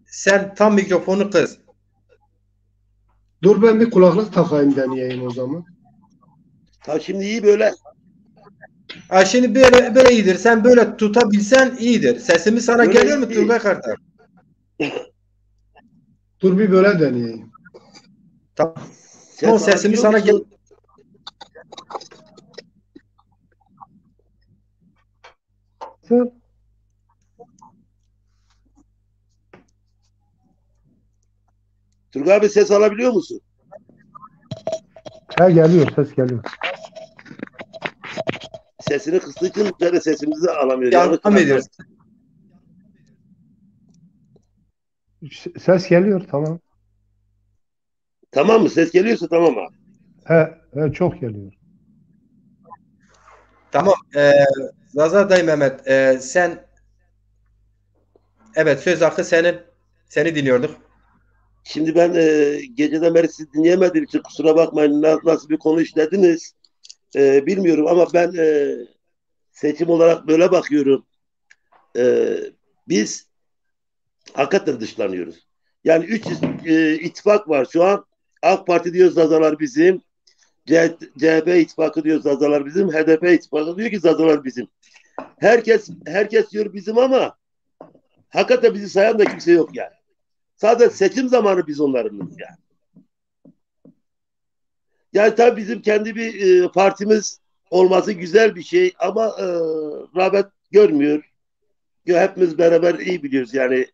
sen tam mikrofonu kız.
Dur ben bir kulaklık takayım deneyeyim o zaman.
Ha şimdi iyi böyle.
Ha, şimdi böyle iyidir. Sen böyle tutabilsen iyidir. Sesimi sana
Böyle
geliyor mu
iyi.
Turgay Kartal?
Dur bir böyle deneyeyim.
Tamam.
Ses
Sesimi
alabiliyor
sana
musun? Turgay abi ses alabiliyor musun?
Ha geliyor ses geliyor.
Sesini kıstığı için böyle sesimizi alamıyor.
devam ediyoruz.
Ses geliyor tamam.
Tamam mı? Ses geliyorsa tamam abi.
He çok geliyor.
Tamam. Zaza Dayı Mehmet sen evet söz hakkı senin. Seni dinliyorduk.
Şimdi ben geceden beri sizi dinleyemediğim için kusura bakmayın. Nasıl bir konu işlediniz bilmiyorum ama ben seçim olarak böyle bakıyorum. E, Biz hakikaten dışlanıyoruz. Yani üç ittifak var şu an. AK Parti diyor Zazalar bizim. CHP ittifakı diyor Zazalar bizim. HDP ittifakı diyor ki Zazalar bizim. Herkes diyor bizim ama hakikaten bizi sayan da kimse yok yani. Sadece seçim zamanı biz onlarınız yani. Yani tabii bizim kendi bir partimiz olması güzel bir şey ama rağbet görmüyor. Hepimiz beraber iyi biliyoruz yani.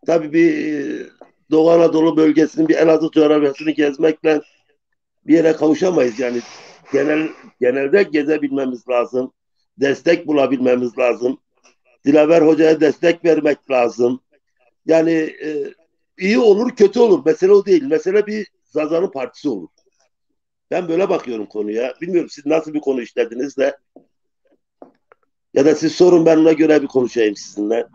Tabii bir Doğu Anadolu bölgesinin bir Elazığ coğrafyasını gezmekle bir yere kavuşamayız yani. Genelde gezebilmemiz lazım. Destek bulabilmemiz lazım. Dilaver Hoca'ya destek vermek lazım. Yani iyi olur, kötü olur. Mesele o değil. Mesele bir Zaza'nın partisi olur. Ben böyle bakıyorum konuya. Bilmiyorum siz nasıl bir konu işlediniz de. Ya da siz sorun ben ona göre bir konuşayım sizinle.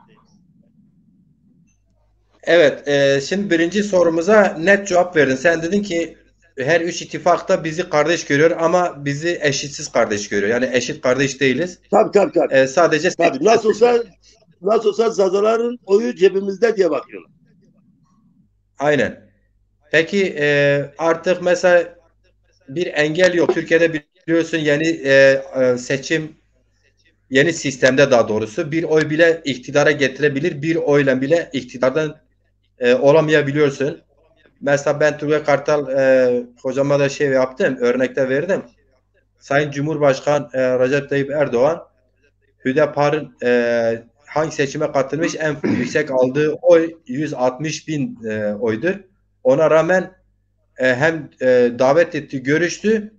Evet, şimdi birinci sorumuza net cevap verdin. Sen dedin ki her üç ittifak da bizi kardeş görüyor ama bizi eşitsiz kardeş görüyor. Yani eşit kardeş değiliz.
Tabii.
Sadece
Tabii nasıl olsa Zazaların oyu cebimizde diye bakıyorlar.
aynen. Peki artık mesela bir engel yok. Türkiye'de biliyorsun yeni seçim, yeni sistemde daha doğrusu bir oy bile iktidara getirebilir. Bir oyla bile iktidardan olamayabiliyorsun. Mesela ben Turgay Kartal hocama da şey yaptım, örnekte verdim. Sayın Cumhurbaşkanı Recep Tayyip Erdoğan Hüdapar'ın hangi seçime katılmış en yüksek aldığı oy 160 bin oydur. Ona rağmen hem davet etti, görüştü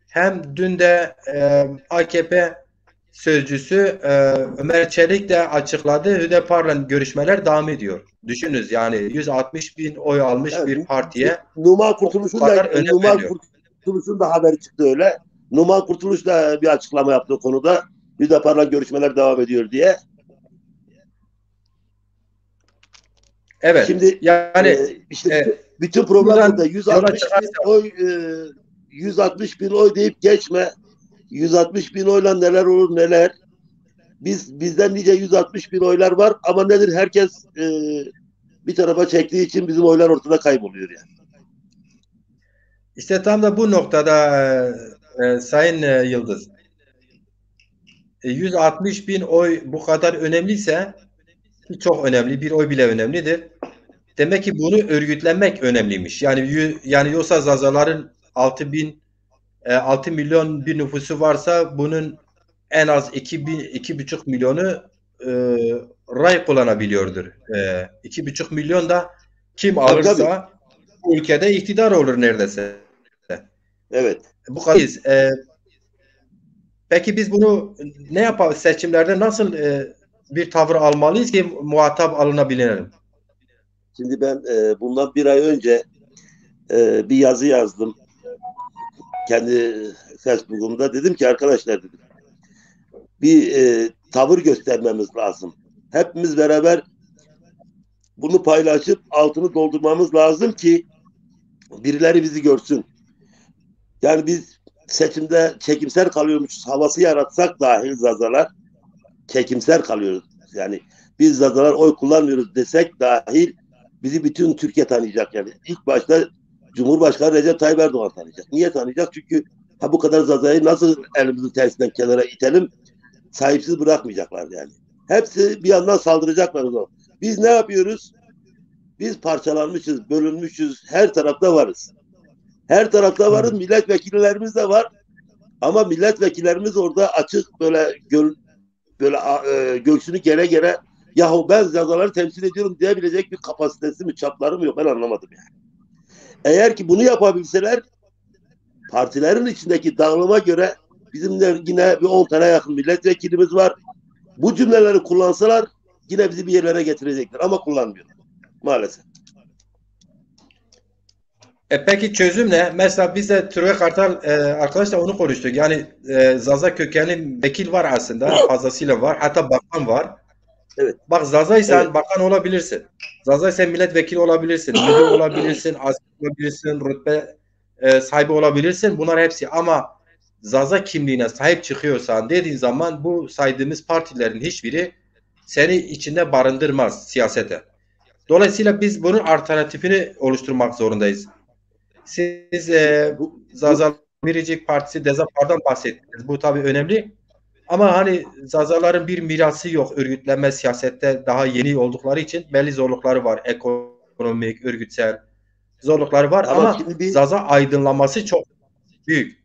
hem dün de AKP sözcüsü Ömer Çelik de açıkladı. Hüdapar'la görüşmeler devam ediyor. Düşününüz yani 160 bin oy almış
Evet,
bir partiye
Numan
bu kadar önem veriyor.
Kurtuluş'un da haberi çıktı öyle. Numan Kurtuluş da bir açıklama yaptı o konuda. Hüdapar'la görüşmeler devam ediyor diye.
Evet.
Şimdi
Yani
işte bütün problem burada.
yola çıkarsa
160 bin oy deyip geçme. 160 bin oyla neler olur neler. Bizden nice 160 bin oylar var ama nedir herkes bir tarafa çektiği için bizim oylar ortada kayboluyor yani.
işte tam da bu noktada Sayın Yıldız 160 bin oy bu kadar önemliyse çok önemli. Bir oy bile önemlidir. Demek ki bunu örgütlenmek önemliymiş. Yani yoksa Zazaların 6 milyon bir nüfusu varsa bunun en az 2,5 milyonu e, ray kullanabiliyordur. 2,5 milyon da kim
Tabii.
alırsa bu ülkede iktidar olur neredeyse.
Evet.
Bu kadar. Peki biz bunu ne yapalım? Seçimlerde nasıl bir tavır almalıyız ki muhatap alınabilelim?
Şimdi ben bundan bir ay önce bir yazı yazdım. Kendi Facebook'umda dedim ki arkadaşlar dedim. Bir tavır göstermemiz lazım. Hepimiz beraber bunu paylaşıp altını doldurmamız lazım ki birileri bizi görsün. Yani biz seçimde çekimser kalıyormuşuz. Havası yaratsak dahil Zazalar çekimser kalıyoruz. Yani biz Zazalar oy kullanmıyoruz desek dahil bizi bütün Türkiye tanıyacak yani. İlk başta Cumhurbaşkanı Recep Tayyip Erdoğan tanıyacak. Niye tanıyacak? Çünkü bu kadar Zaza'yı nasıl elimizin tersinden kenara itelim sahipsiz bırakmayacaklar yani. Hepsi bir yandan saldıracaklar o zaman. Biz ne yapıyoruz? Biz parçalanmışız, bölünmüşüz, her tarafta varız. Her tarafta varız, milletvekillerimiz de var. Ama milletvekillerimiz orada açık böyle göğsünü gere gere yahu ben Zazaları temsil ediyorum diyebilecek bir kapasitesi mi, çapları mı yok ben anlamadım yani. Eğer ki bunu yapabilseler partilerin içindeki dağılıma göre bizim de yine bir 10 tane yakın milletvekilimiz var. Bu cümleleri kullansalar yine bizi bir yerlere getirecekler ama kullanmıyorlar maalesef.
Peki çözüm ne? Mesela biz de Turgay Kartal arkadaşlar onu konuştuk. Yani Zaza kökenli vekil var aslında. Fazlasıyla var. Hatta bakan var.
Evet.
Bak Zaza'ysan
Evet.
bakan olabilirsin. Zaza'ysan milletvekili olabilirsin. Müdür olabilirsin. Asker olabilirsin. Rütbe sahibi olabilirsin. Bunlar hepsi ama Zaza kimliğine sahip çıkıyorsan dediğin zaman bu saydığımız partilerin hiçbiri seni içinde barındırmaz siyasete. Dolayısıyla biz bunun alternatifini oluşturmak zorundayız. Siz Zaza Biricik Partisi Dezapar'dan bahsettiniz. Bu tabii önemli. Ama hani Zazaların bir mirası yok. Örgütlenme siyasette daha yeni oldukları için belli zorlukları var. Ekonomik, örgütsel zorlukları var.
Tamam
Ama
şimdi bir
Zaza aydınlanması çok. Büyük.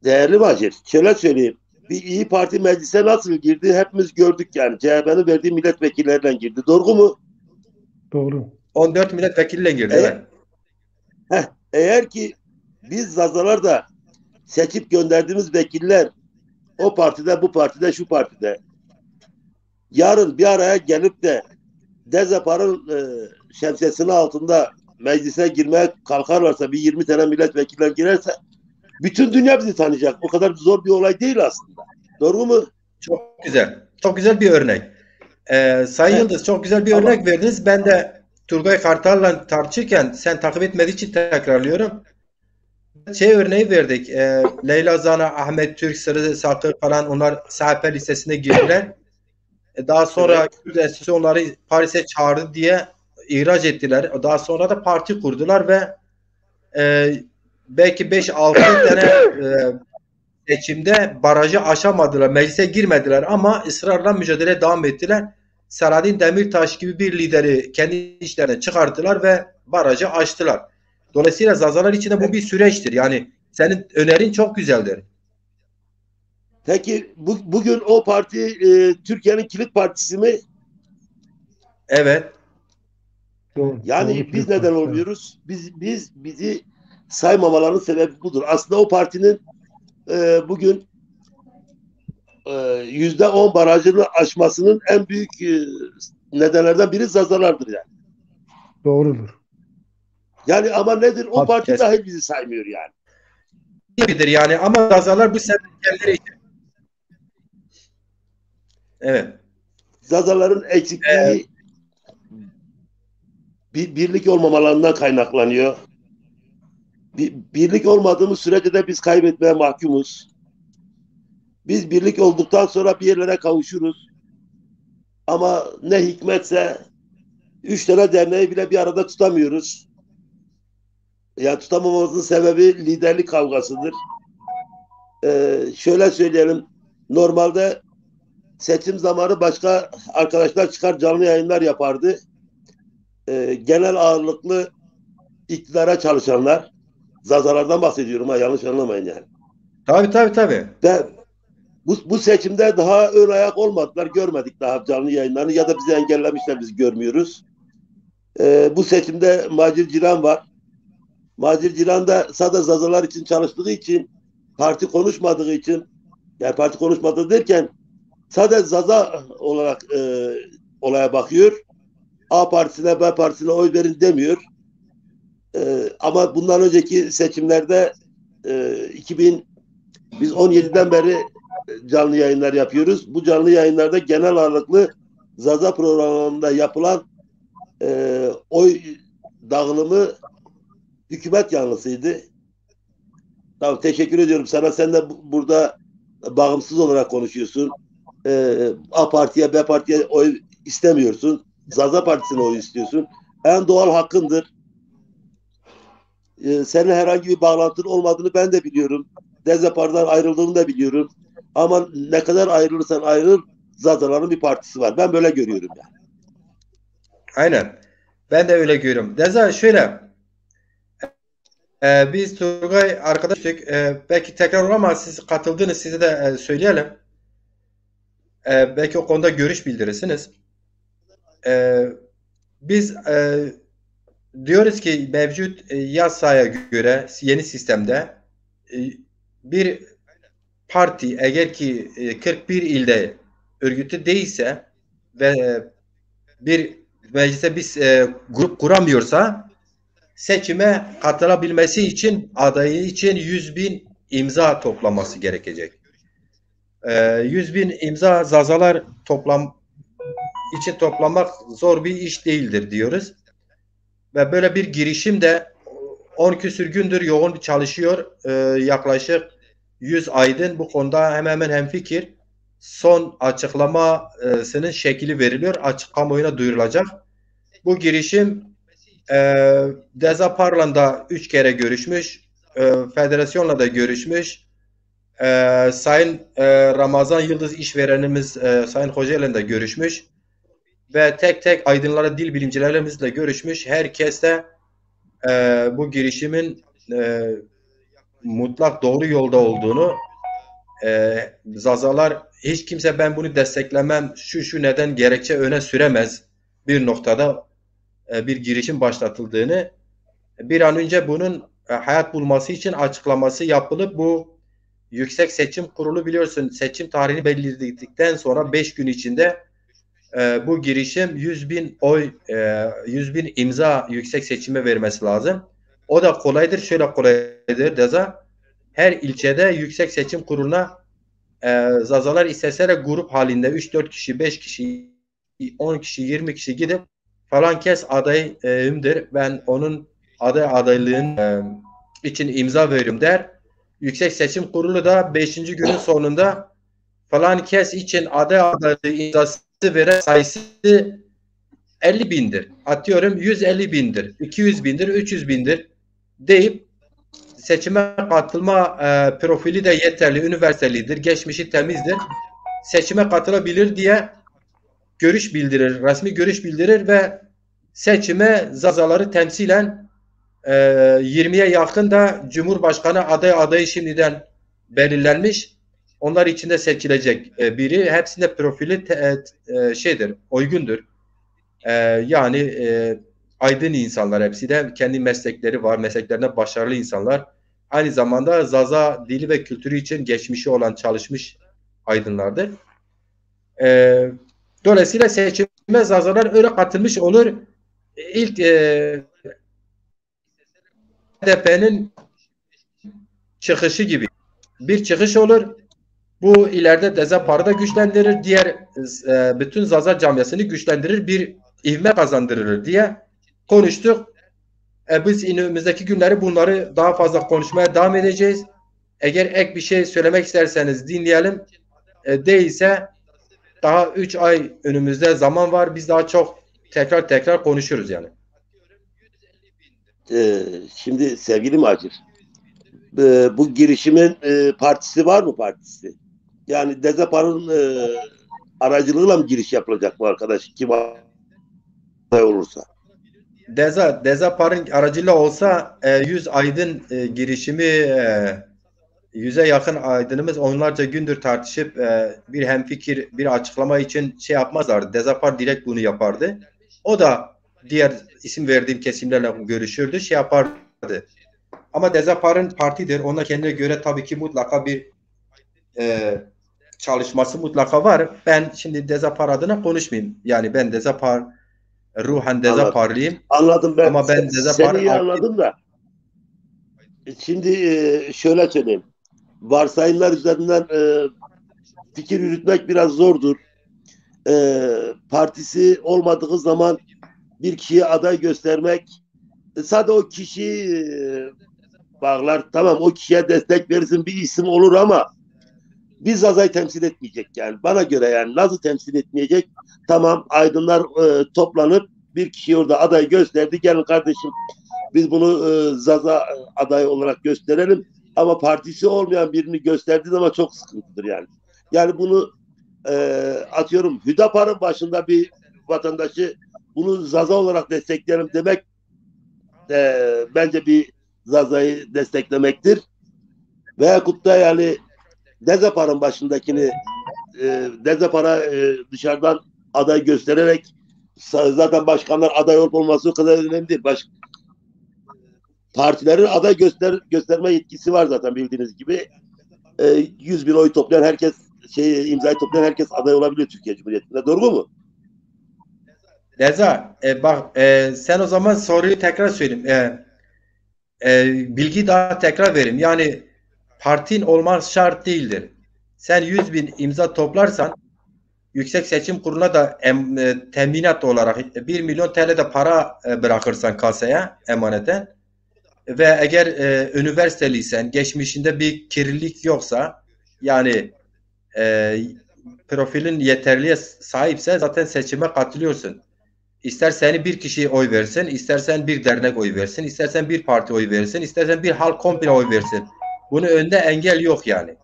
Değerli Macir, şöyle söyleyeyim. Bir İyi Parti meclise nasıl girdi hepimiz gördük yani. CHP'nin verdiği milletvekilleriyle girdi. Doğru mu?
Doğru.
14 milletvekiliyle girdi,
E,
evet.
eğer ki biz Zazalar da seçip gönderdiğimiz vekiller o partide, bu partide, şu partide yarın bir araya gelip de Dezepar'ın şemsiyesinin altında meclise girmeye kalkarlarsa, bir 20 tane milletvekiller girerse bütün dünya bizi tanıyacak. O kadar zor bir olay değil aslında. Doğru mu?
Çok güzel. Çok güzel bir örnek. Sayın
Heh,
Yıldız, çok güzel bir
ama
örnek verdiniz. Ben de Turgay Kartal'la tartışırken sen takip etmediği için tekrarlıyorum. Şey örneği verdik. Leyla Zana, Ahmet Türk, Sırrı Sakı falan, onlar SHP listesine girdiler. Daha sonra
evet.
Kürt Enstitüsü onları Paris'e çağırdı diye ihraç ettiler. Daha sonra da parti kurdular ve e, belki 5-6 tane seçimde barajı aşamadılar. Meclise girmediler ama ısrarla mücadele devam ettiler. Selahattin Demirtaş gibi bir lideri kendi işlerine çıkarttılar ve barajı aştılar. Dolayısıyla Zazalar için de bu bir süreçtir. Yani senin önerin çok güzeldir.
Peki bugün o parti Türkiye'nin kilit partisi mi?
Evet.
Doğru. Doğru
Yani biz
Kilit
neden
Partisi. Evet.
olmuyoruz? Bizi saymamalarının sebebi budur. Aslında o partinin bugün %10 barajını aşmasının en büyük nedenlerden biri Zazalardır yani.
Doğrudur.
Yani ama nedir? O parti
Kesinlikle
dahi bizi saymıyor yani.
yani ama Zazalar bu sefer kendileri için. Evet.
Zazaların eksikliği birlik olmamalarından kaynaklanıyor. Birlik olmadığımız sürece de biz kaybetmeye mahkumuz. Biz birlik olduktan sonra bir yerlere kavuşuruz. Ama ne hikmetse 3 tane derneği bile bir arada tutamıyoruz. Yani tutamamamızın sebebi liderlik kavgasıdır. Şöyle söyleyelim. Normalde seçim zamanı başka arkadaşlar çıkar canlı yayınlar yapardı. Genel ağırlıklı iktidara çalışanlar, Zazalardan bahsediyorum ha, yanlış anlamayın yani.
Tabii.
Ve bu seçimde daha ön ayak olmadılar. Görmedik daha canlı yayınlarını ya da bizi engellemişler, biz görmüyoruz. Bu seçimde Macir Ciran var. Macir Ciran da sadece Zazalar için çalıştığı için, parti konuşmadığı için, yani parti konuşmadığı derken sadece Zaza olarak olaya bakıyor. A partisine, B partisine oy verin demiyor. Ama bundan önceki seçimlerde 2000 biz 17'den beri canlı yayınlar yapıyoruz. Bu canlı yayınlarda genel ağırlıklı Zaza programında yapılan oy dağılımı hükümet yanlısıydı. Tamam, teşekkür ediyorum sana. Sen de burada bağımsız olarak konuşuyorsun. A partiye, B partiye oy istemiyorsun. Zaza Partisi'ne oy istiyorsun. En doğal hakkındır. Senin herhangi bir bağlantın olmadığını ben de biliyorum. Dezepar'dan ayrıldığını da biliyorum. Ama ne kadar ayrılırsan ayrıl, Zazaların bir partisi var. Ben böyle görüyorum yani.
Aynen. Ben de öyle görüyorum. Deza şöyle. Biz Turgay arkadaştık. Belki tekrar olur ama siz katıldınız. Size de söyleyelim. Belki o konuda görüş bildirirsiniz. E, Biz diyoruz ki mevcut yasaya göre yeni sistemde e, bir parti eğer ki 41 ilde örgütü değilse ve bir meclise bir grup kuramıyorsa seçime katılabilmesi için adayı için 100 bin imza toplaması gerekecek. 100 bin imza Zazalar için toplamak zor bir iş değildir diyoruz. Ve böyle bir girişim de 10 küsür gündür yoğun çalışıyor. Yaklaşık 100 aydın bu konuda hemen hemen hemfikir. Son açıklamasının şekli veriliyor. Açık kamuoyuna duyurulacak. Bu girişim Dezaparlan'da 3 kere görüşmüş. Federasyonla da görüşmüş. Sayın Ramazan Yıldız işverenimiz Sayın Hocaoğlu'yla da görüşmüş. Ve tek tek aydınlara, dil bilimcilerimizle görüşmüş. Herkes de bu girişimin mutlak doğru yolda olduğunu, Zazalar hiç kimse ben bunu desteklemem, şu neden gerekçe öne süremez bir noktada bir girişim başlatıldığını, bir an önce bunun hayat bulması için açıklaması yapılıp bu Yüksek Seçim Kurulu biliyorsun seçim tarihini belirledikten sonra 5 gün içinde bu girişim 100.000 oy 100.000 imza yüksek seçime vermesi lazım. O da kolaydır. Şöyle kolaydır. Deza her ilçede Yüksek Seçim Kurulu'na Zazalar isteseler grup halinde 3-4 kişi, 5 kişi, 10 kişi, 20 kişi gidip falan kes adayımdır. Ben onun adaylığın için imza veriyorum der. Yüksek Seçim Kurulu da 5. günün sonunda falan kes için adaylığı imzası veren sayısı 50.000'dir. Atıyorum 150.000'dir, 200.000'dir, 300.000'dir deyip seçime katılma profili de yeterli, üniversitelidir, geçmişi temizdir. Seçime katılabilir diye görüş bildirir, resmi görüş bildirir ve seçime Zazaları temsilen 20'ye yakın da Cumhurbaşkanı adayı şimdiden belirlenmiş. Onlar içinde seçilecek biri. Hepsinde profili şeydir, uygundur. Yani aydın insanlar hepsi de kendi meslekleri var. Mesleklerine başarılı insanlar. Aynı zamanda Zaza dili ve kültürü için geçmişi olan çalışmış aydınlardır. Dolayısıyla seçime Zazalar öyle katılmış olur. İlk HDP'nin çıkışı gibi bir çıkış olur. Bu ileride Dezapar'ı da güçlendirir. Diğer bütün Zaza camiasını güçlendirir. Bir ivme kazandırır diye konuştuk. Biz önümüzdeki günleri bunları daha fazla konuşmaya devam edeceğiz. Eğer ek bir şey söylemek isterseniz dinleyelim. Değilse daha 3 ay önümüzde zaman var. Biz daha çok tekrar konuşuruz yani.
Şimdi sevgili Macir, bu girişimin partisi var mı partisi? Yani Dezapar'ın aracılığıyla mı giriş yapılacak bu arkadaş? Kim aday olursa?
Dezapar'ın aracıyla olsa 100 aydın girişimi 100'e yakın aydınımız onlarca gündür tartışıp bir hemfikir bir açıklama için şey yapmazlardı. Dezapar direkt bunu yapardı. O da diğer isim verdiğim kesimlerle görüşürdü, şey yapardı. Ama Dezapar'ın partidir. Ona kendine göre tabii ki mutlaka bir çalışması mutlaka var. Ben şimdi Dezapar adına konuşmayayım. Yani ben Dezapar ruhen Dezaparlıyım.
Anladım ben.
Ama ben Dezapar
seni iyi anladım da. Şimdi şöyle söyleyeyim. Varsayımlar üzerinden fikir yürütmek biraz zordur. Partisi olmadığı zaman bir kişiye aday göstermek sadece o kişi bağlar. Tamam o kişiye destek verirsin bir isim olur ama biz Zaza'yı temsil etmeyecek yani. Bana göre yani nasıl temsil etmeyecek? Tamam aydınlar toplanıp bir kişi orada aday gösterdi. Gelin kardeşim biz bunu Zaza adayı olarak gösterelim. Ama partisi olmayan birini gösterdiği zaman çok sıkıntıdır yani. Yani bunu atıyorum Hüdapar'ın başında bir vatandaşı bunu Zaza olarak desteklerim demek bence bir Zaza'yı desteklemektir. Veyahut da yani Dezapar'ın başındakini Dezapar'a dışarıdan aday göstererek zaten başkanlar aday olup olması o kadar önemli değil. Partilerin aday gösterme yetkisi var zaten bildiğiniz gibi. 100.000 oy toplayan herkes imzayı toplayan herkes aday olabiliyor Türkiye Cumhuriyeti'nde. Doğru mu?
Deza, bak sen o zaman soruyu tekrar söyleyeyim. Bilgi daha tekrar vereyim. Yani partin olması şart değildir. Sen 100.000 imza toplarsan Yüksek Seçim Kurulu'na da teminat olarak 1 milyon TL de para bırakırsan kasaya emaneten ve eğer üniversiteliysen, geçmişinde bir kirlilik yoksa yani profilin yeterliğe sahipse zaten seçime katılıyorsun. İster seni bir kişiye oy versin, istersen bir dernek oy versin, istersen bir parti oy versin, istersen bir halk komple oy versin. Bunun önünde engel yok yani.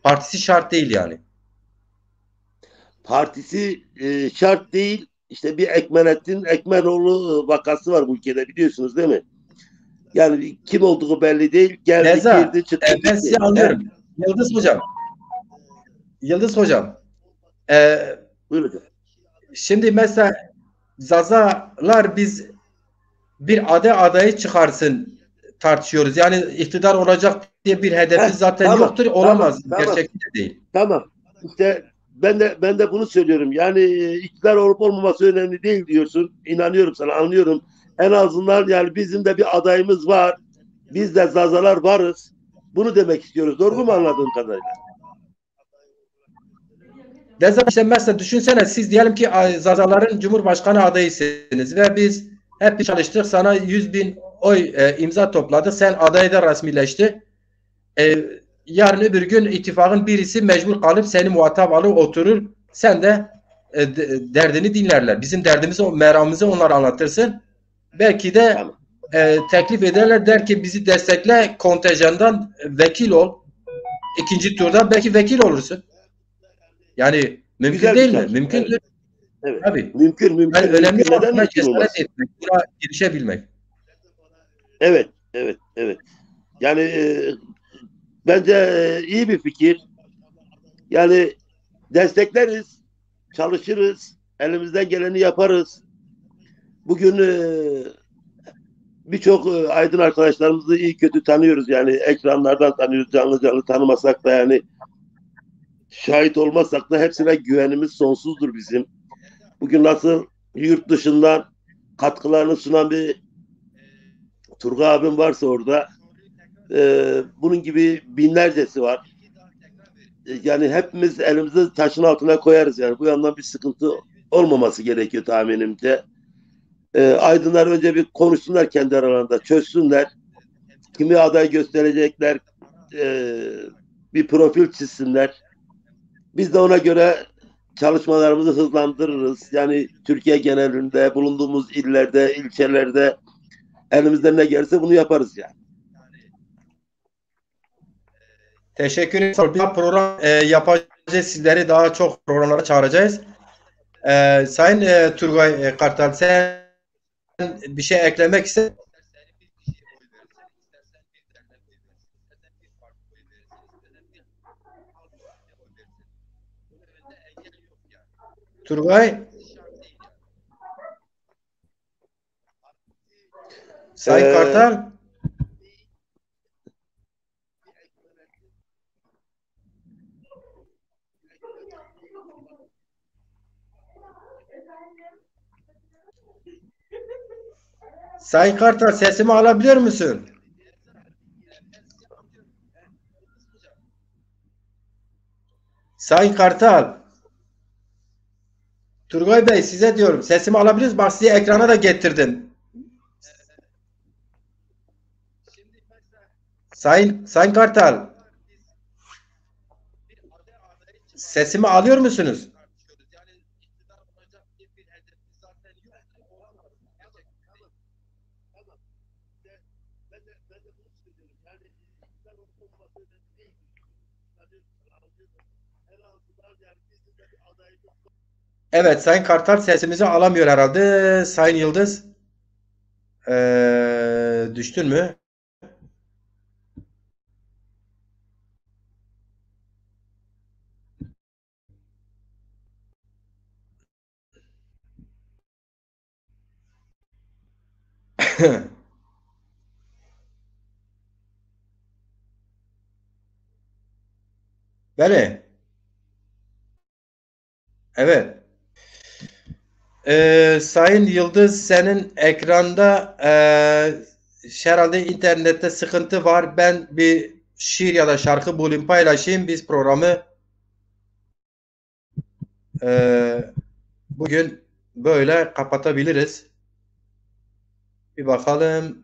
Partisi şart değil yani.
Partisi şart değil. İşte bir Ekmenettin Ekmenoğlu vakası var bu ülkede biliyorsunuz değil mi? Yani kim olduğu belli değil. Geldi,
Reza,
girdi, çıktı,
ben sizi
gitti.
anlıyorum. Yıldız Hocam, Yıldız Hocam, e,
Buyurun.
şimdi mesela Zazalar biz bir adayı çıkarsın tartışıyoruz. Yani iktidar olacak diye bir hedefi zaten
Tamam,
yoktur, olamaz.
tamam.
Gerçekte de değil.
Tamam. İşte ben de bunu söylüyorum. Yani iktidar olup olmaması önemli değil diyorsun. İnanıyorum sana, anlıyorum. En azından yani bizim de bir adayımız var. Biz de Zazalar varız. Bunu demek istiyoruz. Doğru mu anladığım kadarıyla?
Reza, işte mesela düşünsene, siz diyelim ki Zazaların Cumhurbaşkanı adayısınız ve biz hep çalıştık, sana 100.000 oy imza topladık. Sen adayı da resmileşti. Yarın öbür gün ittifakın birisi mecbur kalıp seni muhatap alır oturur. Sen de derdini dinlerler. Bizim derdimizi, meramımızı onlara anlatırsın. Belki de
Tamam.
teklif ederler, der ki bizi destekle, kontenjandan vekil ol. İkinci turda belki vekil olursun. Yani mümkün
Güzel
değil mi?
çalışma.
Mümkündür.
Evet. Evet.
Tabii.
Mümkün.
Yani önemli
Mümkün.
olan
Neden
buna
mümkün
cesaret
olmasın?
etmek, buna girişebilmek.
Evet. Yani bence iyi bir fikir. Yani destekleriz, çalışırız, elimizden geleni yaparız. Bugün birçok aydın arkadaşlarımızı iyi kötü tanıyoruz. Yani ekranlardan tanıyoruz, canlı canlı tanımasak da yani şahit olmasak da hepsine güvenimiz sonsuzdur bizim. Bugün nasıl yurt dışından katkılarını sunan bir Turgay abim varsa orada bunun gibi binlercesi var. Yani hepimiz elimizi taşın altına koyarız yani. Bu yandan bir sıkıntı olmaması gerekiyor tahminimce. Aydınlar önce bir konuşsunlar kendi aralarında, çözsünler. Kimi aday gösterecekler, bir profil çizsinler. Biz de ona göre çalışmalarımızı hızlandırırız. Yani Türkiye genelinde, bulunduğumuz illerde, ilçelerde elimizden ne gelirse bunu yaparız yani.
Teşekkür ederim. Bir program yapacağız. Sizleri daha çok programlara çağıracağız. Sayın Turgay Kartal, sen bir şey eklemek ister? Turgay, Sayın Kartal, Sayın Kartal, sesimi alabiliyor musun? Sayın Kartal, Turgay Bey size diyorum, sesimi alabilirsiniz. Bak, sizi ekrana da getirdim. Sayın Kartal, sesimi alıyor musunuz? Evet, Sayın Kartal sesimizi alamıyor herhalde. Sayın Yıldız, düştün mü? Beni. Evet. Sayın Yıldız, senin ekranda herhalde internette sıkıntı var. Ben bir şiir ya da şarkı bulayım, paylaşayım. Biz programı bugün böyle kapatabiliriz. Bir bakalım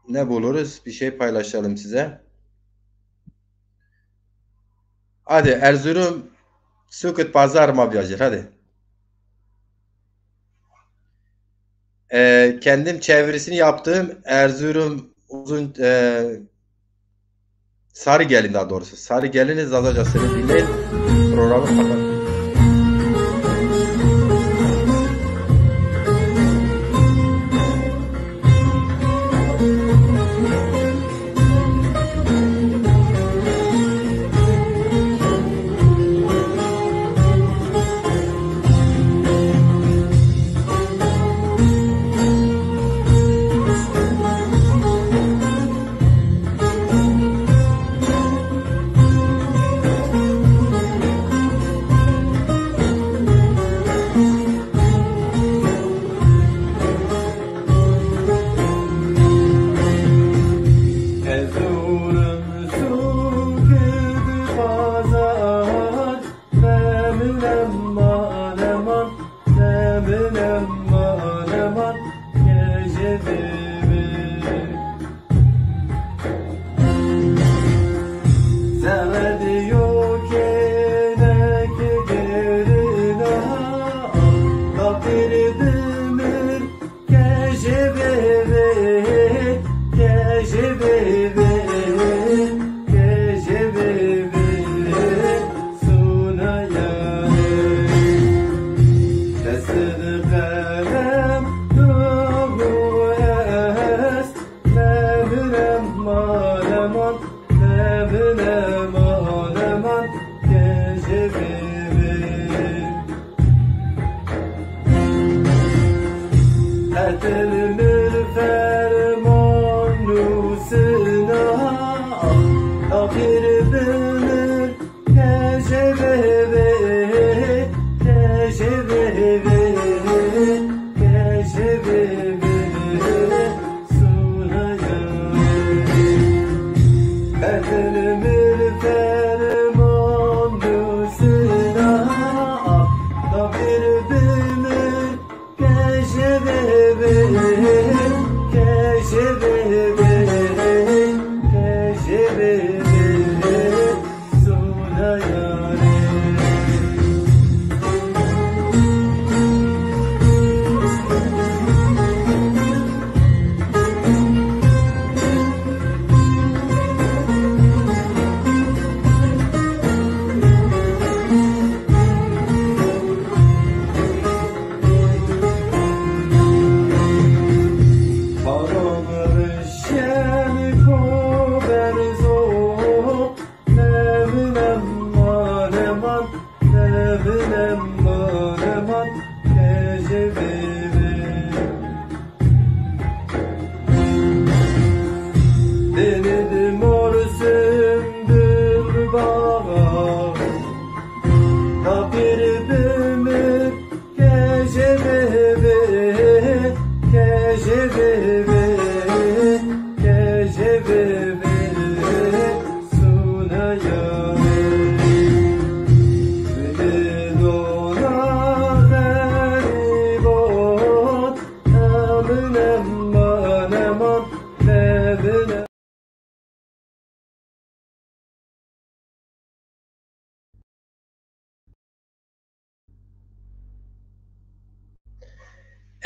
ne buluruz. Bir şey paylaşalım size. Hadi Erzurum Sukut Pazar Mabyacır. Hadi. Kendim çevirisini yaptığım Erzurum uzun Sarıgelin, daha doğrusu. Sarıgelin'in Zazacasını dinleyin. Programı kapat.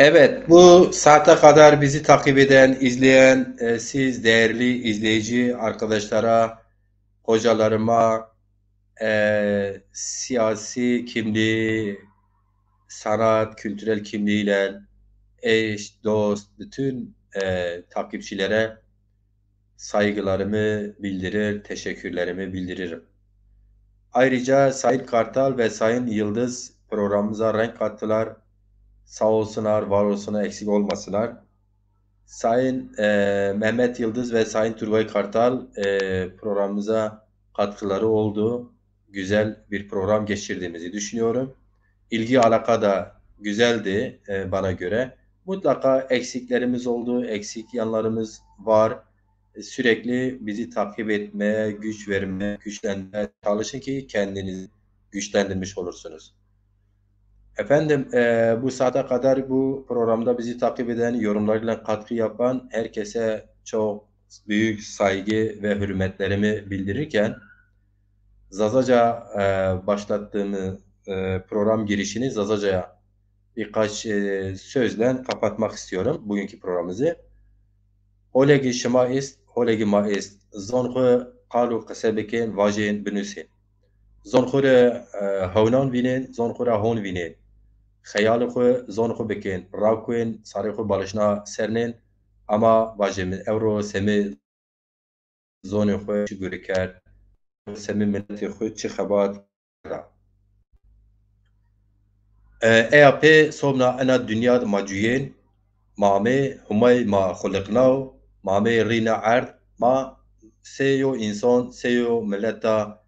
Evet, bu saate kadar bizi takip eden, izleyen siz değerli izleyici arkadaşlara, hocalarıma, siyasi kimliği, sanat, kültürel kimliğiyle eş, dost, bütün takipçilere saygılarımı bildirir, teşekkürlerimi bildiririm. Ayrıca Sayın Kartal ve Sayın Yıldız programımıza renk kattılar. Sağ olsunlar, var olsunlar, eksik olmasınlar. Sayın Mehmet Yıldız ve Sayın Turgay Kartal programımıza katkıları oldu. Güzel bir program geçirdiğimizi düşünüyorum. İlgi alaka da güzeldi bana göre. Mutlaka eksiklerimiz oldu, eksik yanlarımız var. Sürekli bizi takip etmeye, güç vermeye, güçlenmeye çalışın ki kendinizi güçlendirmiş olursunuz. Efendim, bu saate kadar bu programda bizi takip eden, yorumlarıyla katkı yapan herkese çok büyük saygı ve hürmetlerimi bildirirken, Zazaca başlattığımı program girişini Zazaca'ya birkaç sözle kapatmak istiyorum bugünkü programımızı. Olegi şima ist, olegi ma ist, zonxu qalu qesebekin vajin binüsin. Zonxu re hevnan vinin, zonxu re hon vinin. خیال خو زون خو بکن راو کوین ساری خو بالشنا سرنین اما واجم اورو سمی زون خو چی گوری کرد سمی منتی خو چی خبات EAP صوبنا أنا الدنيا ماجوين مامي همي ما خلقناه مامي رينا عرض ما سيو إنسان سيو ملتا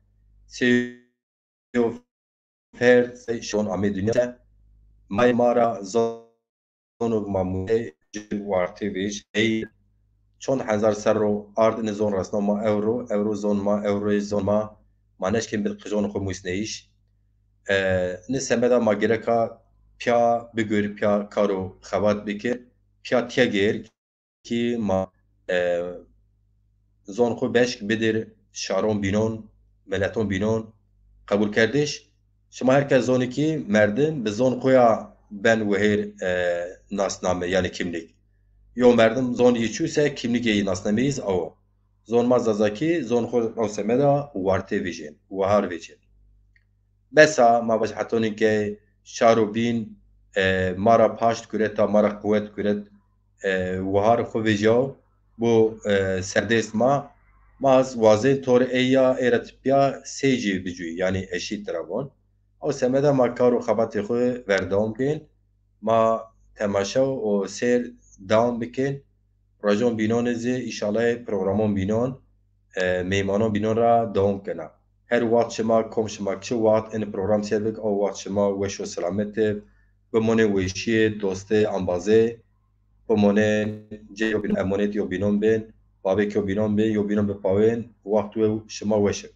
سيو فرد شون عمي دنيا مای مارا زونوگ ماموی وارتی ویش ای چون هزار سر رو آرد نزون رسنا ما اورو زون ما اورو زون ما مانش کم بالقجون خو موسنیش نسمه دا ما گرکا پیا بگوری پیا کارو خواد بکر پیا تیا گیر کی ما زون خو بشک بدر شارون بینون ملتون بینون قبول کردش شما herkes zonu ki merdin bi zon koya ben wehir nasname yani kimlik yo merdim zon yiçuysa kimlik yeyi nasnameyiz o zon mazazaki zon xo avsemeda warte vijin wahar vijin besa ma baş hatoni ke şarubin mara paşt kureta mara kuvvet kuret wahar xo vijo bu serdest ma maz wazin tor eya eratipya seyci bicuy yani eşit trabon او سمده ما کار و خبات خو وردام کن ما تماشا و سیر دام بکن راجون بینان زی ایشاله پروگرامون بینان میمانان بینان را دام کنه هر وقت شما کم شما چه وقت این پروگرام سیر بک او وقت شما وش و سلامت بمونه وشی دوست انبازه بمونه جه بین امانت یا بینان بین بابک یا بینان بین یا بینان بپاوین وقت شما وشه